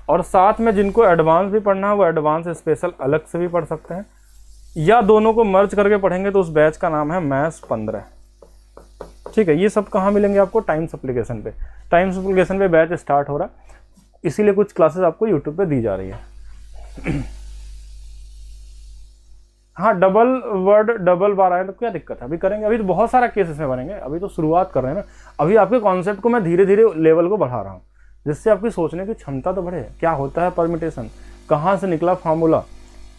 और साथ में जिनको एडवांस भी पढ़ना है वो एडवांस स्पेशल अलग से भी पढ़ सकते हैं, या दोनों को मर्ज करके पढ़ेंगे तो उस बैच का नाम है मैथ्स 15, ठीक है। ये सब कहाँ मिलेंगे आपको? टाइम्स एप्लीकेशन पे। टाइम्स एप्लीकेशन पे बैच स्टार्ट हो रहा है, इसीलिए कुछ क्लासेस आपको यूट्यूब पे दी जा रही है। हाँ, डबल वर्ड डबल बार आए तो क्या दिक्कत है, अभी करेंगे, अभी तो बहुत सारा केस इसमें बनेंगे, अभी तो शुरुआत कर रहे हैं ना। अभी आपके कॉन्सेप्ट को मैं धीरे धीरे लेवल को बढ़ा रहा हूँ, जिससे आपकी सोचने की क्षमता तो बढ़े। क्या होता है परम्यूटेशन, कहाँ से निकला फार्मूला,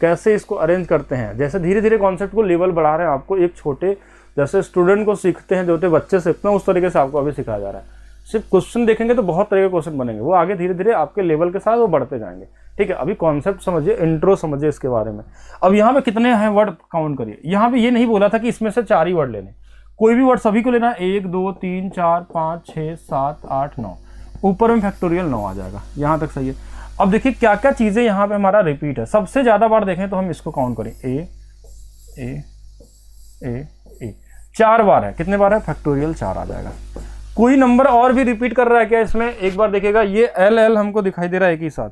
कैसे इसको अरेंज करते हैं। जैसे धीरे धीरे कॉन्सेप्ट को लेवल बढ़ा रहे हैं आपको, एक छोटे जैसे स्टूडेंट को सीखते हैं, जो होते बच्चे सीखते हैं, उस तरीके से आपको अभी सिखाया जा रहा है। सिर्फ क्वेश्चन देखेंगे तो बहुत तरह के क्वेश्चन बनेंगे, वो आगे धीरे धीरे आपके लेवल के साथ वो बढ़ते जाएंगे, ठीक है। अभी कॉन्सेप्ट समझिए, इंट्रो समझिए इसके बारे में। अब यहाँ पे कितने हैं वर्ड काउंट करिए। यहाँ पे ये नहीं बोला था कि इसमें से 4 ही वर्ड लेने, कोई भी वर्ड सभी को लेना, 1 2 3 4 5 6 7 8 9, ऊपर में फैक्टोरियल 9 आ जाएगा, यहाँ तक सही है। अब देखिए क्या क्या चीजें यहाँ पे हमारा रिपीट है। सबसे ज्यादा बार देखें तो हम इसको काउंट करें, ए 4 बार है। कितने बार है? फैक्टोरियल 4 आ जाएगा। कोई नंबर और भी रिपीट कर रहा है क्या इसमें? एक बार देखिएगा, ये एल हमको दिखाई दे रहा है एक ही साथ,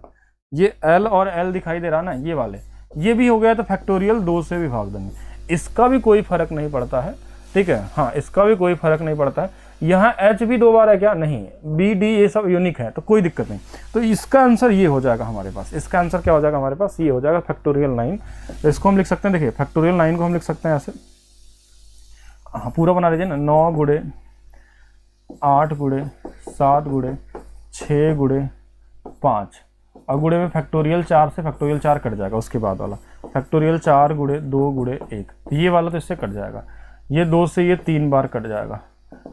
ये एल और एल दिखाई दे रहा ना, ये वाले, ये भी हो गया तो फैक्टोरियल 2 से भी भाग देंगे। इसका भी कोई फर्क नहीं पड़ता है, ठीक है। हाँ, इसका भी कोई फर्क नहीं पड़ता है। यहाँ एच भी 2 बार है क्या? नहीं। बी डी ये सब यूनिक है तो कोई दिक्कत नहीं। तो इसका आंसर ये हो जाएगा हमारे पास। इसका आंसर क्या हो जाएगा हमारे पास? ये हो जाएगा फैक्टोरियल 9। तो इसको हम लिख सकते हैं, देखिए फैक्टोरियल 9 को हम लिख सकते हैं ऐसे, हाँ पूरा बना लीजिए ना, 9 गुणे 8 गुणे 7 गुणे 6 गुणे 5, और गुणे में फैक्टोरियल 4 से फैक्टोरियल 4 कट जाएगा, उसके बाद वाला फैक्टोरियल 4 गुणे 2 गुणे 1, ये वाला तो इससे कट जाएगा, ये 2 से ये 3 बार कट जाएगा।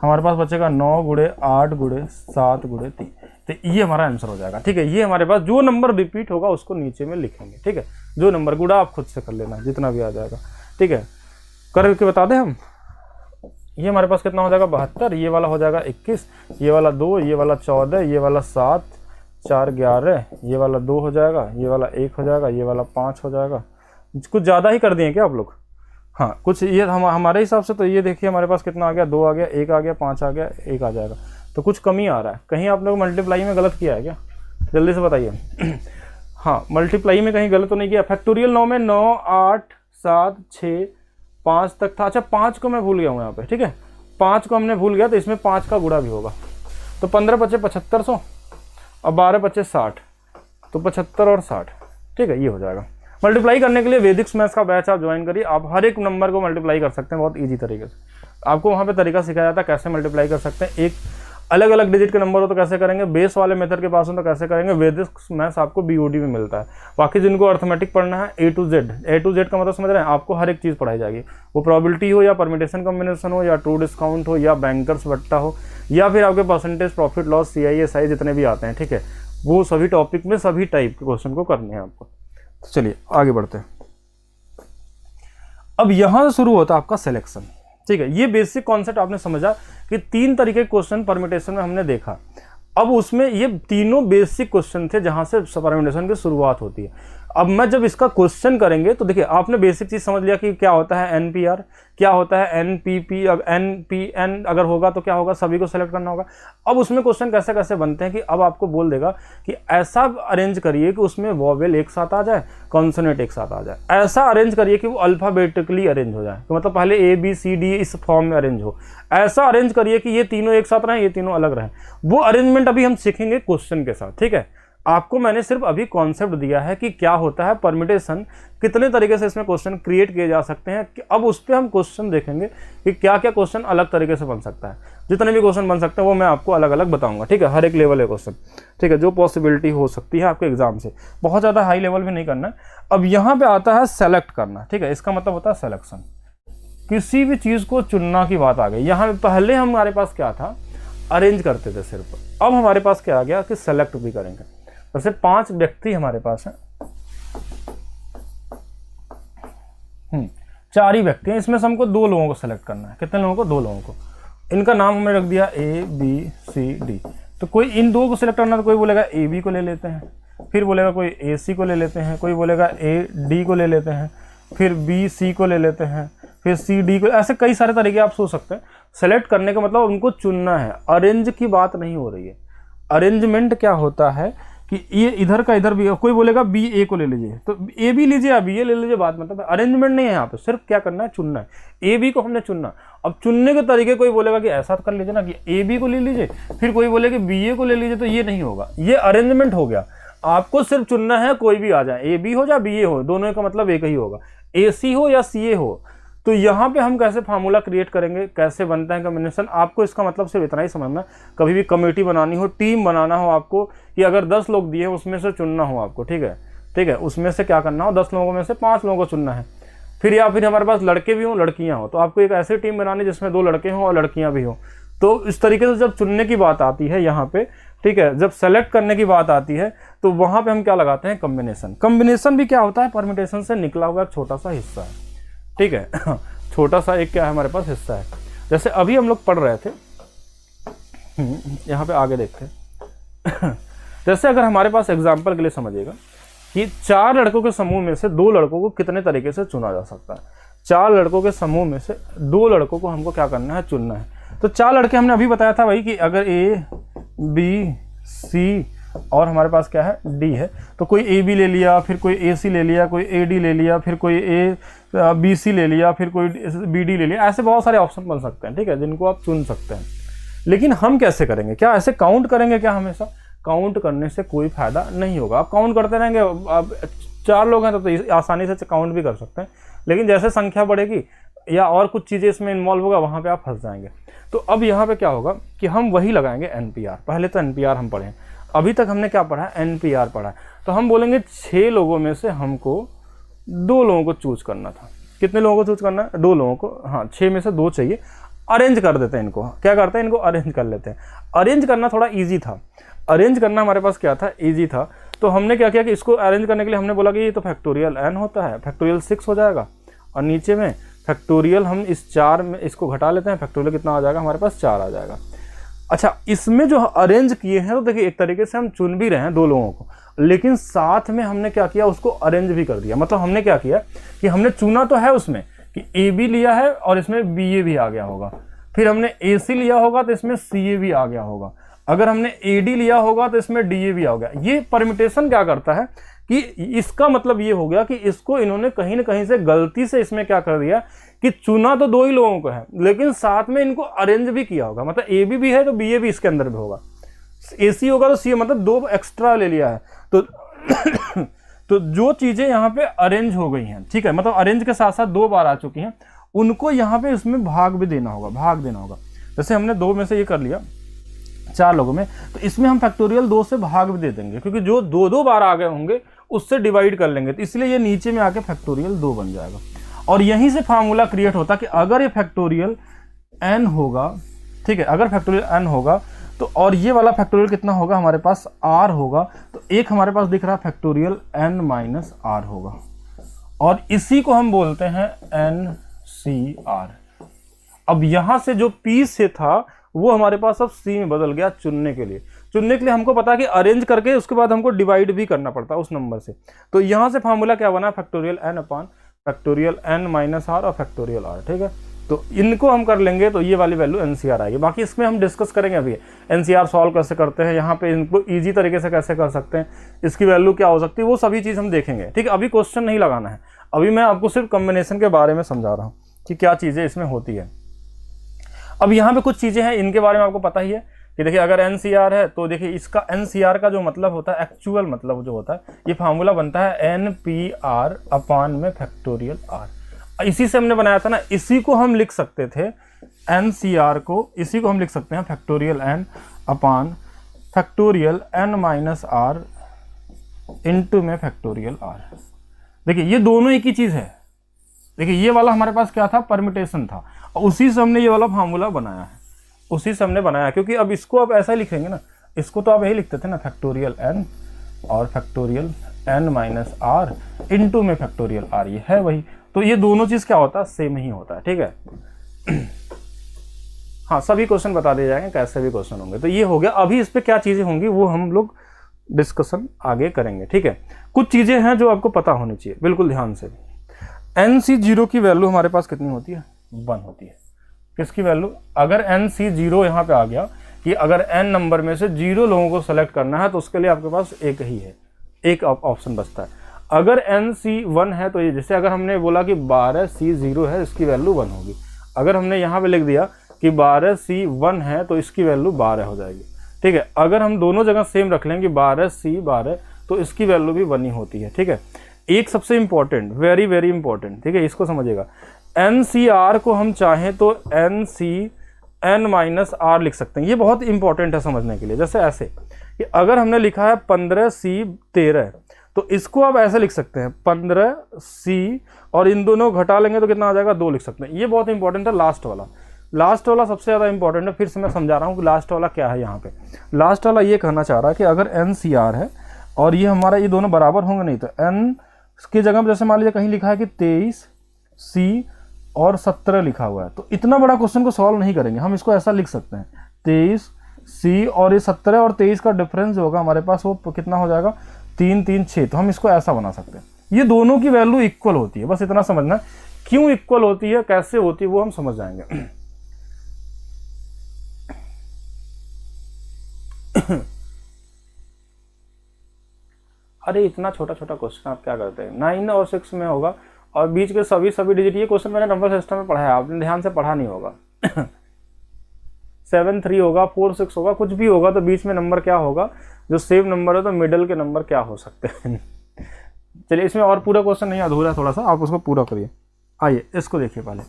हमारे पास बचेगा 9 गुणे 8 गुणे 7 गुणे 3, तो ये हमारा आंसर हो जाएगा, ठीक है। ये हमारे पास जो नंबर रिपीट होगा उसको नीचे में लिखेंगे, ठीक है। जो नंबर गुणा आप खुद से कर लेना, जितना भी आ जाएगा, ठीक है। करके बता दें हम, ये हमारे पास कितना हो जाएगा? 72, ये वाला हो जाएगा 21, ये वाला 2, ये वाला 14, ये वाला 7, 4 11, ये वाला 2 हो जाएगा, ये वाला 1 हो जाएगा, ये वाला 5 हो जाएगा। कुछ ज़्यादा ही कर दिए क्या आप लोग? हाँ, कुछ ये हमारे हिसाब से तो ये देखिए हमारे पास कितना आ गया, 2 आ गया, 1 आ गया, 5 आ गया, 1 आ जाएगा, तो कुछ कमी आ रहा है। कहीं आपने मल्टीप्लाई में गलत किया है क्या? जल्दी से बताइए। हाँ, मल्टीप्लाई में कहीं गलत तो नहीं किया। फैक्टोरियल 9 में 9 8 7 6 5 तक था। अच्छा, 5 को मैं भूल गया हूँ यहाँ पे, ठीक है। 5 को हमने भूल गया तो इसमें 5 का गुणा भी होगा, तो 15 बचे 7500 और 12 बचे 60, तो 75 और 60, ठीक है, ये हो जाएगा। मल्टीप्लाई करने के लिए वैदिक मैथ्स का बैच आप ज्वाइन करिए, आप हर एक नंबर को मल्टीप्लाई कर सकते हैं बहुत ईजी तरीके से। आपको वहाँ पे तरीका सिखाया जाता है कैसे मल्टीप्लाई कर सकते हैं। एक अलग अलग डिजिट के नंबर हो तो कैसे करेंगे, बेस वाले मेथड के पास हो तो कैसे करेंगे। वैदिक मैथ्स आपको बीओडी में मिलता है। बाकी जिनको अर्थमेटिक पढ़ना है ए टू जेड का मतलब समझ रहे हैं, आपको हर एक चीज़ पढ़ाई जाएगी, वो प्रोबेबिलिटी हो या परमिटेशन कॉम्बिनेशन हो या ट्रू डिस्काउंट हो या बैंकर्स बट्टा हो या फिर आपके परसेंटेज प्रॉफिट लॉस CISI जितने भी आते हैं, ठीक है, वो सभी टॉपिक में सभी टाइप के क्वेश्चन को करने हैं आपको। तो चलिए आगे बढ़ते हैं। अब यहां से शुरू होता है आपका सिलेक्शन, ठीक है। ये बेसिक कॉन्सेप्ट आपने समझा कि 3 तरीके के क्वेश्चन परम्यूटेशन में हमने देखा। अब उसमें ये तीनों बेसिक क्वेश्चन थे जहां से परम्यूटेशन की शुरुआत होती है। अब मैं जब इसका क्वेश्चन करेंगे तो देखिए आपने बेसिक चीज समझ लिया कि क्या होता है NPR, क्या होता है NPP, अब NPN अगर होगा तो क्या होगा, सभी को सेलेक्ट करना होगा। अब उसमें क्वेश्चन कैसे कैसे बनते हैं कि अब आपको बोल देगा कि ऐसा अरेंज करिए कि उसमें वॉवेल एक साथ आ जाए, कॉन्सोनेंट एक साथ आ जाए। ऐसा अरेंज करिए कि वो अल्फाबेटिकली अरेंज हो जाए, तो मतलब पहले ABCD इस फॉर्म में अरेंज हो। ऐसा अरेंज करिए कि ये तीनों एक साथ रहें, ये तीनों अलग रहें। वो अरेंजमेंट अभी हम सीखेंगे क्वेश्चन के साथ, ठीक है। आपको मैंने सिर्फ अभी कॉन्सेप्ट दिया है कि क्या होता है परम्यूटेशन, कितने तरीके से इसमें क्वेश्चन क्रिएट किए जा सकते हैं। कि अब उस पर हम क्वेश्चन देखेंगे कि क्या क्या क्वेश्चन अलग तरीके से बन सकता है। जितने भी क्वेश्चन बन सकते हैं वो मैं आपको अलग अलग बताऊंगा, ठीक है। हर एक लेवल है क्वेश्चन, ठीक है, जो पॉसिबिलिटी हो सकती है आपके एग्जाम से। बहुत ज़्यादा हाई लेवल भी नहीं करना। अब यहाँ पे आता है सेलेक्ट करना, ठीक है। इसका मतलब होता है सिलेक्शन, किसी भी चीज़ को चुनना की बात आ गई। यहाँ पहले हमारे पास क्या था, अरेंज करते थे सिर्फ। अब हमारे पास क्या आ गया कि सेलेक्ट भी करेंगे। वैसे 5 व्यक्ति हमारे पास हैं, 4 ही व्यक्ति हैं, इसमें से हमको 2 लोगों को सेलेक्ट करना है। कितने लोगों को? 2 लोगों को। इनका नाम हमने रख दिया ए बी सी डी। तो कोई इन दो को सिलेक्ट करना, तो कोई बोलेगा ए बी को ले लेते हैं, फिर बोलेगा कोई ए सी को ले लेते हैं, कोई बोलेगा ए डी को ले लेते हैं, फिर बी सी को ले लेते हैं, फिर सी डी को। ऐसे कई सारे तरीके आप सोच सकते हैं। सेलेक्ट करने का मतलब उनको चुनना है, अरेंज की बात नहीं हो रही है। अरेंजमेंट क्या होता है कि ये इधर का इधर भी, कोई बोलेगा बी ए को ले लीजिए तो ए भी लीजिए या बी ए ले लीजिए, बात मतलब अरेंजमेंट नहीं है यहाँ पे, सिर्फ क्या करना है, चुनना है। ए बी को हमने चुनना। अब चुनने के तरीके, कोई बोलेगा कि ऐसा कर लीजिए ना कि ए बी को ले लीजिए, फिर कोई बोले कि बी ए को ले लीजिए, तो ये नहीं होगा, ये अरेंजमेंट हो गया। आपको सिर्फ चुनना है, कोई भी आ जाए, ए बी हो या बी ए हो, दोनों का मतलब एक ही होगा, ए सी हो या सी ए हो। तो यहाँ पे हम कैसे फार्मूला क्रिएट करेंगे, कैसे बनता है कॉम्बिनेशन, आपको इसका मतलब सिर्फ इतना ही समझना। कभी भी कमेटी बनानी हो, टीम बनाना हो आपको, कि अगर 10 लोग दिए उसमें से चुनना हो आपको, ठीक है, उसमें से क्या करना हो, 10 लोगों में से 5 लोगों को चुनना है। फिर या फिर हमारे पास लड़के भी हों लड़कियाँ हो, तो आपको एक ऐसी टीम बनानी जिसमें 2 लड़के हों और लड़कियाँ भी हों। तो इस तरीके से जब चुनने की बात आती है यहाँ पे, ठीक है, जब सेलेक्ट करने की बात आती है, तो वहाँ पे हम क्या लगाते हैं, कॉम्बिनेशन। कॉम्बिनेशन भी क्या होता है, परम्यूटेशन से निकला हुआ एक छोटा सा हिस्सा है, ठीक है। छोटा सा एक क्या है हमारे पास हिस्सा है। जैसे अभी हम लोग पढ़ रहे थे, यहाँ पे आगे देखते हैं। जैसे अगर हमारे पास एग्जाम्पल के लिए समझिएगा कि 4 लड़कों के समूह में से 2 लड़कों को कितने तरीके से चुना जा सकता है। 4 लड़कों के समूह में से 2 लड़कों को हमको क्या करना है, चुनना है। तो 4 लड़के हमने अभी बताया था भाई कि अगर ए बी सी और हमारे पास क्या है, डी है, तो कोई ए बी ले लिया, फिर कोई ए सी ले लिया, कोई ए डी ले लिया, फिर कोई ए बी सी ले लिया, फिर कोई बी डी ले लिया। ऐसे बहुत सारे ऑप्शन बन सकते हैं, ठीक है, जिनको आप चुन सकते हैं। लेकिन हम कैसे करेंगे, क्या ऐसे काउंट करेंगे क्या? हमेशा काउंट करने से कोई फायदा नहीं होगा। आप काउंट करते रहेंगे, अब 4 लोग हैं तो आसानी से काउंट भी कर सकते हैं, लेकिन जैसे संख्या बढ़ेगी या और कुछ चीज़ें इसमें इन्वॉल्व होगा, वहाँ पे आप फंस जाएंगे। तो अब यहाँ पे क्या होगा कि हम वही लगाएंगे एनपीआर। पहले तो एनपीआर हम पढ़ें, अभी तक हमने क्या पढ़ा है, एनपीआर पढ़ा है। तो हम बोलेंगे 6 लोगों में से हमको 2 लोगों को चूज करना था। कितने लोगों को चूज करना है, 2 लोगों को। हाँ, 6 में से 2 चाहिए। अरेंज कर देते हैं इनको, क्या करते हैं, इनको अरेंज कर लेते हैं। अरेंज करना थोड़ा ईजी था, अरेंज करना हमारे पास क्या था, ईजी था। तो हमने क्या किया कि इसको अरेंज करने के लिए हमने बोला कि ये तो फैक्टोरियल एन होता है, फैक्टोरियल 6 हो जाएगा, और नीचे में फैक्टोरियल हम इस 4 में इसको घटा लेते हैं, फैक्टोरियल कितना आ जाएगा हमारे पास, 4 आ जाएगा। अच्छा, इसमें जो अरेंज किए हैं तो देखिए एक तरीके से हम चुन भी रहे हैं 2 लोगों को, लेकिन साथ में हमने क्या किया, उसको अरेंज भी कर दिया। मतलब हमने क्या किया कि हमने चुना तो है उसमें कि ए बी लिया है और इसमें बी ए भी आ गया होगा, फिर हमने ए सी लिया होगा तो इसमें सी ए भी आ गया होगा, अगर हमने ए डी लिया होगा तो इसमें डी ए भी आ गया। ये परम्यूटेशन क्या करता है कि इसका मतलब ये हो गया कि इसको इन्होंने कहीं ना कहीं से गलती से इसमें क्या कर दिया कि चुना तो 2 ही लोगों को है, लेकिन साथ में इनको अरेंज भी किया होगा। मतलब ए भी है तो बी ए भी इसके अंदर भी होगा, ए सी होगा तो सी, मतलब 2 एक्स्ट्रा ले लिया है। तो तो जो चीजें यहाँ पे अरेंज हो गई हैं, ठीक है, मतलब अरेंज के साथ साथ 2 बार आ चुकी हैं, उनको यहाँ पे इसमें भाग भी देना होगा, भाग देना होगा। जैसे हमने 2 में से ये कर लिया 4 लोगों में, तो इसमें हम फैक्टोरियल 2 से भाग भी दे देंगे, क्योंकि जो 2 बार आ गए होंगे उससे डिवाइड कर लेंगे, तो इसलिए ये नीचे में आके फैक्टोरियल 2 बन जाएगा। और यहीं से फार्मूला क्रिएट होता कि अगर ये फैक्टोरियल n होगा, ठीक है, अगर फैक्टोरियल n होगा तो और ये वाला फैक्टोरियल कितना होगा हमारे पास, r होगा, तो एक हमारे पास दिख रहा है फैक्टोरियल n माइनस r होगा, और इसी को हम बोलते हैं NCR। अब यहां से जो P से था वो हमारे पास अब C में बदल गया चुनने के लिए। चुनने के लिए हमको पता है कि अरेंज करके उसके बाद हमको डिवाइड भी करना पड़ता है उस नंबर से। तो यहां से फार्मूला क्या बना, factorial n upon factorial n minus r और फैक्टोरियल r, ठीक है। तो इनको हम कर लेंगे तो ये वाली वैल्यू NCR आएगी। बाकी इसमें हम डिस्कस करेंगे अभी NCR सॉल्व कैसे करते हैं, यहाँ पे इनको ईजी तरीके से कैसे कर सकते हैं, इसकी वैल्यू क्या हो सकती है, वो सभी चीज़ हम देखेंगे, ठीक है। अभी क्वेश्चन नहीं लगाना है, अभी मैं आपको सिर्फ कॉम्बिनेशन के बारे में समझा रहा हूँ कि क्या चीज़ें इसमें होती है। अब यहाँ पे कुछ चीज़ें हैं, इनके बारे में आपको पता ही है कि देखिए अगर NCR है तो देखिए इसका NCR का जो मतलब होता है, एक्चुअल मतलब जो होता है, ये फार्मूला बनता है NPR अपान में फैक्टोरियल R। इसी से हमने बनाया था ना, इसी को हम लिख सकते थे NCR को, इसी को हम लिख सकते हैं factorial n upon factorial n minus r into में फैक्टोरियल r। देखिए ये दोनों एक ही चीज़ है। देखिए ये वाला हमारे पास क्या था, परम्यूटेशन था, और उसी से हमने ये वाला फार्मूला बनाया है, उसी से हमने बनाया, क्योंकि अब इसको आप ऐसा लिखेंगे ना, इसको तो आप यही लिखते थे ना, फैक्टोरियल n और factorial n minus r into में फैक्टोरियल r, ये है वही। तो ये दोनों चीज़ क्या होता है, सेम ही होता है, ठीक है। हाँ सभी क्वेश्चन बता दिए जाएंगे कैसे भी क्वेश्चन होंगे। तो ये हो गया। अभी इस पे क्या चीज़ें होंगी वो हम लोग डिस्कशन आगे करेंगे, ठीक है। कुछ चीज़ें हैं जो आपको पता होनी चाहिए, बिल्कुल ध्यान से। NC0 की वैल्यू हमारे पास कितनी होती है? 1 होती है। किसकी वैल्यू? अगर NC0 यहाँ पे आ गया कि अगर n नंबर में से 0 लोगों को सेलेक्ट करना है तो उसके लिए आपके पास एक ही है, एक ऑप्शन बचता है। अगर NC1 है तो ये, जैसे अगर हमने बोला कि 12C0 है, इसकी वैल्यू 1 होगी। अगर हमने यहाँ पे लिख दिया कि 12C1 है तो इसकी वैल्यू 12 हो जाएगी, ठीक है। अगर हम दोनों जगह सेम रख लें कि 12C12 तो इसकी वैल्यू भी 1 ही होती है, ठीक है। एक सबसे इंपॉर्टेंट, वेरी वेरी इंपॉर्टेंट, ठीक है, इसको समझिएगा। NCR को हम चाहें तो NCN-R लिख सकते हैं। ये बहुत इंपॉर्टेंट है समझने के लिए। जैसे ऐसे कि अगर हमने लिखा है 15C13 तो इसको आप ऐसे लिख सकते हैं 15C और इन दोनों घटा लेंगे तो कितना आ जाएगा? 2 लिख सकते हैं। ये बहुत इंपॉर्टेंट है लास्ट वाला। लास्ट वाला सबसे ज़्यादा इंपॉर्टेंट है। फिर से मैं समझा रहा हूँ कि लास्ट वाला क्या है। यहाँ पे लास्ट वाला ये कहना चाह रहा है कि अगर NCR है और ये हमारा, ये दोनों बराबर होंगे नहीं तो N की जगह जैसे मान लीजिए कहीं लिखा है कि 23C और 17 लिखा हुआ है, तो इतना बड़ा क्वेश्चन को सॉल्व नहीं करेंगे। हम इसको ऐसा लिख सकते हैं 23C और ये 17 और 23 का डिफरेंस जो होगा हमारे पास वो कितना हो जाएगा? 3 3 6। तो हम इसको ऐसा बना सकते हैं। ये दोनों की वैल्यू इक्वल होती है, बस इतना समझना। क्यों इक्वल होती है, कैसे होती है, वो हम समझ जाएंगे। अरे इतना छोटा छोटा क्वेश्चन आप क्या करते हैं? 9 और 6 में होगा और बीच के सभी डिजिट। ये क्वेश्चन मैंने नंबर सिस्टम में पढ़ा है, आपने ध्यान से पढ़ा नहीं होगा। 7 3 होगा, 4 6 होगा, कुछ भी होगा तो बीच में नंबर क्या होगा? जो सेम नंबर है तो मिडल के नंबर क्या हो सकते हैं? चलिए, इसमें और पूरा क्वेश्चन नहीं, अधूरा थोड़ा सा, आप उसको पूरा करिए। आइए इसको देखिए पहले।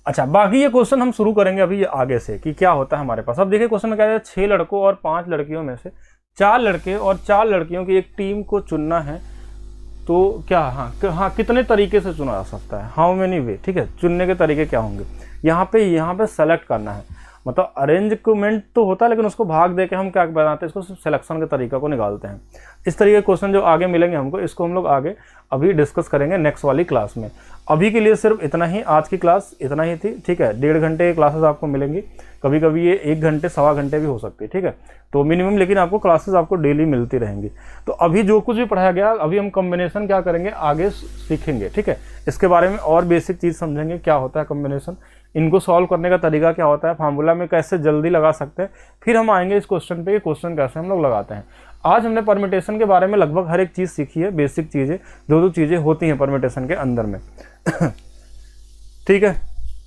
अच्छा, बाकी ये क्वेश्चन हम शुरू करेंगे अभी ये आगे से कि क्या होता है हमारे पास। अब देखिए क्वेश्चन में क्या है, 6 लड़कों और 5 लड़कियों में से 4 लड़के और 4 लड़कियों की एक टीम को चुनना है तो क्या, हाँ कितने तरीके से चुना जा सकता है? हाउ मेनी वे, ठीक है। चुनने के तरीके क्या होंगे? यहाँ पे सेलेक्ट करना है, मतलब अरेंजमेंट तो होता है लेकिन उसको भाग दे के हम क्या बनाते हैं, इसको सिलेक्शन के तरीका को निकालते हैं। इस तरीके के क्वेश्चन जो आगे मिलेंगे हमको, इसको हम लोग आगे अभी डिस्कस करेंगे नेक्स्ट वाली क्लास में। अभी के लिए सिर्फ इतना ही, आज की क्लास इतना ही थी, ठीक है। 1.5 घंटे की क्लासेस आपको मिलेंगी, कभी कभी ये 1 घंटे 1.25 घंटे भी हो सकती है, ठीक है। तो मिनिमम, लेकिन आपको क्लासेस आपको डेली मिलती रहेंगी। तो अभी जो कुछ भी पढ़ाया गया, अभी हम कॉम्बिनेशन क्या करेंगे आगे सीखेंगे, ठीक है। इसके बारे में और बेसिक चीज़ समझेंगे, क्या होता है कॉम्बिनेशन, इनको सॉल्व करने का तरीका क्या होता है, फार्मूला में कैसे जल्दी लगा सकते हैं। फिर हम आएंगे इस क्वेश्चन पे, क्वेश्चन कैसे हम लोग लगाते हैं। आज हमने परम्यूटेशन के बारे में लगभग हर एक चीज़ सीखी है, बेसिक चीज़ें, जो चीज़ें होती हैं परम्यूटेशन के अंदर में। ठीक है,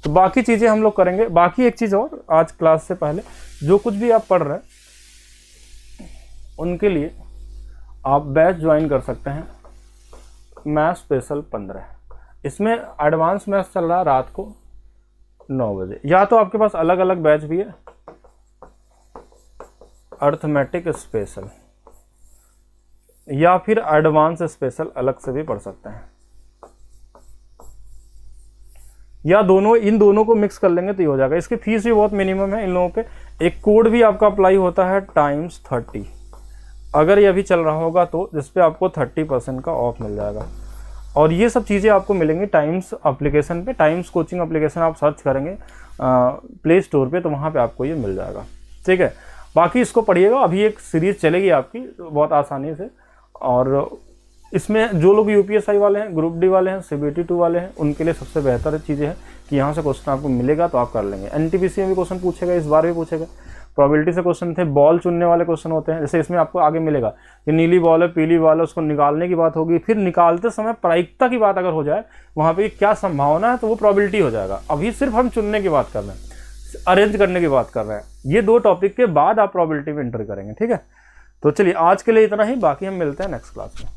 तो बाकी चीज़ें हम लोग करेंगे। बाकी एक चीज़ और, आज क्लास से पहले जो कुछ भी आप पढ़ रहे हैं उनके लिए आप बैच ज्वाइन कर सकते हैं, मैथ स्पेशल 15। इसमें एडवांस मैथ चल रहा है रात को 9 बजे। या तो आपके पास अलग अलग बैच भी है, अर्थमेटिक स्पेशल या फिर एडवांस स्पेशल अलग से भी पढ़ सकते हैं, या दोनों, इन दोनों को मिक्स कर लेंगे तो ये हो जाएगा। इसकी फीस भी बहुत मिनिमम है इन लोगों पे। एक कोड भी आपका अप्लाई होता है ×30, अगर ये अभी चल रहा होगा तो, जिसपे आपको 30% का ऑफ मिल जाएगा। और ये सब चीज़ें आपको मिलेंगी टाइम्स एप्लीकेशन पे, टाइम्स कोचिंग एप्लीकेशन आप सर्च करेंगे प्ले स्टोर पे तो वहाँ पे आपको ये मिल जाएगा, ठीक है। बाकी इसको पढ़िएगा, अभी एक सीरीज़ चलेगी आपकी बहुत आसानी से। और इसमें जो लोग UPSI वाले हैं, ग्रुप डी वाले हैं, CBT 2 वाले हैं, उनके लिए सबसे बेहतर चीज़ें हैं कि यहाँ से क्वेश्चन आपको मिलेगा तो आप कर लेंगे। NTPC में भी क्वेश्चन पूछेगा, इस बार भी पूछेगा। प्रोबेबिलिटी से क्वेश्चन थे, बॉल चुनने वाले क्वेश्चन होते हैं। जैसे इसमें आपको आगे मिलेगा कि नीली बॉल है, पीली बॉल है, उसको निकालने की बात होगी। फिर निकालते समय प्रायिकता की बात अगर हो जाए, वहाँ पे क्या संभावना है, तो वो प्रोबेबिलिटी हो जाएगा। अभी सिर्फ हम चुनने की बात कर रहे हैं, अरेंज करने की बात कर रहे हैं। ये 2 टॉपिक के बाद आप प्रोबेबिलिटी में एंटर करेंगे, ठीक है। तो चलिए आज के लिए इतना ही, बाकी हम मिलते हैं नेक्स्ट क्लास में।